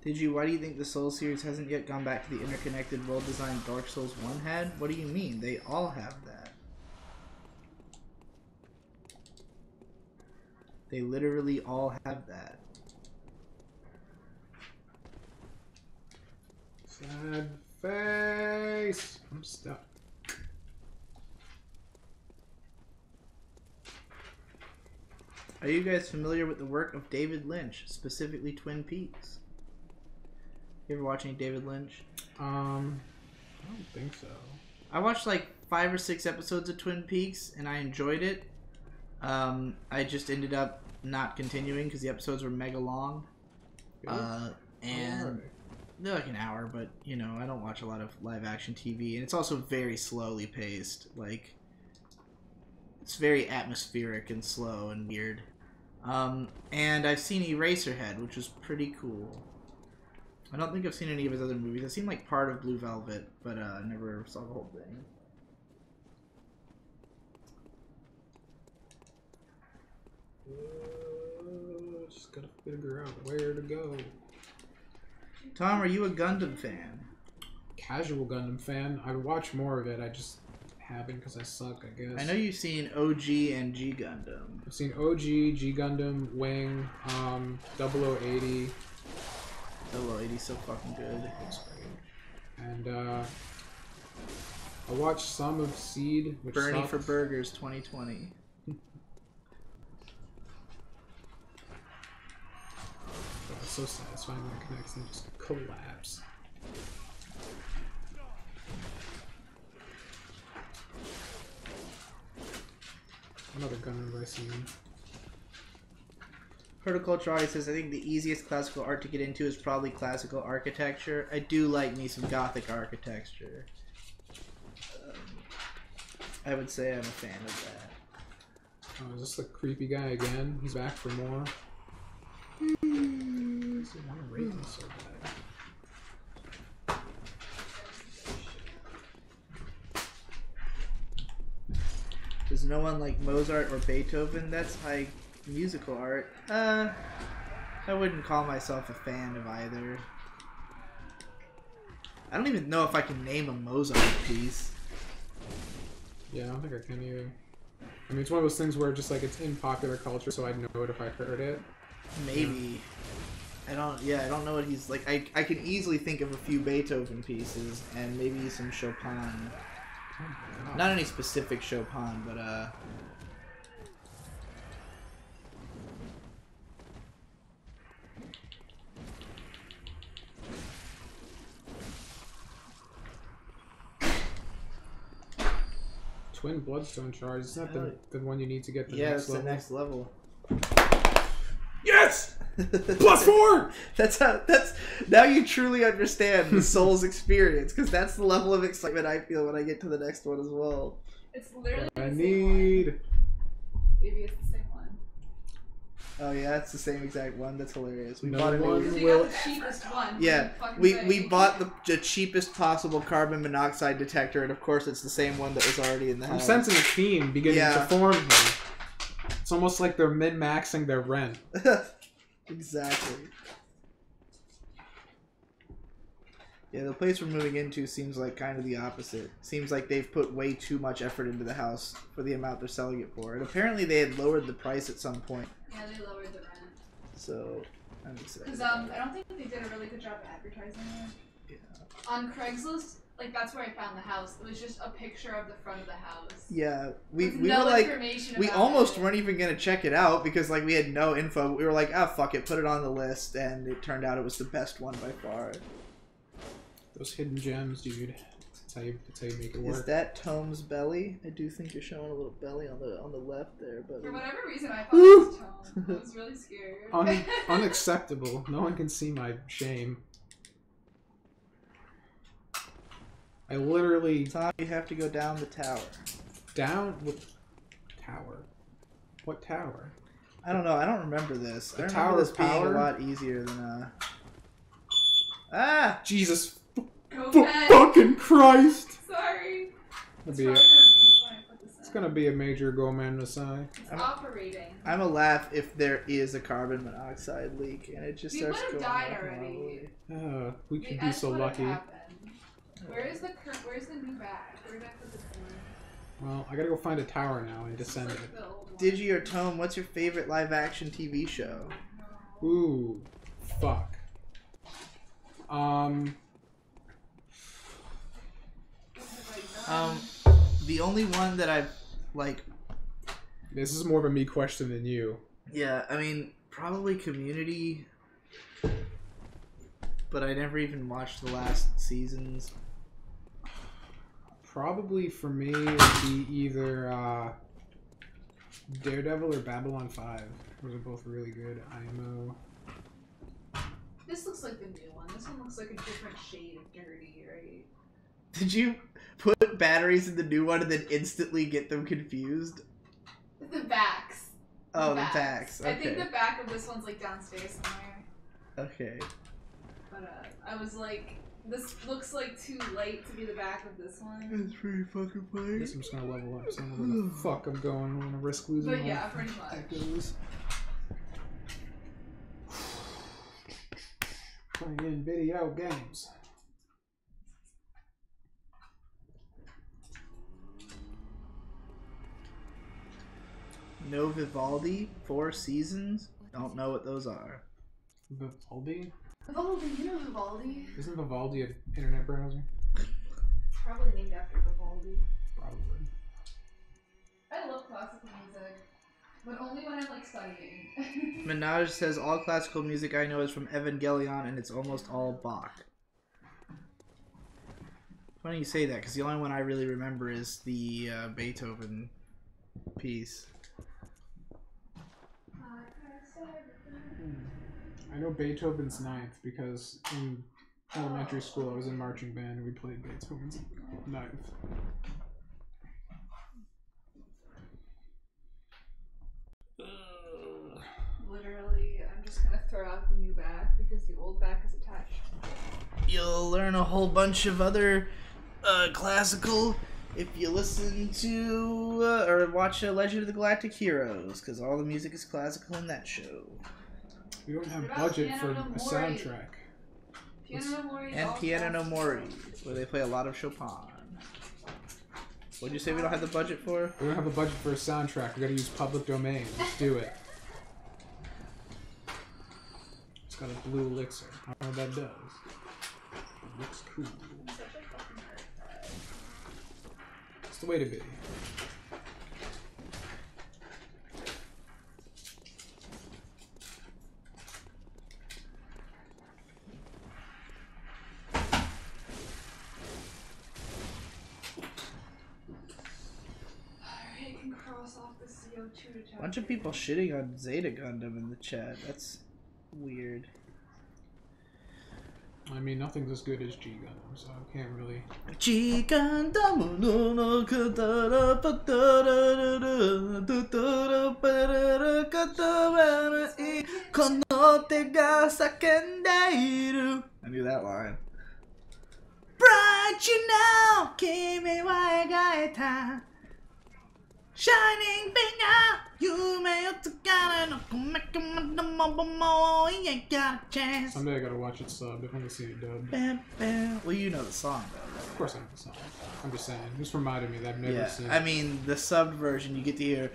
in here. Why do you think the Souls series hasn't yet gone back to the interconnected, well-designed Dark Souls 1 had? What do you mean? They all have that. They literally all have that. Sad face! I'm stuck. Are you guys familiar with the work of David Lynch, specifically Twin Peaks? You ever watch any David Lynch? I don't think so. I watched like 5 or 6 episodes of Twin Peaks and I enjoyed it. I just ended up not continuing because the episodes were mega long. And they're like an hour, but you know, I don't watch a lot of live action TV, and it's also very slowly paced. Like, it's very atmospheric and slow and weird. And I've seen Eraserhead, which was pretty cool. I don't think I've seen any of his other movies. I've seen like part of Blue Velvet, but I never saw the whole thing. Just gotta figure out where to go. Tom, are you a Gundam fan? Casual Gundam fan. I would watch more of it. I just haven't because I suck, I guess. I know you've seen OG and G Gundam. I've seen OG, G Gundam, Wing, 0080. 0080's so fucking good. It's great. And I watched some of Seed, which Bernie sucked. for Burgers 2020. It's so satisfying when it connects and just collapse. Another gun have I seen? Horticulturati says, I think the easiest classical art to get into is probably classical architecture. I do like me some Gothic architecture. I would say I'm a fan of that. Oh, is this the creepy guy again? He's back for more. I want to rate him so bad. Does no one like Mozart or Beethoven? That's high musical art. I wouldn't call myself a fan of either. I don't even know if I can name a Mozart piece. Yeah, I don't think I can either. I mean, it's one of those things where just like it's in popular culture, so I'd know it if I heard it. Maybe. Yeah. I don't know what he's like. I can easily think of a few Beethoven pieces and maybe some Chopin. Oh, not any specific Chopin, but Twin Bloodstone Shards. Isn't that the one you need to get the yeah, next it's level? the next level. Yes! +4! That's now you truly understand the Souls experience, because that's the level of excitement I feel when I get to the next one as well. It's literally I the same need. one. Maybe it's the same one. Oh yeah? that's the same exact one. That's hilarious. We No bought a new. one Because we will- got the cheapest one. Yeah, Fucking we thing. bought the cheapest possible carbon monoxide detector, and of course it's the same one that was already in the I'm house. sensing a theme beginning Yeah. to form here. It's almost like they're min-maxing their rent. Exactly. Yeah, the place we're moving into seems like kind of the opposite. Seems like they've put way too much effort into the house for the amount they're selling it for. And apparently they had lowered the price at some point. Yeah, they lowered the rent. So, I'm excited. Because I don't think they did a really good job advertising it. Yeah. On Craigslist, like that's where I found the house. It was just a picture of the front of the house. Yeah, we With were no like, information we about almost it. weren't even going to check it out because like we had no info. We were like, ah, fuck it, put it on the list. And it turned out it was the best one by far. Those hidden gems, dude. That's how you make it work. Is that Tome's belly? I do think you're showing a little belly on the left there, but For whatever reason, I thought it was Tone. I was really scared. Unacceptable. No one can see my shame. I literally... Tom, you have to go down the tower. Down? What tower? What tower? I don't know. I don't remember this. The I remember Tower this of being Power? a lot easier than Ah! Jesus Go ahead. fucking Christ! Sorry. It's It's gonna probably be gonna be when I put this in. It's gonna be a major Goman Messiah. It's operating. I'm a laugh if there is a carbon monoxide leak and it just We starts would've going died off already. normally. We could The be end so would've lucky. happened. Where's the new bag? Where did I put this in? Well, I gotta go find a tower now and descend Like it. the old one. Digi or Tome, what's your favorite live action TV show? Ooh, fuck. The only one that I've like This is more of a me question than you. yeah, I mean probably Community, but I never even watched the last seasons. Probably for me it would be either Daredevil or Babylon 5. Those are both really good. IMO. This looks like the new one. This one looks like a different shade of dirty, right? Did you put batteries in the new one and then instantly get them confused? The backs. Oh, the backs. I think Okay. the back of this one's like downstairs somewhere. Okay. But I was like, this looks like too light to be the back of this one. That's pretty fucking I funny. guess I'm just gonna level up. So I don't know where the fuck I'm going. I'm gonna risk losing But my yeah, pretty much. echoes. Playing video games. No Vivaldi, 4 seasons. Don't know what those are. Vivaldi? Vivaldi, you know Vivaldi? Isn't Vivaldi an internet browser? Probably named after Vivaldi. Probably. I love classical music, but only when I'm like studying. Minaj says all classical music I know is from Evangelion and it's almost all Bach. Funny you say that because the only one I really remember is the Beethoven piece. I know Beethoven's Ninth because in elementary school I was in marching band and we played Beethoven's Ninth. Literally, I'm just gonna throw out the new back because the old back is attached. You'll learn a whole bunch of other classical if you listen to or watch Legend of the Galactic Heroes because all the music is classical in that show. We don't have What about budget for Piano a no Mori? soundtrack. Piano no Mori is And all Piano no classical. Mori, where they play a lot of Chopin. What'd you say we don't have the budget for? We don't have a budget for a soundtrack. We gotta use public domain. Let's do it. It's got a blue elixir. I don't know what that does. It looks cool. I'm such a fucking nerd. It's the way to be. Alright, I can cross off the CO2 detector. Bunch of people shitting on Zeta Gundam in the chat. That's weird. I mean, nothing's as good as G Gundam, so I can't really. G Gundam no no katara patara da da da da da da da da da この手が叫んでいる I knew that line. Bright you now 君は描いた Shining finger 夢をつかれのこめかまだもう You ain't got a chance. Someday I gotta watch it subbed. I've only seen it dubbed. Well, you know the song though, right? Of course I know the song. I'm just saying. This reminded me that I've never seen I it. mean, the subbed version, you get to hear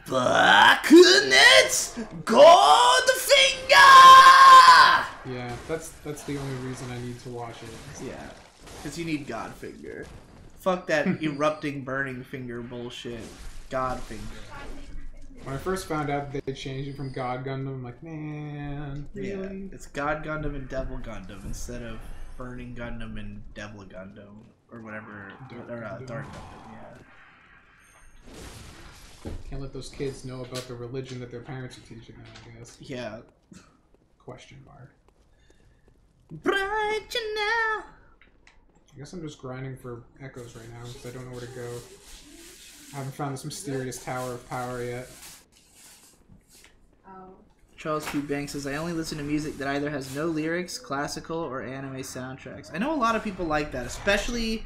Blackness Goldfinger! Yeah, that's the only reason I need to watch it. Yeah, because you need Godfinger. Fuck that erupting burning finger bullshit. Godfinger. When I first found out that they changed it from God Gundam, I'm like, man, really? Yeah, it's God Gundam and Devil Gundam instead of Burning Gundam and Devil Gundam or whatever. Dark Gundam, yeah. Can't let those kids know about the religion that their parents are teaching them, I guess. Yeah. Question mark. Bright you now. I guess I'm just grinding for echoes right now because I don't know where to go. I haven't found this mysterious tower of power yet. Oh. Charles Q. Banks says, I only listen to music that either has no lyrics, classical, or anime soundtracks. I know a lot of people like that, especially,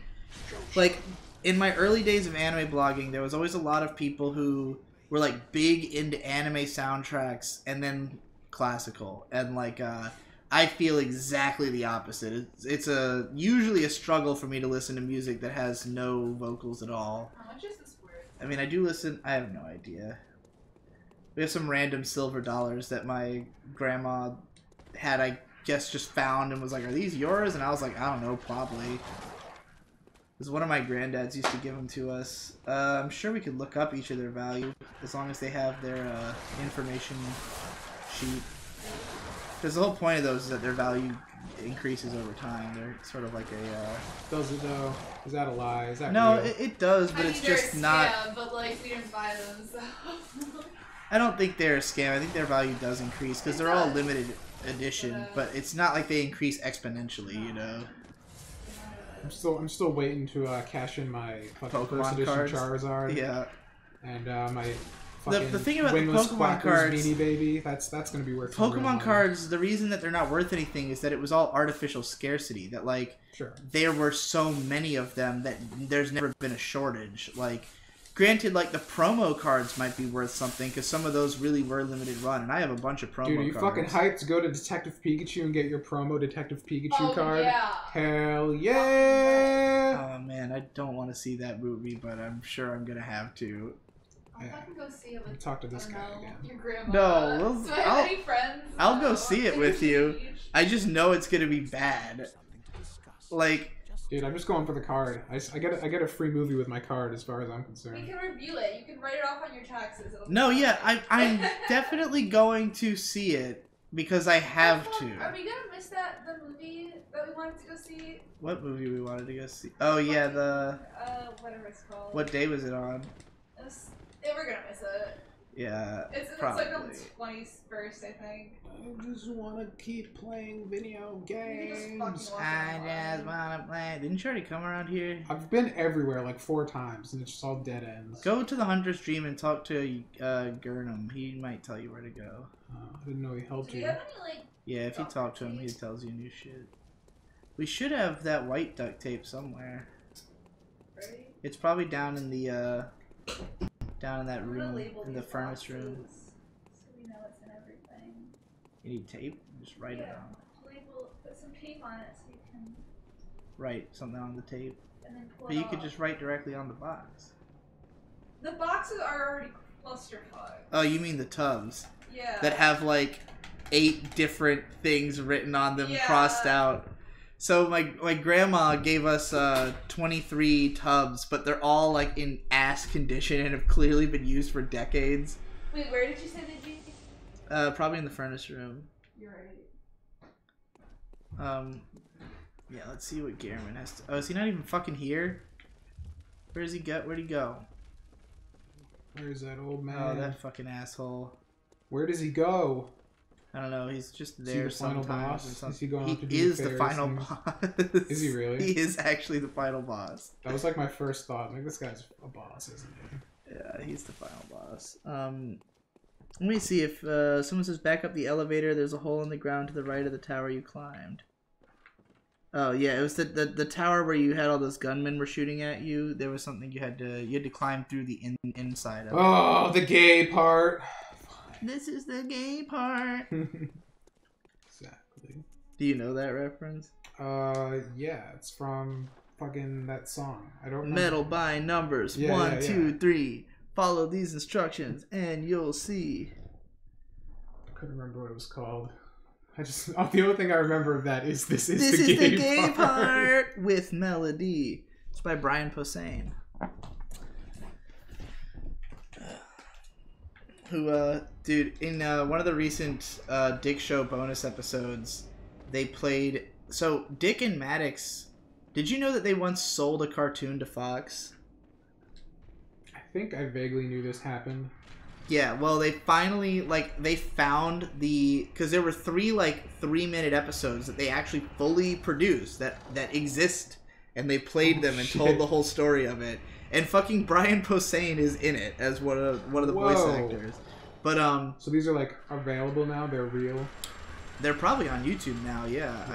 like, in my early days of anime blogging, there was always a lot of people who were, like, big into anime soundtracks and then classical. And, like, I feel exactly the opposite. It's usually a struggle for me to listen to music that has no vocals at all. How much is this worth? I mean, I do listen. I have no idea. We have some random silver dollars that my grandma had, I guess, just found and was like, are these yours? And I was like, I don't know, probably. Because one of my granddads used to give them to us. I'm sure we could look up each of their value as long as they have their information sheet. Because the whole point of those is that their value increases over time. They're sort of like a... Does it though? Is that a lie? Is that No, real? it does, but it's just not... Yeah, but like we didn't buy them, so... I don't think they're a scam. I think their value does increase because they're all limited edition, but it's not like they increase exponentially, you know. I'm still waiting to cash in my fucking Pokemon first edition cards. Charizard. Yeah. And my fucking The thing about the wingless Pokemon Quackers cards, Beanie Baby, that's gonna be worth some real Pokemon money. cards, the reason that they're not worth anything is that it was all artificial scarcity. That like Sure. there were so many of them that there's never been a shortage. Like, granted, like the promo cards might be worth something because some of those really were limited run, and I have a bunch of promo Dude, are you cards. fucking hyped to go to Detective Pikachu and get your promo Detective Pikachu card? Yeah. Hell yeah! Oh man, I don't want to see that movie, but I'm sure I'm gonna have to. I'll fucking go see it with Talk to this I don't guy know, again. your grandma. No, Do I have any friends? I'll go No. see it with you. I just know it's gonna be bad. Like, Dude, I'm just going for the card. I get a free movie with my card as far as I'm We concerned. can review it. You can write it off on your taxes. It'll be no, fine. yeah, I'm definitely going to see it because I have to. Are we gonna miss the movie that we wanted to go see? What movie we wanted to go see? Oh yeah, the Whatever it's called. what day was it on? We're gonna miss it. Yeah, It's probably. like on the 21st, I think. I just want to keep playing video You can just games. fucking watch I it just online. wanna play. Didn't you already come around here? I've been everywhere like 4 times, and it's just all dead ends. Go to the Hunter's Dream and talk to Gurnham. He might tell you where to go. I didn't know he helped Do you you. have any like? Yeah, if you talk to him, he tells you new shit. We should have that white duct tape somewhere. Right? It's probably down in the down in that I'm gonna room, label in the these furnace room. boxes so we know what's in everything. You need tape? Just write it Yeah. on. Label, put some tape on it so you can, Write something on the tape. and then pull But it you could off. just write directly on the box. The boxes are already clusterfuck. Oh, you mean the tubs Yeah. that have like 8 different things written on them, Yeah. crossed out. So my grandma gave us 23 tubs, but they're all like in ass condition and have clearly been used for decades. Wait, where did you say they'd be? Probably in the furnace room. You're right. Yeah, let's see what Garmin has to... Oh, is he not even fucking here? Where does he go? Where'd he go? Where's that old man? Oh, that fucking asshole. Where does he go? I don't know, he's just Is he there the final sometimes. boss? and Is he going he off to do is the nefarious final things? boss. Is he really? He is actually the final boss. That was like my first thought. Like, this guy's a boss, isn't he? Yeah, he's the final boss. Let me see if someone says back up the elevator. There's a hole in the ground to the right of the tower you climbed. Oh yeah, it was the tower where you had all those gunmen were shooting at you. There was something you had to climb through the inside of. Oh, the gay part. This is the gay part. Exactly. Do you know that reference? Yeah, it's from fucking that song. I don't remember. Metal by numbers. Yeah, 1, yeah, 2, 3. Follow these instructions and you'll see. I couldn't remember what it was called. The only thing I remember of that is this is This the is gay the gay part. part with melody. It's by Brian Posehn. Who, dude, in one of the recent Dick Show bonus episodes, they played. So, Dick and Maddox, did you know that they once sold a cartoon to Fox? I think I vaguely knew this happened. Yeah, well, they finally, they found because there were 3, 3-minute episodes that they actually fully produced that exist, and they played them and told the whole story of it. And fucking Brian Posehn is in it as one of the voice actors. But, So these are, available now? They're real? They're probably on YouTube now, yeah.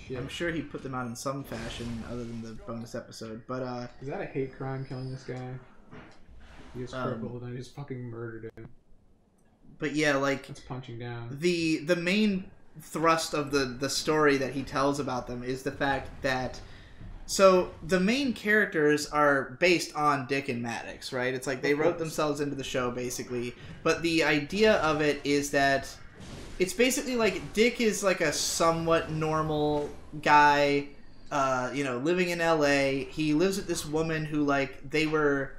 Shit. I'm sure he put them out in some fashion other than the bonus episode. But, Is that a hate crime, killing this guy? He is crippled and I just fucking murdered him. But yeah, That's punching down. the main thrust of the story that he tells about them is the fact that so the main characters are based on Dick and Maddox, right? It's like they wrote themselves into the show basically, but the idea of it is that it's basically like Dick is like a somewhat normal guy, living in LA. He lives with this woman who they were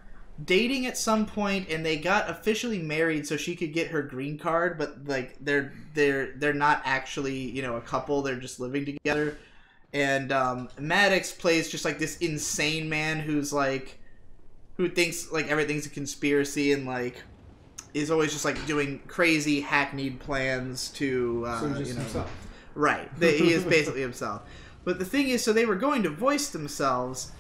dating at some point and they got officially married so she could get her green card, but they're not actually a couple, they're just living together. And Maddox plays just this insane man who thinks everything's a conspiracy and is always just doing crazy hackneyed plans to So he's just himself. Right, he is basically himself. But the thing is, so they were going to voice themselves,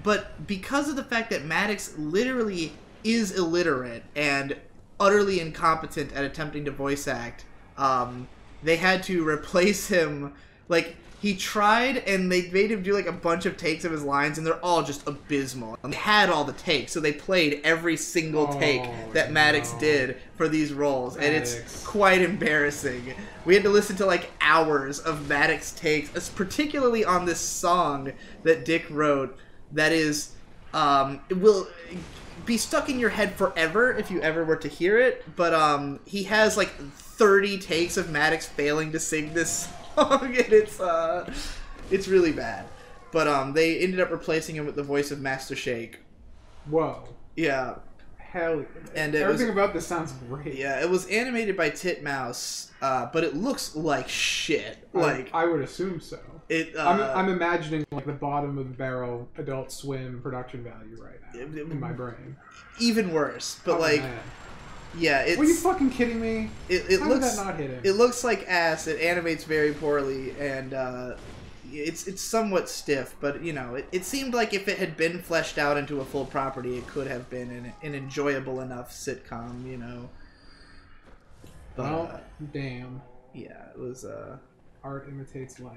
but because of the fact that Maddox literally is illiterate and utterly incompetent at attempting to voice act, they had to replace him. He tried, and they made him do a bunch of takes of his lines, and they're all just abysmal. And they had all the takes, so they played every single take that Maddox did for these roles, and it's quite embarrassing. We had to listen to hours of Maddox takes, particularly on this song that Dick wrote. That is, it will be stuck in your head forever if you ever were to hear it. But he has 30 takes of Maddox failing to sing this song, and it's really bad. But they ended up replacing him with the voice of Master Shake. Whoa. Yeah. Hell. And everything about this sounds great. Yeah, it was animated by Titmouse, but it looks like shit. I would assume so. I'm imagining the bottom of the barrel Adult Swim production value right now in my brain. Even worse, but man. Yeah, it's. Were you fucking kidding me? It How looks. did that not hit him? It looks like ass. It animates very poorly, and it's somewhat stiff. But it seemed like if it had been fleshed out into a full property, it could have been an enjoyable enough sitcom. But, well, damn. Yeah, it was. Art imitates life.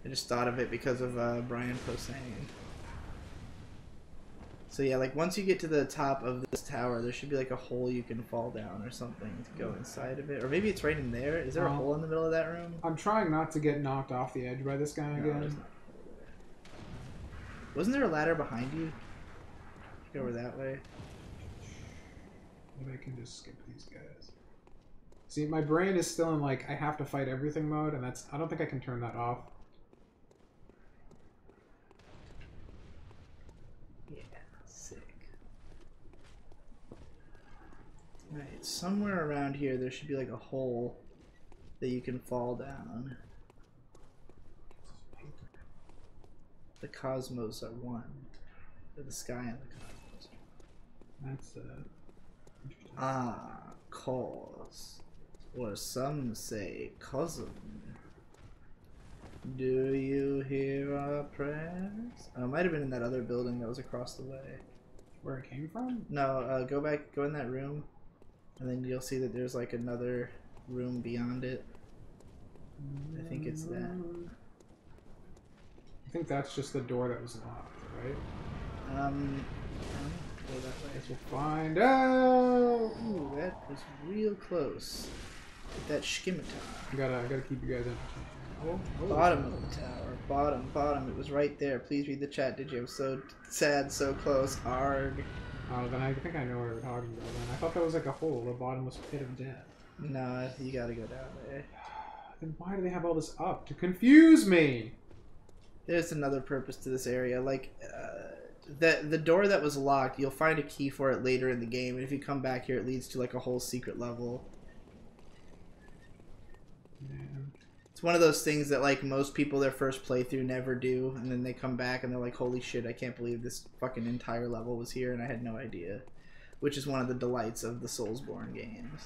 I just thought of it because of Brian Posehn. So yeah, once you get to the top of this tower, there should be a hole you can fall down or something to go inside of it. Or maybe it's right in there. Is there a hole in the middle of that room? I'm trying not to get knocked off the edge by this guy again. There's not. Wasn't there a ladder behind you? Go over that way. Maybe I can just skip these guys. See, my brain is still in I have to fight everything mode, and I don't think I can turn that off. Right, somewhere around here there should be a hole that you can fall down. The cosmos are one. The sky and the cosmos. That's Ah, cause. Or some say cosm. Do you hear our prayers? It might have been in that other building that was across the way. where it came from? No, go back, go in that room. And then you'll see that there's like another room beyond it. I think it's that. I think that's just the door that was locked, right? Go that way. Guess we'll find out. Ooh, that was real close. Get that scimitar. I gotta keep you guys entertained. Oh, Bottom of the tower. Bottom. It was right there. Please read the chat, did you? So sad, so close. Arg. Oh, then I think I know what we're talking about. Then I thought that was like a hole, a bottomless pit of death. Nah, you gotta go down there. Then why do they have all this up? To confuse me! There's another purpose to this area. Like, the door that was locked, you'll find a key for it later in the game, and if you come back here, it leads to like a whole secret level. Man. It's one of those things that like most people their first playthrough never do, and then they come back and they're like, holy shit, I can't believe this fucking entire level was here and I had no idea. Which is one of the delights of the Soulsborne games.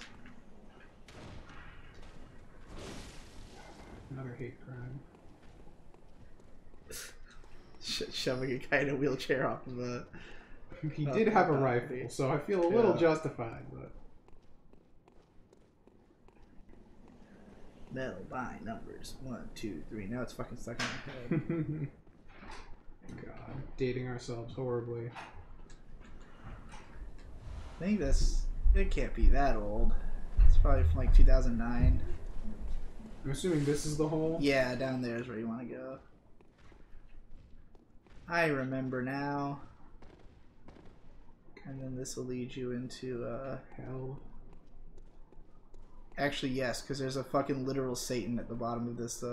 Another hate crime. Shoving a guy in a wheelchair off of a... He did have a rifle, so I feel a little justified, but... Metal by numbers. 1, 2, 3. Now it's fucking stuck in my head. God, dating ourselves horribly. I think that's... It can't be that old. It's probably from like 2009. I'm assuming this is the hole? Yeah, down there is where you want to go. I remember now. And then this will lead you into, Hell. Actually, yes, because there's a fucking literal Satan at the bottom of this,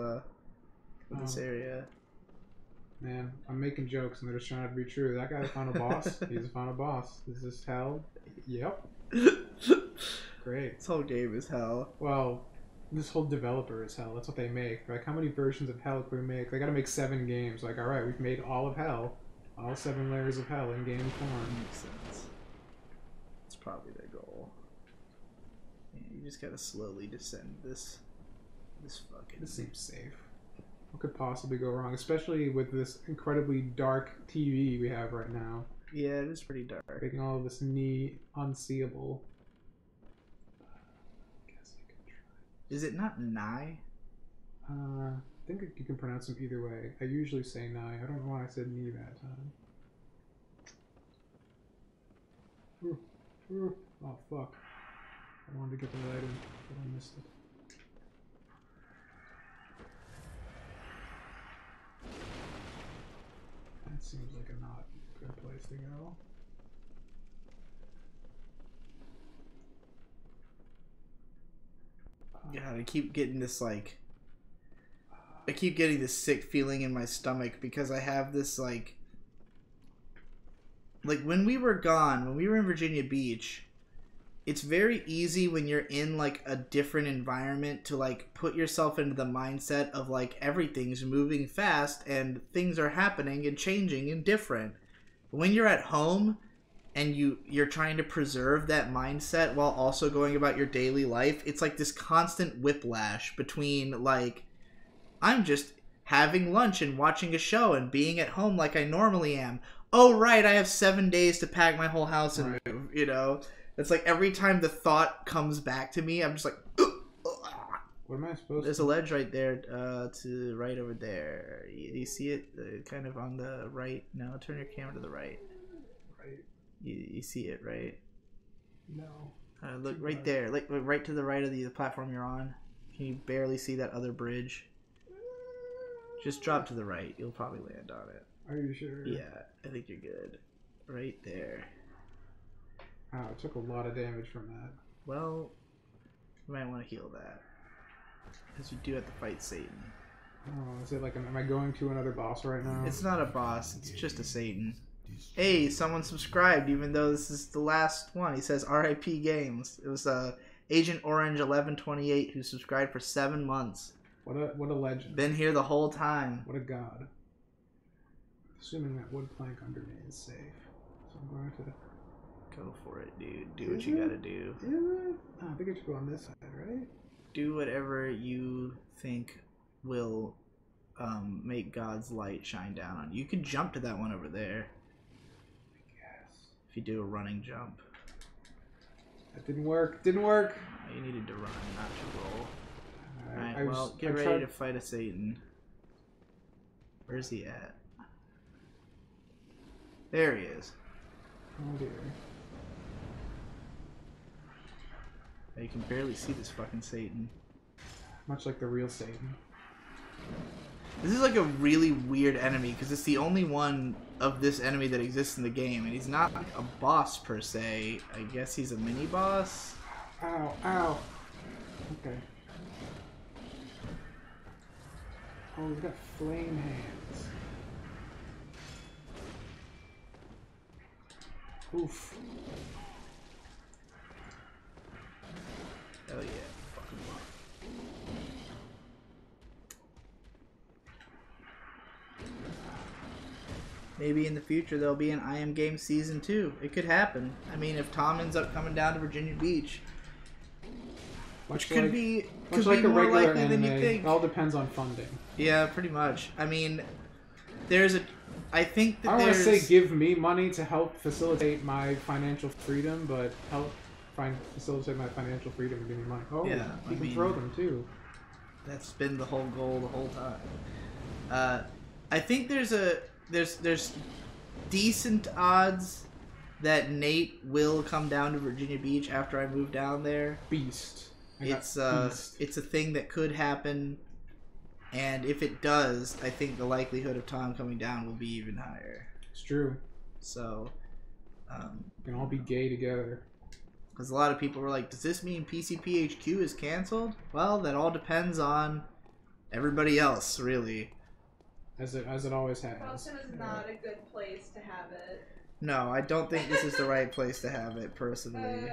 this area. Man, I'm making jokes and they're just trying to be true. That guy's the final boss? He's the final boss. Is this hell? Yep. Great. This whole game is hell. Well, this whole developer is hell. That's what they make. Like, how many versions of hell can we make? They gotta make 7 games. Like, alright, we've made all of hell. All 7 layers of hell in game form. Makes sense. It's probably their goal. Yeah, you just gotta slowly descend this fucking... This seems safe. What could possibly go wrong? Especially with this incredibly dark TV we have right now. Yeah, it is pretty dark. Making all of this unseeable. Guess I could try. Is it not Nye? I think you can pronounce them either way. I usually say Nye. I don't know why I said Knee that time. Oh, fuck. I wanted to get the light in, but I missed it. That seems like a not good place to go. God, I keep getting this, like... I keep getting this sick feeling in my stomach because I have this, like... Like, when we were gone, when we were in Virginia Beach... It's very easy when you're in, like, a different environment to, like, put yourself into the mindset of, like, everything's moving fast and things are happening and changing and different. When you're at home and you're trying to preserve that mindset while also going about your daily life, it's like this constant whiplash between, like, I'm just having lunch and watching a show and being at home like I normally am. Oh, right, I have 7 days to pack my whole house and move, you know? It's like every time the thought comes back to me, I'm just like, what am I supposed there's to... a ledge right there to right over there. You see it kind of on the right? No, turn your camera to the right. Right. You see it, right? No. Look right there. Like right to the right of the platform you're on. Can you barely see that other bridge? Just drop to the right. You'll probably land on it. Are you sure? Yeah, I think you're good. Right there. Wow, I took a lot of damage from that. Well, you might want to heal that. Because you do have to fight Satan. Oh, is it like, am I going to another boss right now? It's not a boss, it's just a Satan. Hey, someone subscribed even though this is the last one. He says RIP Games. It was Agent Orange 1128 who subscribed for 7 months. What a legend. Been here the whole time. What a god. Assuming that wood plank under me is safe. So I'm going to... Go for it, dude. Do what you gotta do. Is it? Oh, I think I should go on this side, right? Do whatever you think will make God's light shine down on you. You could jump to that one over there. I guess. If you do a running jump. That didn't work. Didn't work. You needed to run, not to roll. I Alright, well, get ready tried... to fight a Satan. Where's he at? There he is. Oh dear. You can barely see this fucking Satan. Much like the real Satan. This is like a really weird enemy because it's the only one of this enemy that exists in the game, and he's not a boss per se. I guess he's a mini boss. Ow, ow. Okay. Oh, we've got flame hands. Oof. Hell yeah. Fucking love. Maybe in the future there'll be an I Am Games Season 2. It could happen. I mean, if Tom ends up coming down to Virginia Beach, which could be much like a more regular likely than you anime. think. It all depends on funding. Yeah, pretty much. I mean, there's a... I think that I don't want to there's... say give me money to help facilitate my financial freedom, but help facilitate my financial freedom and give me money. Oh, Yeah, you can throw them too. That's been the whole goal the whole time. I think there's decent odds that Nate will come down to Virginia Beach after I move down there. Beast. It's a thing that could happen, and if it does, I think the likelihood of Tom coming down will be even higher. It's true. So, we can all be gay together. because a lot of people were like, does this mean PCPHQ is canceled? Well, that all depends on everybody else, really. As it always has. Boston is not a good place to have it. No, I don't think this is the right place to have it, personally.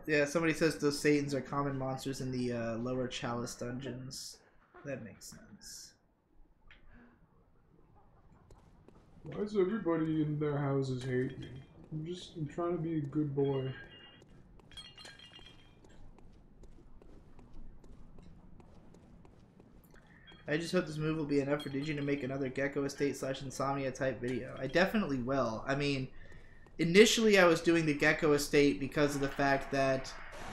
Yeah, somebody says those Satans are common monsters in the lower Chalice dungeons. That makes sense. Why does everybody in their houses hate me? I'm trying to be a good boy. I just hope this move will be enough for Digi to make another Gecko Estate / Insomnia type video. I definitely will. I mean, initially I was doing the Gecko Estate because of the fact that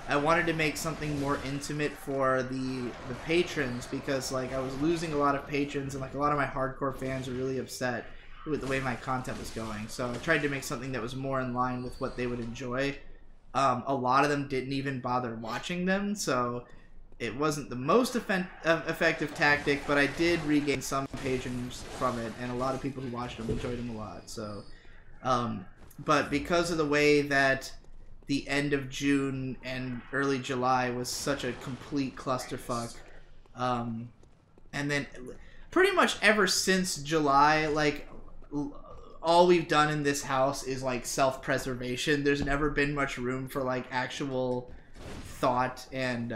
I wanted to make something more intimate for the patrons, because like I was losing a lot of patrons and like a lot of my hardcore fans were really upset with the way my content was going. So I tried to make something that was more in line with what they would enjoy. A lot of them didn't even bother watching them, so it wasn't the most effective tactic, but I did regain some patrons from it, and a lot of people who watched them enjoyed them a lot. So, but because of the way that the end of June and early July was such a complete clusterfuck, and then pretty much ever since July, like, all we've done in this house is like self-preservation. There's never been much room for like actual thought and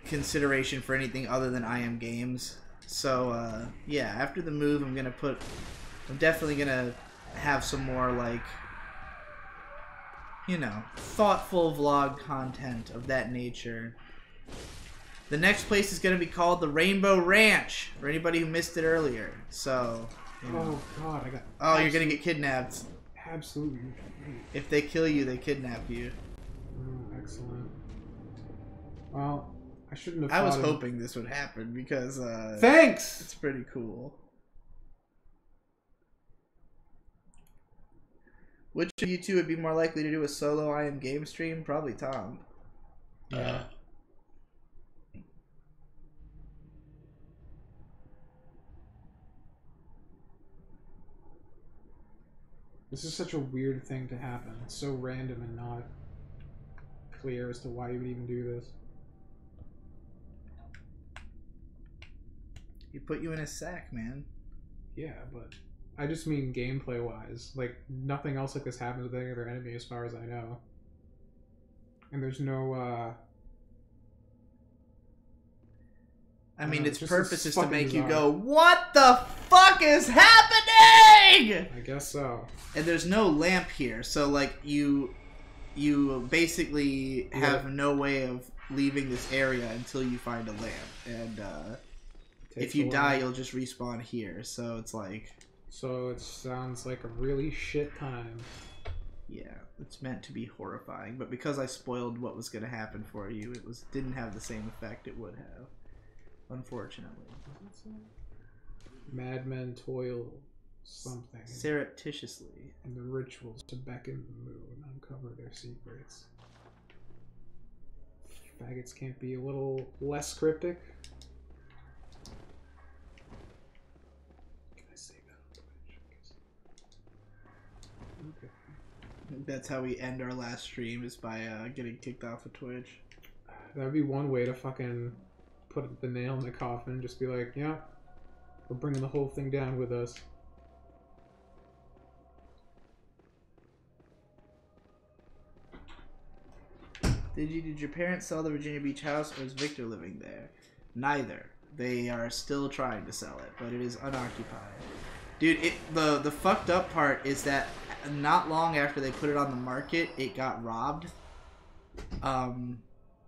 consideration for anything other than I Am Games. So yeah, after the move I'm definitely gonna have some more like, you know, thoughtful vlog content of that nature. The next place is going to be called the Rainbow Ranch, for anybody who missed it earlier. So, you know. Oh god, I got... Oh, you're going to get kidnapped. Absolutely. If they kill you, they kidnap you. Oh, excellent. Well, I shouldn't have I was fought him. hoping this would happen because Thanks! it's pretty cool. Which of you two would be more likely to do a solo I Am Game stream? Probably Tom. Yeah. This is such a weird thing to happen. It's so random and not clear as to why you would even do this. He put you in a sack, man. Yeah, but I just mean gameplay-wise. Like, nothing else like this happens with any other enemy as far as I know. And there's no, I mean, its just purpose is to fucking make you bizarre. go, what the fuck is happening? I guess so. And there's no lamp here, so like you basically have no way of leaving this area until you find a lamp. And if you die, you'll just respawn here. So it's like, So it sounds like a really shit time. Yeah, it's meant to be horrifying, but because I spoiled what was going to happen for you, it didn't have the same effect it would have, unfortunately. Madmen toil something. Surreptitiously. And the rituals to beckon the moon uncover their secrets. Faggots can't be a little less cryptic. Can I say that on Twitch? Okay. That's how we end our last stream, is by getting kicked off of Twitch. That would be one way to fucking put the nail in the coffin. Just be like, yeah, we're bringing the whole thing down with us. Did your parents sell the Virginia Beach house, or is Victor living there? Neither. They are still trying to sell it, but it is unoccupied. Dude, the fucked up part is that not long after they put it on the market, it got robbed. And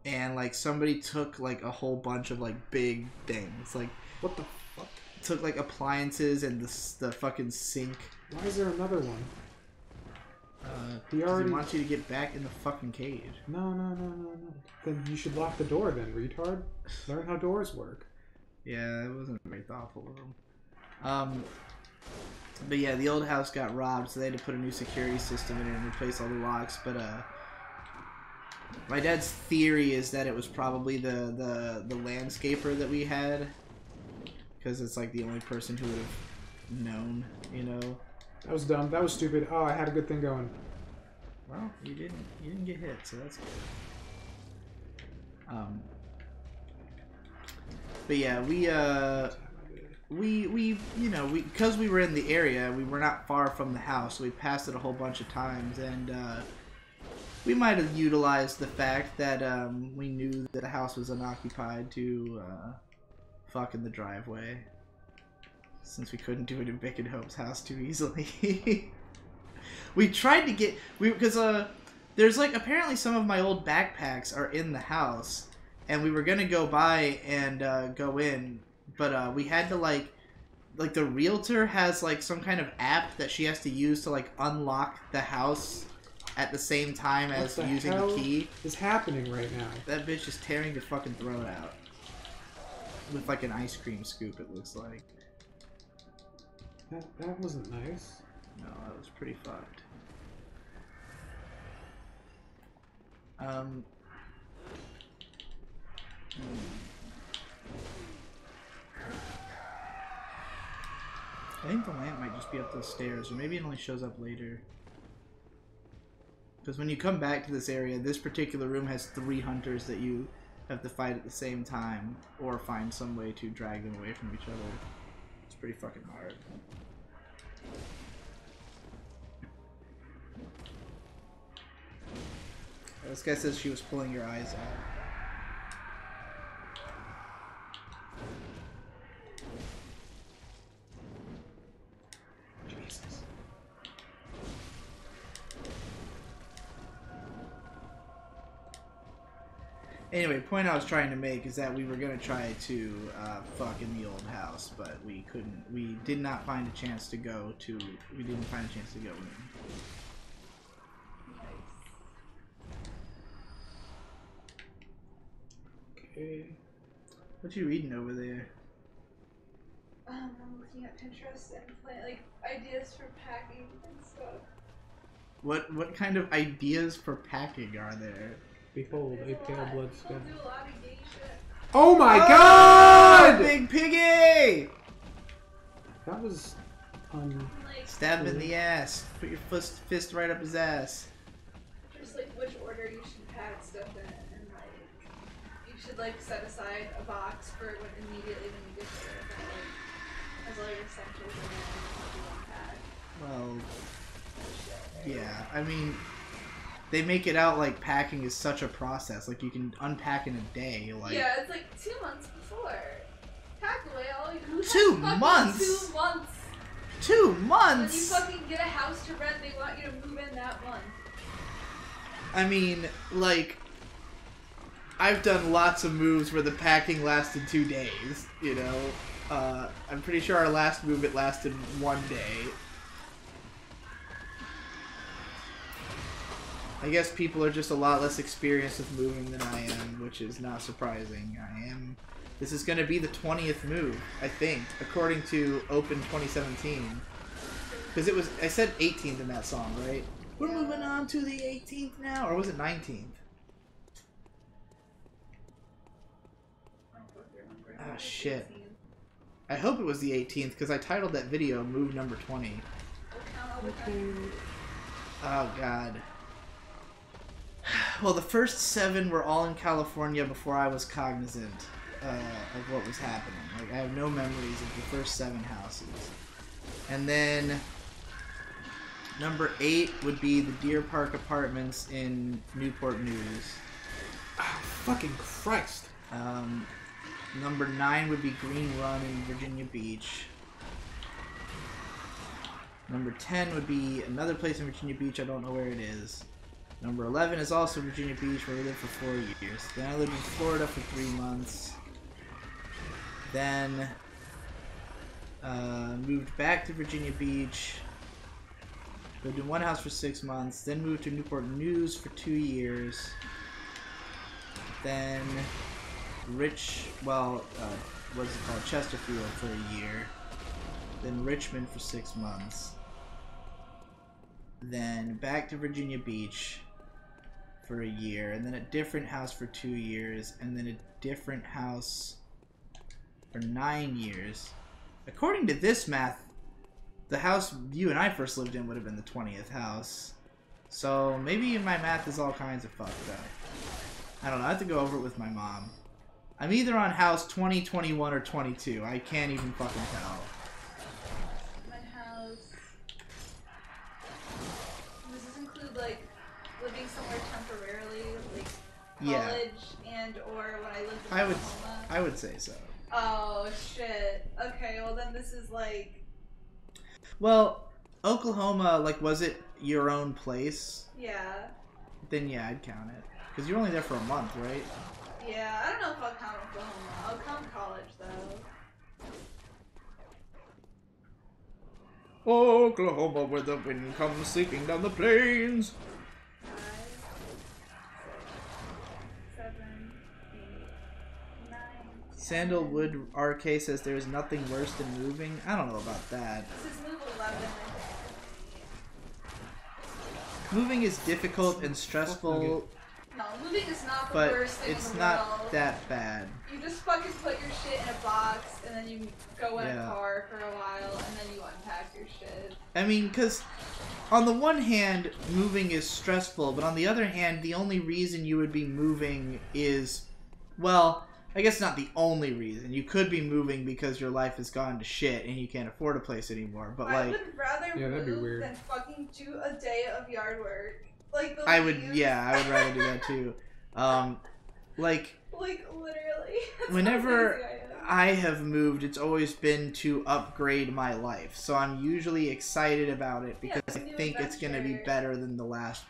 like somebody took like a whole bunch of like big things. Like, What the fuck? took like appliances and the fucking sink. Why is there another one? He already wants you to get back in the fucking cage. No. Then you should lock the door then, retard. Learn how doors work. Yeah, it wasn't very thoughtful of him. But yeah, the old house got robbed, so they had to put a new security system in it and replace all the locks. But my dad's theory is that it was probably the landscaper that we had, because it's like the only person who would have known, you know. That was dumb. That was stupid. Oh, I had a good thing going. Well, you didn't get hit, so that's good. But yeah, we you know, because we were in the area, we were not far from the house, so we passed it a whole bunch of times, and we might have utilized the fact that we knew that the house was unoccupied to fuck in the driveway, since we couldn't do it in Vic and Hope's house too easily. We tried to get because there's like apparently some of my old backpacks are in the house, and we were gonna go by and go in, but we had to like the realtor has like some kind of app that she has to use to like unlock the house at the same time as using the key. Is happening right now? That bitch is tearing your fucking throat out with like an ice cream scoop. It looks like. That wasn't nice. No, that was pretty fucked. I think the lamp might just be up those stairs, or maybe it only shows up later. Because when you come back to this area, this particular room has 3 hunters that you have to fight at the same time, or find some way to drag them away from each other. It's pretty fucking hard. This guy says she was pulling your eyes out. Jesus. Anyway, point I was trying to make is that we were gonna try to fuck in the old house, but we couldn't. We did not find a chance to go to. We didn't find a chance to go in. Okay. What you reading over there? I'm looking at Pinterest and like ideas for packing and stuff. What kind of ideas for packing are there? Behold, a There's pale lot. blood People skin. do a lot of gay shit. Oh my Oh, god! Big Piggy! That was Like, Stab him in the ass. Put your fist right up his ass. just like which order you should pack stuff in, and like you should like set aside a box for when immediately when you get there that like has all your essentials in it and you Well, can pack. yeah. I mean, they make it out like packing is such a process. Like you can unpack in a day. Like Yeah, it's like 2 months before. Pack away all your 2 months? 2 months. 2 When you months. fucking get a house to rent, they want you to move in that month. I mean, like, I've done lots of moves where the packing lasted 2 days. You know, I'm pretty sure our last move, it lasted 1 day. I guess people are just a lot less experienced with moving than I am, which is not surprising. This is going to be the 20th move, I think, according to Open 2017. Because it was, I said 18th in that song, right? We're moving on to the 18th now, or was it 19th? Oh shit. I hope it was the 18th, because I titled that video Move Number 20. Oh god. Well, the first 7 were all in California before I was cognizant of what was happening. Like, I have no memories of the first 7 houses. And then number 8 would be the Deer Park Apartments in Newport News. Oh, fucking Christ. Number 9 would be Green Run in Virginia Beach. Number 10 would be another place in Virginia Beach, I don't know where it is. Number 11 is also Virginia Beach, where we lived for 4 years. Then I lived in Florida for 3 months. Then moved back to Virginia Beach. Lived in one house for 6 months. Then moved to Newport News for 2 years. Then what's it called? Chesterfield for a year. Then Richmond for 6 months. Then back to Virginia Beach for a year, and then a different house for 2 years, and then a different house for 9 years. According to this math, the house you and I first lived in would have been the 20th house. So maybe my math is all kinds of fucked up. I don't know, I have to go over it with my mom. I'm either on house 20, 21, or 22. I can't even fucking tell. My house... Does this include, like, living somewhere temporarily, like college and or when I lived in Oklahoma? I would say so. Oh shit. Okay, well then this is like... Well, Oklahoma, like, was it your own place? Yeah. Then yeah, I'd count it. Because you're only there for a month, right? Yeah, I don't know if I'll count Oklahoma. I'll count college though. Oklahoma, where the wind comes sweeping down the plains. 5, 6, 7, 8, 9. Sandalwood RK says there is nothing worse than moving. I don't know about that. This is move 11, I think. Moving is difficult and stressful, No, moving is not the but worst thing it's in the not world. that bad. You just fucking put your shit in a box, and then you go in Yeah. a car for a while, and then you unpack your shit. I mean, because on the one hand, moving is stressful, but on the other hand, the only reason you would be moving is, well, I guess not the only reason. You could be moving because your life has gone to shit and you can't afford a place anymore, but I like... would rather that'd be move weird. than fucking do a day of yard work. Like the I would leaves. rather do that too. Like literally. That's how whenever lazy I am. I have moved, it's always been to upgrade my life. So I'm usually excited about it because it's a I new think it's going to be adventure. better than the last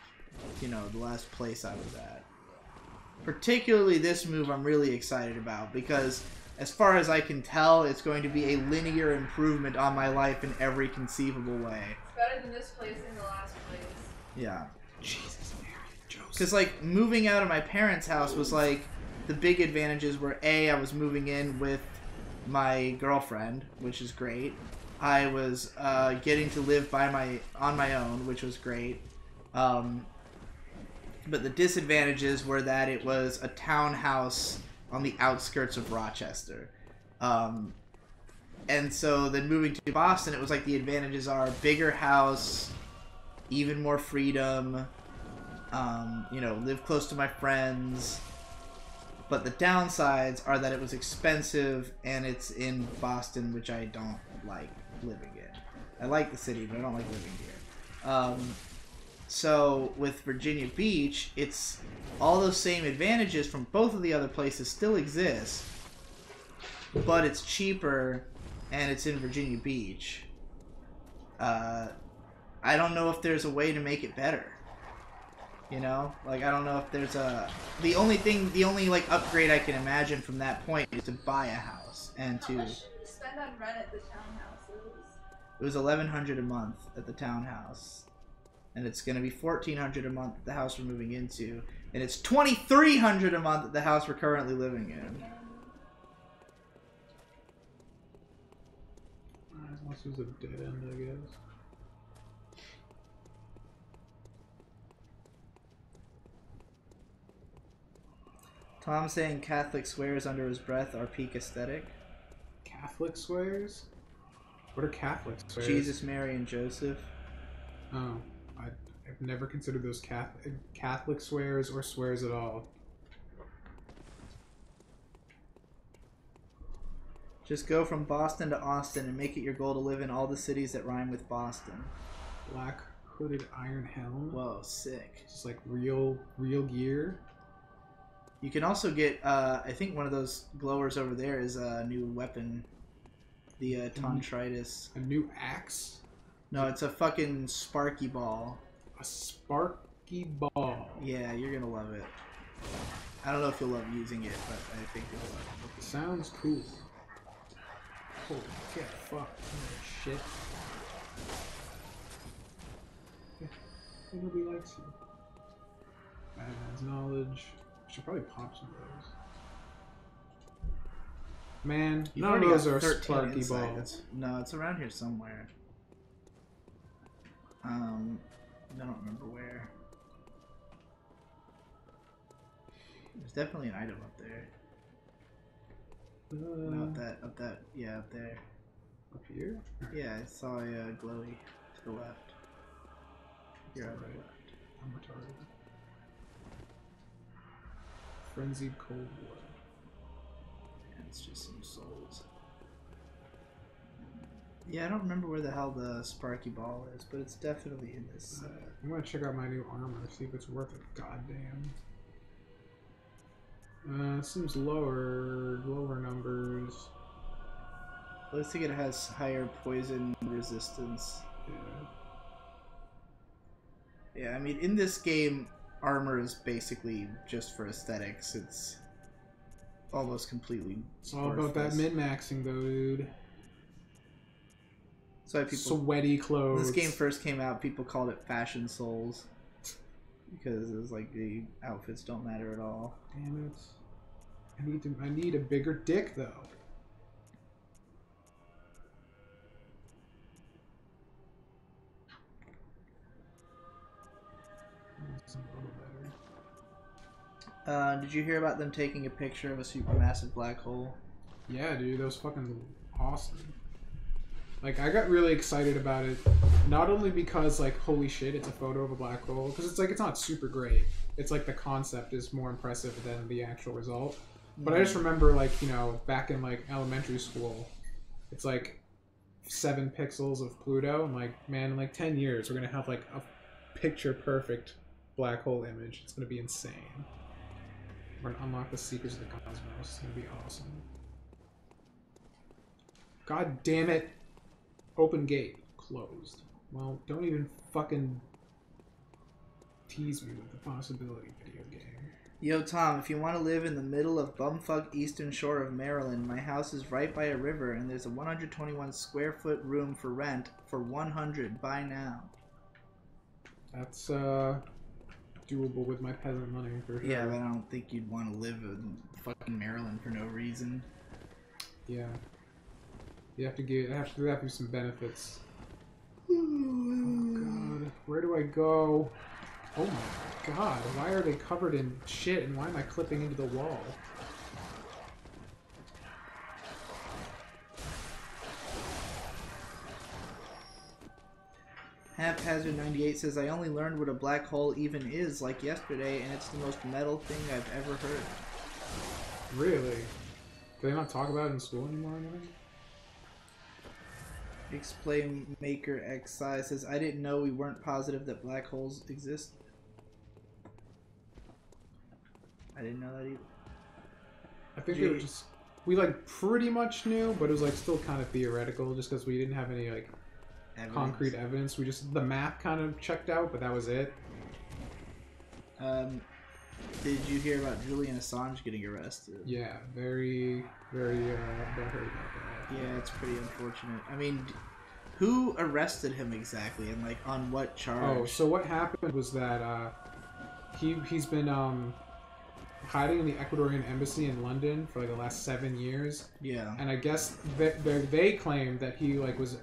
place I was at. Particularly this move I'm really excited about because as far as I can tell, it's going to be a linear improvement on my life in every conceivable way. It's better than this place in the last place. Yeah. Jesus, Mary, Joseph. Because, like, moving out of my parents' house was, like, the big advantages were, A, I was moving in with my girlfriend, which is great. I was getting to live on my own, which was great. But the disadvantages were that it was a townhouse on the outskirts of Rochester. And so then moving to Boston, it was like the advantages are bigger house, even more freedom, live close to my friends. But the downsides are that it was expensive and it's in Boston, which I don't like living in. I like the city, but I don't like living here. So with Virginia Beach, it's all those same advantages from both of the other places still exist, but it's cheaper and it's in Virginia Beach. I don't know if there's a way to make it better. You know, like I don't know if there's the only like upgrade I can imagine from that point is to buy a house and How to much should we spend spend on rent at the townhouses? It was $1,100 a month at the townhouse, and it's gonna be $1,400 a month at the house we're moving into, and it's $2,300 a month at the house we're currently living in. Unless there's a dead end, I guess. Tom saying Catholic swears under his breath are peak aesthetic. Catholic swears? What are Catholic swears? Jesus, Mary, and Joseph. Oh, I've never considered those Catholic swears or swears at all. Just go from Boston to Austin and make it your goal to live in all the cities that rhyme with Boston. Black hooded iron helm. Whoa, sick. Just like real gear. You can also get, I think one of those glowers over there is a new weapon. The Tontritis. A new axe? No, it's a fucking sparky ball. A sparky ball. Yeah, you're gonna love it. I don't know if you'll love using it, but I think you'll love it. Sounds cool. Holy shit, fuck. Shit. Yeah, nobody likes you. Badass knowledge. I should probably pop some of those. Man, You've none of already those got are 13 sparky inside. balls. No, it's around here somewhere. I don't remember where. There's definitely an item up there. No, up that, yeah, up there. Up here? Yeah, I saw a glowy to the left. You're on the left. I'm retarded. Frenzied cold blood. Yeah, it's just some souls. Yeah, I don't remember where the hell the sparky ball is, but it's definitely in this. I'm gonna check out my new armor, see if it's worth it. Goddamn. Seems lower numbers. Looks like it has higher poison resistance. Yeah. Yeah, I mean, in this game, armor is basically just for aesthetics. It's almost completely. It's all about that min-maxing, though, dude. That's why people. Sweaty clothes. When this game first came out, people called it Fashion Souls. Because it was like the outfits don't matter at all. Damn it. I need a bigger dick, though. That's a little better. Did you hear about them taking a picture of a supermassive black hole? Yeah, dude, that was fucking awesome. Like, I got really excited about it, not only because, like, holy shit, it's a photo of a black hole, because it's, like, it's not super great. It's, like, the concept is more impressive than the actual result. But I just remember, like, you know, back in, like, elementary school, it's, like, 7 pixels of Pluto, and, like, man, in, like, 10 years, we're gonna have, like, a picture-perfect black hole image. It's gonna be insane. We're gonna unlock the secrets of the cosmos. It's gonna be awesome. God damn it! Open gate. Closed. Well, don't even fucking tease me with the possibility, video game. Yo, Tom, if you want to live in the middle of bumfuck eastern shore of Maryland, my house is right by a river, and there's a 121 square foot room for rent for $100. Buy now. That's, doable with my peasant money, for sure. Yeah, but I don't think you'd want to live in fucking Maryland for no reason. Yeah. You have to give, there have to be some benefits. Oh god, where do I go? Oh my god, why are they covered in shit and why am I clipping into the wall? Haphazard98 says, I only learned what a black hole even is like yesterday, and it's the most metal thing I've ever heard. Really? Do they not talk about it in school anymore or anything? Explain Maker XI says, I didn't know we weren't positive that black holes exist. I didn't know that either. I think they were just, we like pretty much knew, but it was like still kind of theoretical just because we didn't have any like concrete evidence. We just, the math kind of checked out, but that was it. Did you hear about Julian Assange getting arrested? Yeah, very, very butthurt about that. Yeah, it's pretty unfortunate. I mean, who arrested him exactly, and like on what charge? Oh, so what happened was that he's been hiding in the Ecuadorian embassy in London for like the last 7 years. Yeah. And I guess they claimed that he like was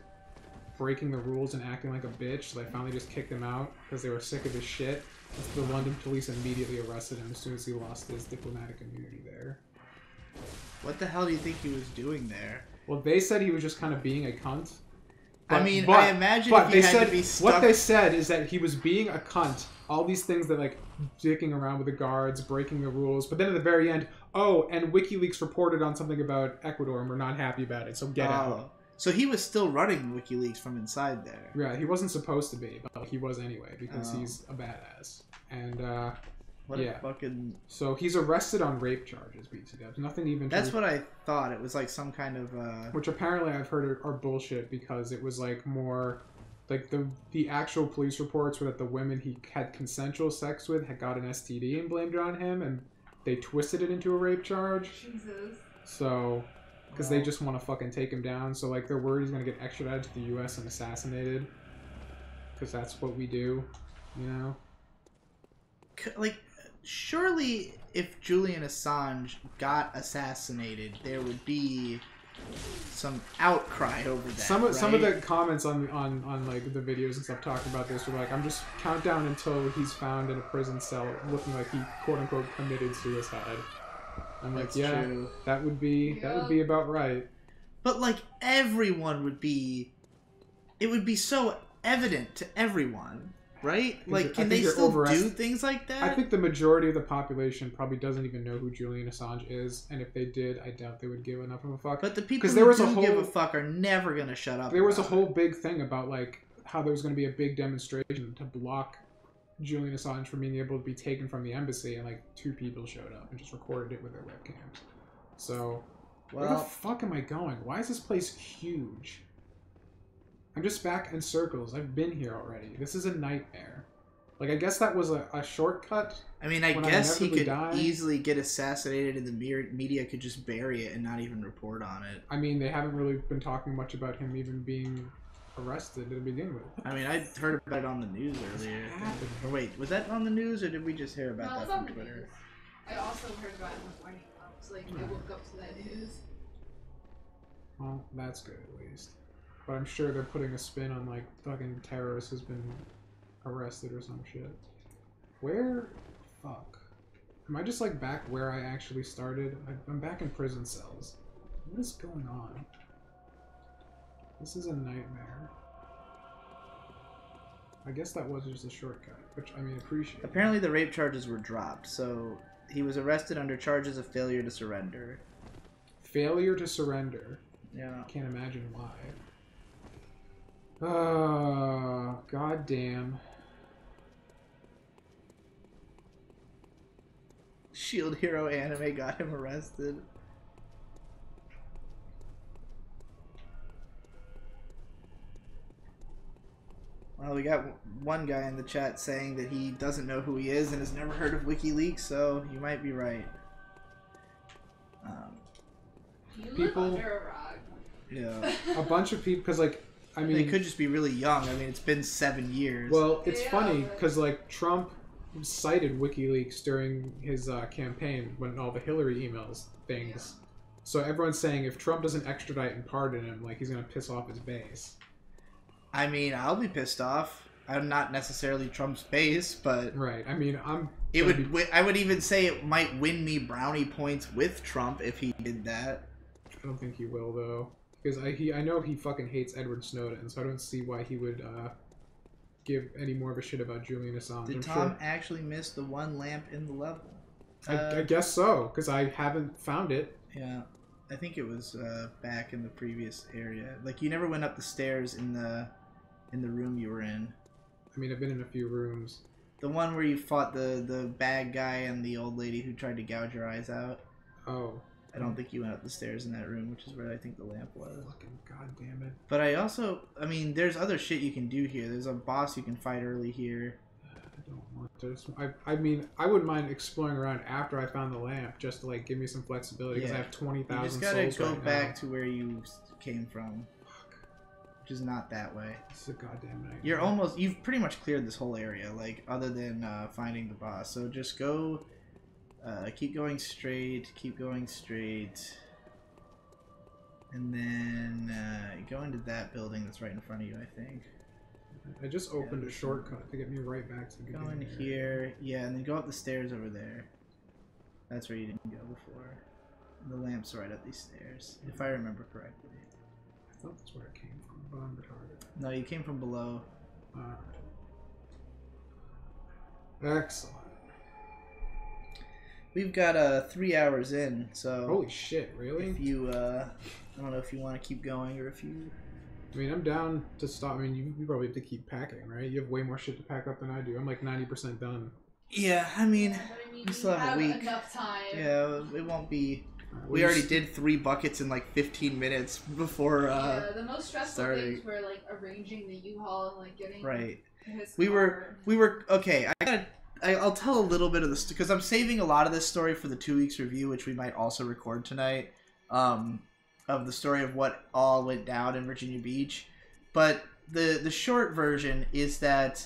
breaking the rules and acting like a bitch, so they finally just kicked him out because they were sick of his shit. The London police immediately arrested him as soon as he lost his diplomatic immunity there. What the hell do you think he was doing there? Well, they said he was just kind of being a cunt. I imagine if he had to be stuck... What they said is that he was being a cunt. All these things that, like, dicking around with the guards, breaking the rules. But then at the very end, oh, and WikiLeaks reported on something about Ecuador and we're not happy about it, so get out. So he was still running WikiLeaks from inside there. Yeah, he wasn't supposed to be, but he was anyway, because he's a badass. And, what a fucking... So he's arrested on rape charges, BT Dubs. Nothing even... That's what I thought. It was like some kind of... Which apparently I've heard are bullshit, because it was like more... Like the actual police reports were that the women he had consensual sex with had got an STD and blamed it on him, and they twisted it into a rape charge. Jesus. So... Because they just want to fucking take him down. So, like, they're worried he's going to get extradited to the U.S. and assassinated. Because that's what we do, you know? Like, surely if Julian Assange got assassinated, there would be some outcry over that, Some of right? the comments on like, the videos and stuff talking about this were like, I'm just countdown until he's found in a prison cell looking like he, quote-unquote, committed suicide. I'm like, That's yeah, true. that would be about right. But like everyone would be, it would be so evident to everyone, right? Like, can they still do things like that? I think the majority of the population probably doesn't even know who Julian Assange is, and if they did, I doubt they would give enough of a fuck. But the people who do give a fuck are never gonna shut up. There was a whole big thing about like how there was going to be a big demonstration to block Julian Assange from being able to be taken from the embassy, and like 2 people showed up and just recorded it with their webcams. So, where the fuck am I going? Why is this place huge? I'm just back in circles. I've been here already. This is a nightmare. Like, I guess that was a shortcut. I mean, I guess he could easily get assassinated and the media could just bury it and not even report on it. I mean, they haven't really been talking much about him even being arrested to begin with. I mean, I heard about it on the news earlier. Or wait, was that on the news, or did we just hear about that from Twitter? News. I also heard about it in the morning. So like, I woke up to that news. Well, that's good at least. But I'm sure they're putting a spin on like fucking terrorist has been arrested or some shit. Where? Fuck. Am I just like back where I actually started? I'm back in prison cells. What is going on? This is a nightmare. I guess that was just a shortcut, which I mean, appreciate. Apparently the rape charges were dropped, so he was arrested under charges of failure to surrender. Failure to surrender? Yeah. Can't imagine why. Oh, goddamn. Shield Hero anime got him arrested. Well, we got one guy in the chat saying that he doesn't know who he is and has never heard of WikiLeaks, so you might be right. People, under a rock. Yeah. A bunch of people, because like, I mean, they could just be really young. I mean, it's been 7 years. Well, it's funny because like Trump cited WikiLeaks during his campaign when all the Hillary emails things. So everyone's saying if Trump doesn't extradite and pardon him, like he's gonna piss off his base. I mean, I'll be pissed off. I'm not necessarily Trump's base, but right. I mean, I would even say it might win me brownie points with Trump if he did that. I don't think he will though, because I know he fucking hates Edward Snowden, so I don't see why he would give any more of a shit about Julian Assange. Did Tom actually miss the one lamp in the level? I guess so, because I haven't found it. Yeah, I think it was back in the previous area. Like, you never went up the stairs in the room you were in. I mean, I've been in a few rooms. The one where you fought the bad guy and the old lady who tried to gouge your eyes out. Oh. I don't think you went up the stairs in that room, which is where I think the lamp was. Fucking goddamn it. But I mean, there's other shit you can do here. There's a boss you can fight early here. I don't want I mean, I wouldn't mind exploring around after I found the lamp, just to like give me some flexibility because I have You 20,000 just souls gotta go right back now. to where you came from, which is not that way. This is a goddamn nightmare. You've pretty much cleared this whole area, like other than finding the boss. So just go, keep going straight, and then go into that building that's right in front of you, I think. I just opened a shortcut to get me right back to the Go beginning. in here, yeah, and then go up the stairs over there. That's where you didn't go before. The lamp's right up these stairs, if I remember correctly. I thought that's where it came from, but I'm retarded. No, you came from below. Excellent. We've got 3 hours in, so Holy shit, really? if you I don't know if you want to keep going or if you. I mean, I'm down to stop. I mean, you probably have to keep packing, right? You have way more shit to pack up than I do. I'm like 90% done. Yeah, I mean, But I mean, we still have a week. enough time. Yeah, it won't be. Well, We you already s- did 3 buckets in like 15 minutes before. Yeah, the most stressful starting. things were like arranging the U-Haul and like getting Right. his We car. were okay. I'll tell a little bit of this because I'm saving a lot of this story for the 2 weeks review, which we might also record tonight. Of the story of what all went down in Virginia Beach, but the short version is that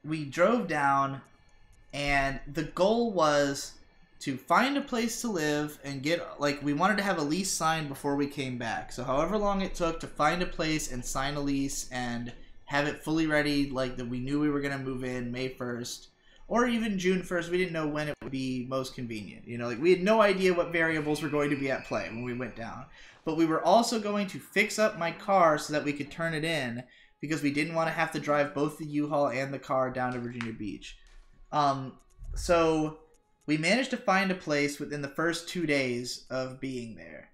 we drove down, and the goal was to find a place to live and get, like, we wanted to have a lease signed before we came back. So however long it took to find a place and sign a lease and have it fully ready, like that we knew we were going to move in May 1st or even June 1st. We didn't know when it would be most convenient. You know, like we had no idea what variables were going to be at play when we went down. But we were also going to fix up my car so that we could turn it in because we didn't want to have to drive both the U-Haul and the car down to Virginia Beach. So we managed to find a place within the first 2 days of being there.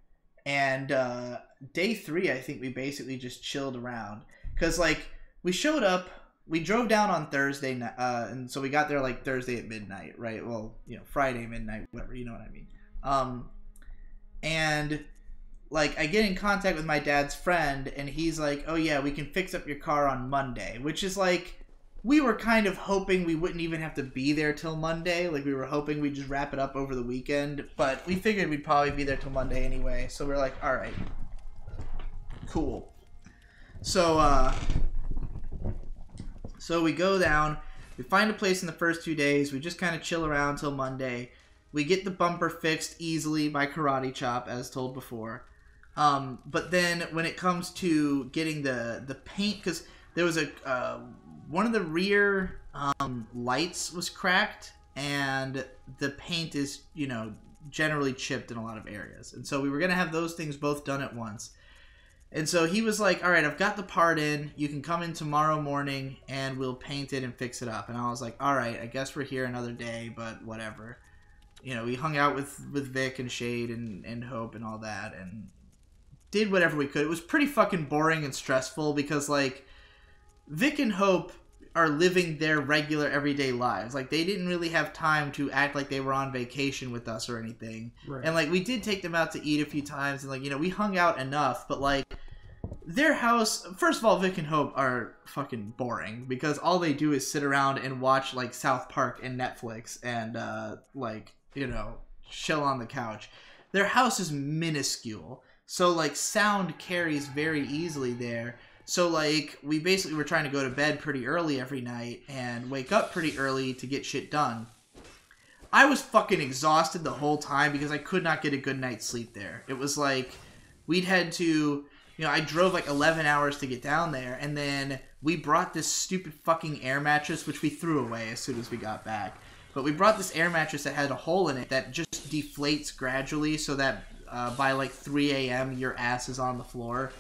And day 3, I think we basically just chilled around. Because, like, we showed up, we drove down on Thursday, and so we got there, like, Thursday at midnight, right? Well, you know, Friday midnight, whatever, you know what I mean. And, like, I get in contact with my dad's friend, and he's like, oh, yeah, we can fix up your car on Monday. Which is, like, we were kind of hoping we wouldn't even have to be there till Monday. Like, we were hoping we'd just wrap it up over the weekend. But we figured we'd probably be there till Monday anyway. So we're like, all right. Cool. So we go down. We find a place in the first 2 days. We just kind of chill around till Monday. We get the bumper fixed easily by karate chop, as told before. But then when it comes to getting the paint, because there was one of the rear lights was cracked, and the paint is, you know, generally chipped in a lot of areas. And so we were going to have those things both done at once. And so he was like, all right, I've got the part in. You can come in tomorrow morning, and we'll paint it and fix it up. And I was like, all right, I guess we're here another day, but whatever. You know, we hung out with Vic and Shade and Hope and all that, and did whatever we could. It was pretty fucking boring and stressful because, like, Vic and Hope are living their regular everyday lives. Like, they didn't really have time to act like they were on vacation with us or anything. Right. And, like, we did take them out to eat a few times, and, like, you know, we hung out enough, but, like, their house, first of all, Vic and Hope are fucking boring because all they do is sit around and watch, like, South Park and Netflix and, like, you know, chill on the couch. Their house is minuscule, so, like, sound carries very easily there. So, like, we basically were trying to go to bed pretty early every night and wake up pretty early to get shit done. I was fucking exhausted the whole time because I could not get a good night's sleep there. It was like, we'd had to, you know, I drove like 11 hours to get down there, and then we brought this stupid fucking air mattress, which we threw away as soon as we got back. But we brought this air mattress that had a hole in it that just deflates gradually so that by like 3 a.m. your ass is on the floor.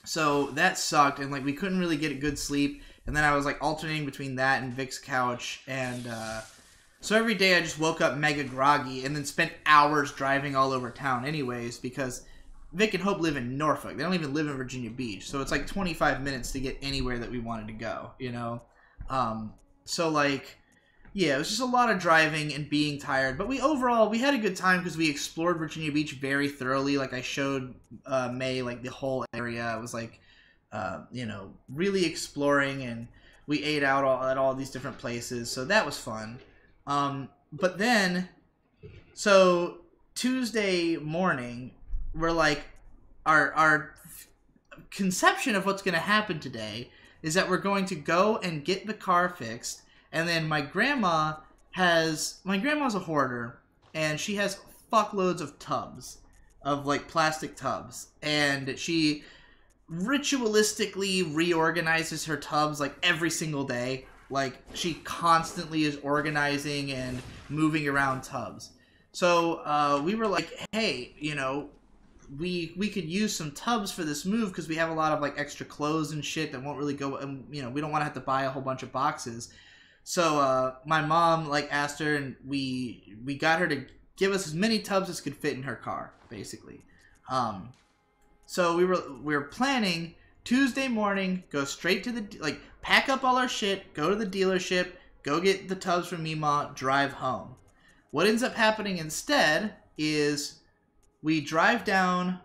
So that sucked, and like we couldn't really get a good sleep. And then I was like alternating between that and Vic's couch, and so every day I just woke up mega groggy, and then spent hours driving all over town, anyways, because Vic and Hope live in Norfolk. They don't even live in Virginia Beach, so it's like 25 minutes to get anywhere that we wanted to go, you know. So like, yeah, it was just a lot of driving and being tired. But we had a good time because we explored Virginia Beach very thoroughly. Like, I showed May, like, the whole area. It was like, you know, really exploring, and we ate out at all these different places, so that was fun. But then, so Tuesday morning, we're like, our conception of what's going to happen today is that we're going to go and get the car fixed, and then my grandma's a hoarder, and she has fuckloads of tubs, of like plastic tubs, and she ritualistically reorganizes her tubs like every single day. Like, she constantly is organizing and moving around tubs. So we were like, hey, you know, we could use some tubs for this move because we have a lot of like extra clothes and shit that won't really go, and you know, we don't want to have to buy a whole bunch of boxes. So my mom like asked her, and we got her to give us as many tubs as could fit in her car, basically. So we were planning Tuesday morning, go straight to the, like, pack up all our shit, go to the dealership, go get the tubs from Mima, drive home. What ends up happening instead is we drive down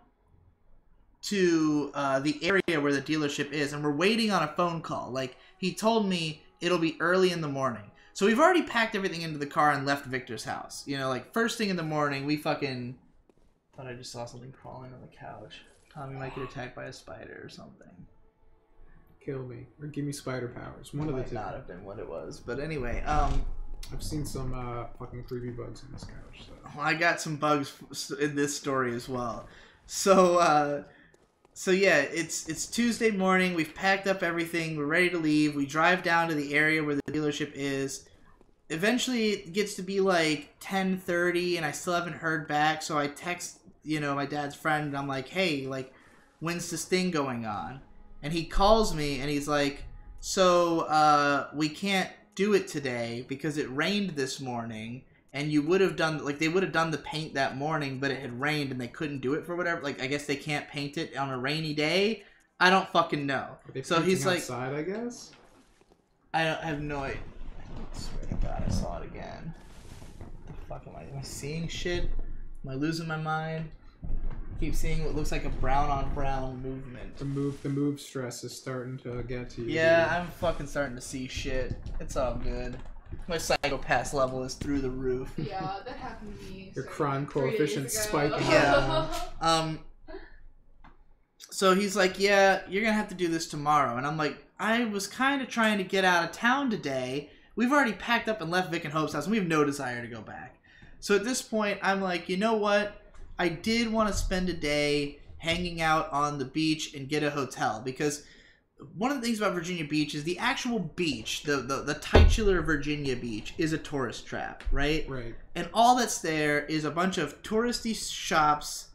to the area where the dealership is, and we're waiting on a phone call. Like, he told me it'll be early in the morning. So we've already packed everything into the car and left Victor's house. You know, like, first thing in the morning, we fucking... thought I just saw something crawling on the couch. Tommy might get attacked by a spider or something. Kill me. Or give me spider powers. One of the two. Might not have been what it was. But anyway, I've seen some fucking creepy bugs in this couch. So. I got some bugs in this story as well. So yeah, it's Tuesday morning. We've packed up everything. We're ready to leave. We drive down to the area where the dealership is. Eventually, it gets to be like 10:30, and I still haven't heard back. So I text, you know, my dad's friend, and I'm like, hey, like, when's this thing going on? And he calls me, and he's like, so we can't do it today because it rained this morning, and you would have done, like, they would have done the paint that morning, but it had rained and they couldn't do it for whatever. Like, I guess they can't paint it on a rainy day. I don't fucking know. So he's like, outside, I guess. I have no idea. I swear to God, I saw it again. What the fuck am I seeing shit? Am I losing my mind? I keep seeing what looks like a brown on brown movement. The move stress is starting to get to you. Yeah, dude. I'm fucking starting to see shit. It's all good. My psychopath level is through the roof. Yeah, that happened to me. Your so crime 3 days coefficient ago. spiking. Yeah. So he's like, yeah, you're gonna have to do this tomorrow. And I'm like, I was kind of trying to get out of town today. We've already packed up and left Vic and Hope's house, and we have no desire to go back. So at this point, I'm like, you know what? I did want to spend a day hanging out on the beach and get a hotel, because one of the things about Virginia Beach is the actual beach, the titular Virginia Beach, is a tourist trap, right? Right. And all that's there is a bunch of touristy shops,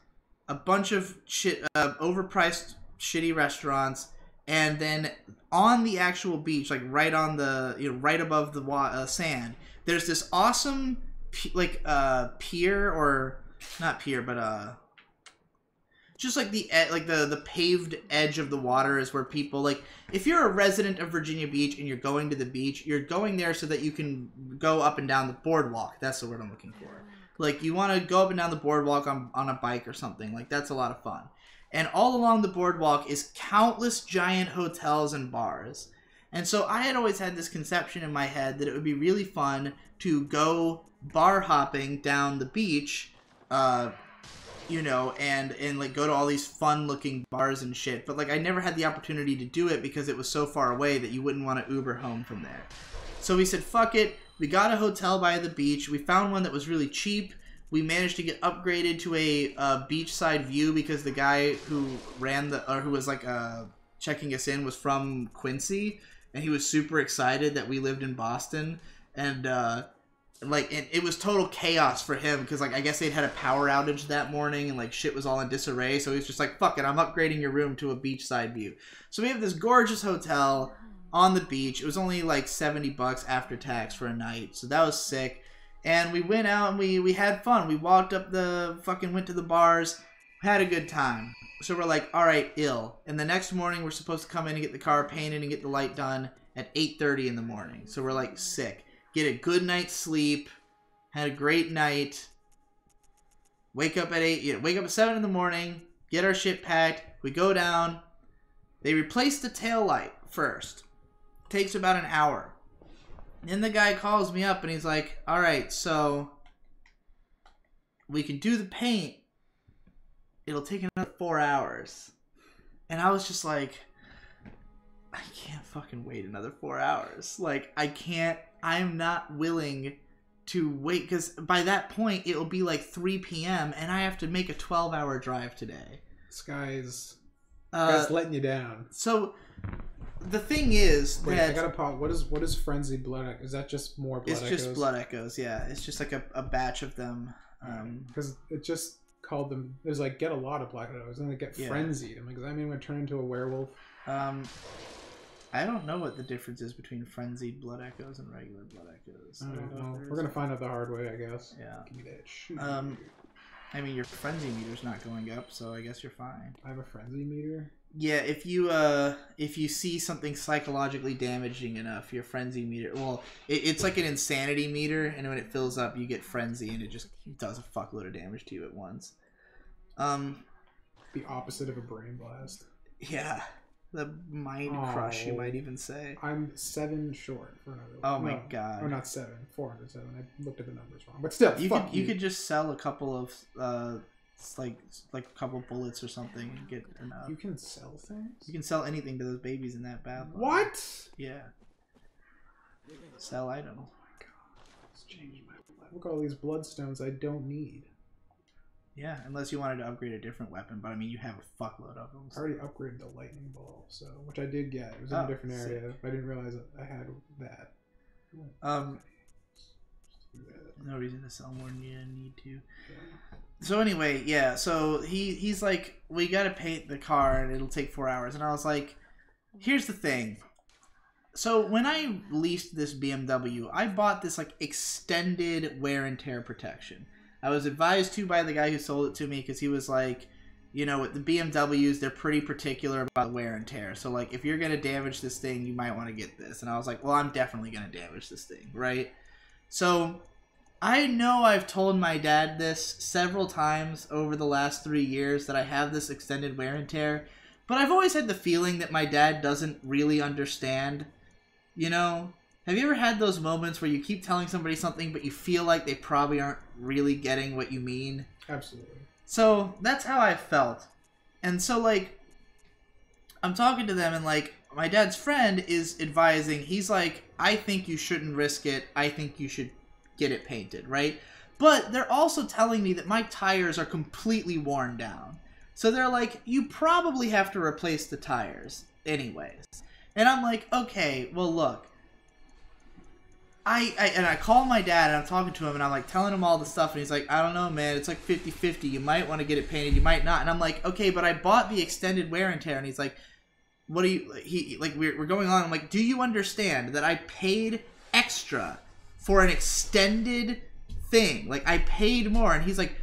a bunch of overpriced shitty restaurants, and then on the actual beach, like right on the, you know, right above the sand, there's this awesome pier, or not pier, but just like the paved edge of the water is where people, like, if you're a resident of Virginia Beach and you're going to the beach, you're going there so that you can go up and down the boardwalk. That's the word I'm looking for. Like, you want to go up and down the boardwalk on a bike or something. Like, that's a lot of fun. And all along the boardwalk is countless giant hotels and bars. And so I had always had this conception in my head that it would be really fun to go bar hopping down the beach, you know, and like go to all these fun looking bars and shit. But like, I never had the opportunity to do it because it was so far away that you wouldn't want to Uber home from there. So we said, fuck it. We got a hotel by the beach. We found one that was really cheap. We managed to get upgraded to a beachside view because the guy who who was like checking us in was from Quincy, and he was super excited that we lived in Boston, and it was total chaos for him because, like, I guess they'd had a power outage that morning and like shit was all in disarray. So he's just like, fuck it, I'm upgrading your room to a beachside view. So we have this gorgeous hotel on the beach. It was only like $70 after tax for a night, so that was sick. And we went out and we had fun. We walked up went to the bars, had a good time. So we're like, all right, ill. And the next morning we're supposed to come in and get the car painted and get the light done at 8:30 in the morning. So we're like, sick. Get a good night's sleep. Had a great night. Wake up at 7 in the morning. Get our shit packed. We go down. They replace the tail light first. Takes about an hour. Then the guy calls me up and he's like, all right, so we can do the paint. It'll take another 4 hours. And I was just like, I can't fucking wait another 4 hours. Like, I can't, I'm not willing to wait, because by that point, it'll be like 3 p.m. and I have to make a 12-hour drive today. This guy's letting you down. So, the thing is Wait, that... I gotta pause. What is Frenzied Blood Echoes? Is that just more blood echoes? It's just blood echoes, yeah. It's just like a batch of them. Because it just called them... There's like, get a lot of blood echoes, and they get frenzied. I'm like, does that mean I'm gonna turn into a werewolf? I don't know what the difference is between frenzied blood echoes and regular blood echoes. Well, we're gonna find out the hard way, I guess. Yeah. Give me that shit. I mean, your frenzy meter's not going up, so I guess you're fine. I have a frenzy meter? Yeah, if you see something psychologically damaging enough, your frenzy meter... Well, it's like an insanity meter, and when it fills up, you get frenzy, and it just does a fuckload of damage to you at once. The opposite of a brain blast. Yeah. The mind crush, you might even say. I'm 7 short for another one. Oh my god. Or not 7, 407. I looked at the numbers wrong. But still, you could just sell a couple of like a couple bullets or something and get enough. You can sell things? You can sell anything to those babies in that battle. What? Yeah. Sell items. Oh my god. It's changed my life. Look at all these bloodstones I don't need. Yeah, unless you wanted to upgrade a different weapon, but I mean, you have a fuckload of them. I already upgraded the lightning ball, so which I did get. It was in a different area. I didn't realize that I had that. No reason to sell more than you need to. Yeah. So anyway, yeah. So he's like, we gotta paint the car, and it'll take 4 hours. And I was like, here's the thing. So when I leased this BMW, I bought this like extended wear and tear protection. I was advised to by the guy who sold it to me because he was like, you know, with the BMWs, they're pretty particular about wear and tear. So, like, if you're going to damage this thing, you might want to get this. And I was like, well, I'm definitely going to damage this thing, right? So, I know I've told my dad this several times over the last 3 years that I have this extended wear and tear. But I've always had the feeling that my dad doesn't really understand, you know? Have you ever had those moments where you keep telling somebody something, but you feel like they probably aren't really getting what you mean? Absolutely. So, that's how I felt. And so, like, I'm talking to them, and, like, my dad's friend is advising, he's like, I think you shouldn't risk it. I think you should get it painted, right? But they're also telling me that my tires are completely worn down. So they're like, you probably have to replace the tires anyways. And I'm like, okay, well, look. I call my dad and I'm talking to him and I'm like telling him all the stuff and he's like, I don't know, man, it's like 50-50. You might want to get it painted, you might not. And I'm like, okay, but I bought the extended wear and tear. And he's like, what do you, we're going on. I'm like, do you understand that I paid extra for an extended thing? Like, I paid more. And he's like,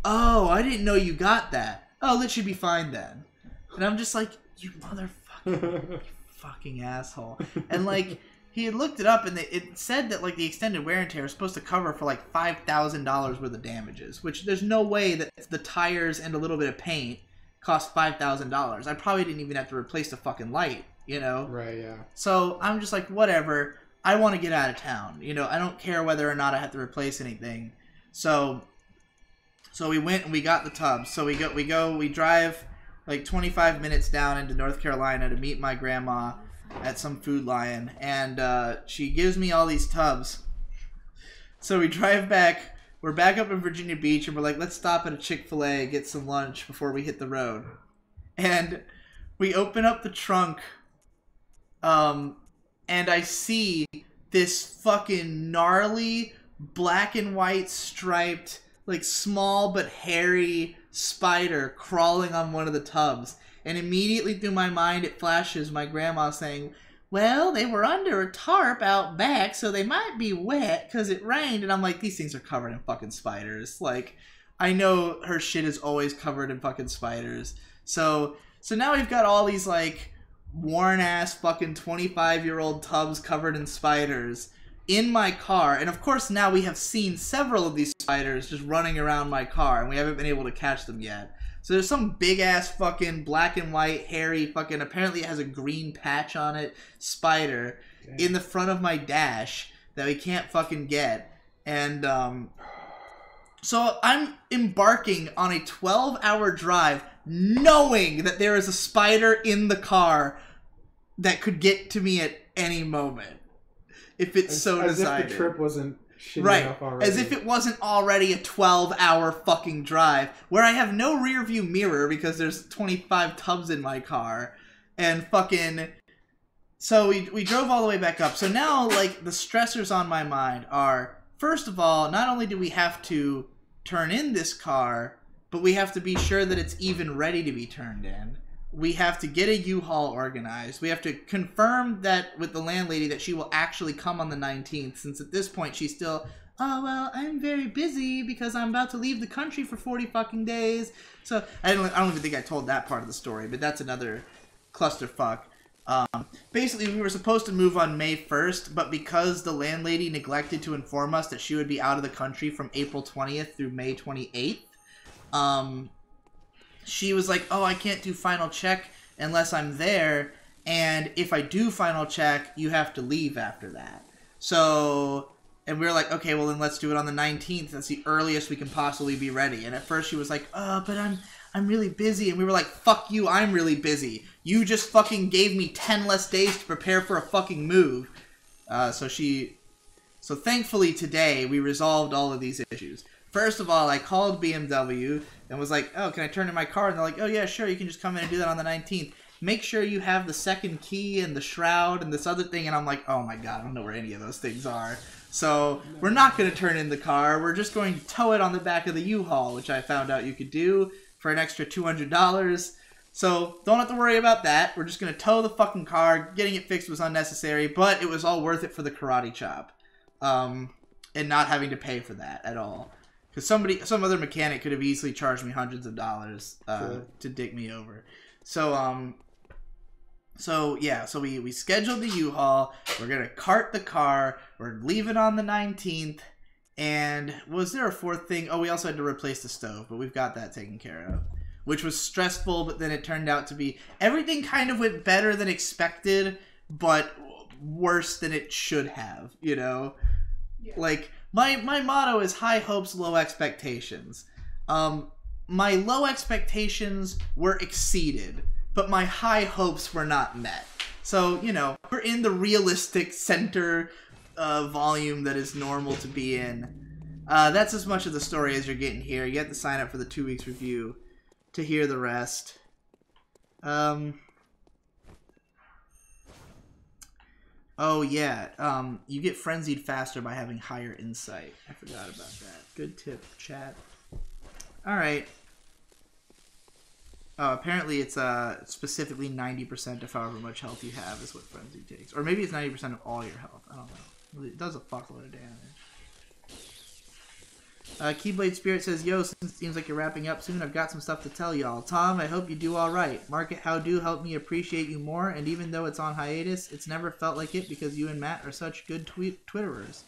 oh, I didn't know you got that. Oh, that should be fine then. And I'm just like, you motherfucker, you fucking asshole. And like, he had looked it up, and it said that like the extended wear and tear is supposed to cover for like $5,000 worth of damages, which there's no way that the tires and a little bit of paint cost $5,000. I probably didn't even have to replace the fucking light, you know? Right, yeah. So I'm just like, whatever. I want to get out of town. You know, I don't care whether or not I have to replace anything. So we went and we got the tubs. So we drive like 25 minutes down into North Carolina to meet my grandma at some Food Lion, and she gives me all these tubs. So we drive back. We're back up in Virginia Beach, and we're like, let's stop at a Chick-fil-A, get some lunch before we hit the road. And we open up the trunk, and I see this fucking gnarly black and white striped, like small but hairy spider crawling on one of the tubs. And immediately through my mind, it flashes my grandma saying, well, they were under a tarp out back, so they might be wet because it rained. And I'm like, these things are covered in fucking spiders. Like, I know her shit is always covered in fucking spiders. So now we've got all these, like, worn-ass fucking 25-year-old tubs covered in spiders in my car. And, of course, now we have seen several of these spiders just running around my car, and we haven't been able to catch them yet. So there's some big ass fucking black and white hairy fucking, apparently it has a green patch on it, spider in the front of my dash that we can't fucking get. And so I'm embarking on a 12-hour drive knowing that there is a spider in the car that could get to me at any moment if it's so decided. As if the trip wasn't shitty right, enough already. as if it wasn't already a 12-hour fucking drive where I have no rear view mirror because there's 25 tubs in my car, and fucking. So we drove all the way back up. So now, like, the stressors on my mind are, first of all, not only do we have to turn in this car, but we have to be sure that it's even ready to be turned in. We have to get a U-Haul organized. We have to confirm that with the landlady that she will actually come on the 19th, since at this point she's still, oh, well, I'm very busy because I'm about to leave the country for 40 fucking days. So I don't even think I told that part of the story, but that's another clusterfuck. Basically, we were supposed to move on May 1st, but because the landlady neglected to inform us that she would be out of the country from April 20th through May 28th, she was like, oh, I can't do final check unless I'm there, and if I do final check, you have to leave after that. So, and we were like, okay, well then let's do it on the 19th. That's the earliest we can possibly be ready. And at first she was like, oh, but I'm really busy. And we were like, fuck you, I'm really busy. You just fucking gave me 10 less days to prepare for a fucking move. So thankfully today we resolved all of these issues. First of all, I called BMW and was like, oh, can I turn in my car? And they're like, oh yeah, sure, you can just come in and do that on the 19th. Make sure you have the second key and the shroud and this other thing. And I'm like, oh my god, I don't know where any of those things are. So we're not going to turn in the car. We're just going to tow it on the back of the U-Haul, which I found out you could do for an extra $200. So don't have to worry about that. We're just going to tow the fucking car. Getting it fixed was unnecessary, but it was all worth it for the karate chop. And not having to pay for that at all. Because some other mechanic could have easily charged me hundreds of dollars to dick me over. So we scheduled the U-Haul. We're going to cart the car. We're leaving on the 19th. And was there a fourth thing? Oh, we also had to replace the stove, but we've got that taken care of. Which was stressful, but then it turned out to be... Everything kind of went better than expected, but worse than it should have, you know? Yeah. Like... My motto is high hopes, low expectations. My low expectations were exceeded, but my high hopes were not met. So, you know, we're in the realistic center volume that is normal to be in. That's as much of the story as you're getting here. You have to sign up for the 2 weeks review to hear the rest. Oh, yeah. You get frenzied faster by having higher insight. I forgot about that. Good tip, chat. Alright. Apparently it's specifically 90% of however much health you have is what frenzy takes. Or maybe it's 90% of all your health. I don't know. It does a fuckload of damage. Keyblade Spirit says, yo, since it seems like you're wrapping up soon, I've got some stuff to tell y'all. Tom, I hope you do alright. Market How Do helped me appreciate you more, and even though it's on hiatus, it's never felt like it because you and Matt are such good Twitterers.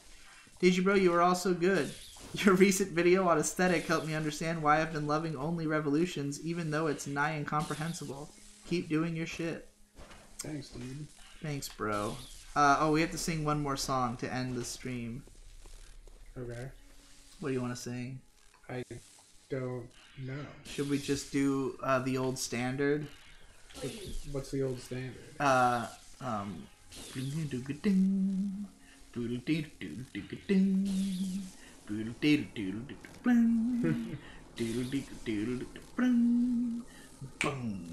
Digibro, you are also good. Your recent video on aesthetic helped me understand why I've been loving only Revolutions, even though it's nigh incomprehensible. Keep doing your shit. Thanks, dude. Thanks, bro. We have to sing one more song to end the stream. Okay. What do you want to sing? I don't know. Should we just do the old standard? What's the old standard?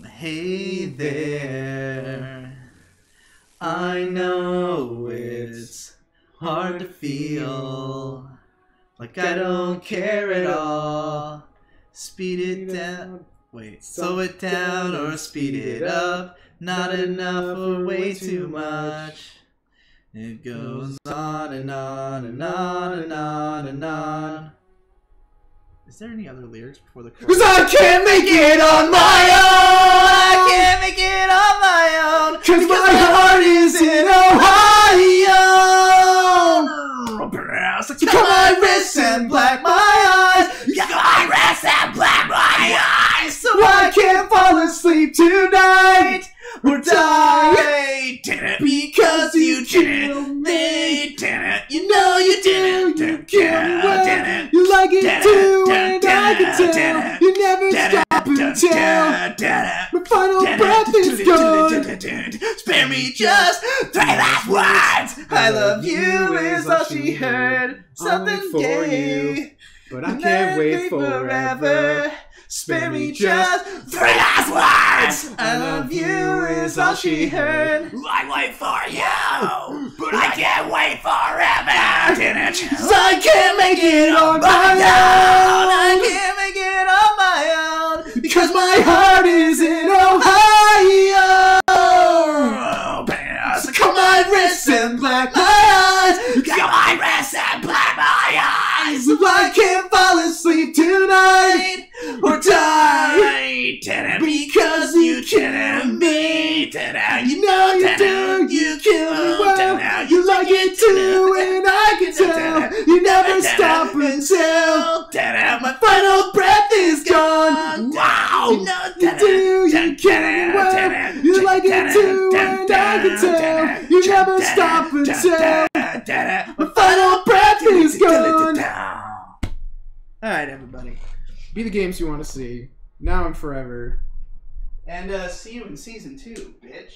Hey there, I know it's hard to feel like I don't care at all. Speed it down. Wait. Slow it down or speed it up. Not enough or way too much. It goes on and on and on and on and on. Is there any other lyrics before the chorus? 'Cause I can't make it on my own. I can't make it on my own. 'Cause my heart is in Ohio. You cut my wrists and black my eyes. You cut my wrists and black my eyes. So tonight or die. Because you killed me. You know you didn't. You like it too, and I can tell. You never stop until my final breath is gone. Spare me just 3 last words. I love you is all she heard. Something for gay. you, but I can't wait forever. Spare me just 3 last words. I love you is all she heard. I wait for you, but I can't wait forever. So I can't make it on my own. I can't make it on my own because my heart is in Ohio. So cut my wrists and black my eyes. Cut my wrists and black my eyes. So I can't fall asleep tonight or die. Because you killed me. You know you do. You kill me well. You like it too, and I can tell. You never stop until my final breath is gone. Wow. You do. You kill me well. You like it too, and I can tell. You never stop until my final breath is gone. Alright, everybody. Be the games you want to see, now and forever. And see you in season 2, bitch.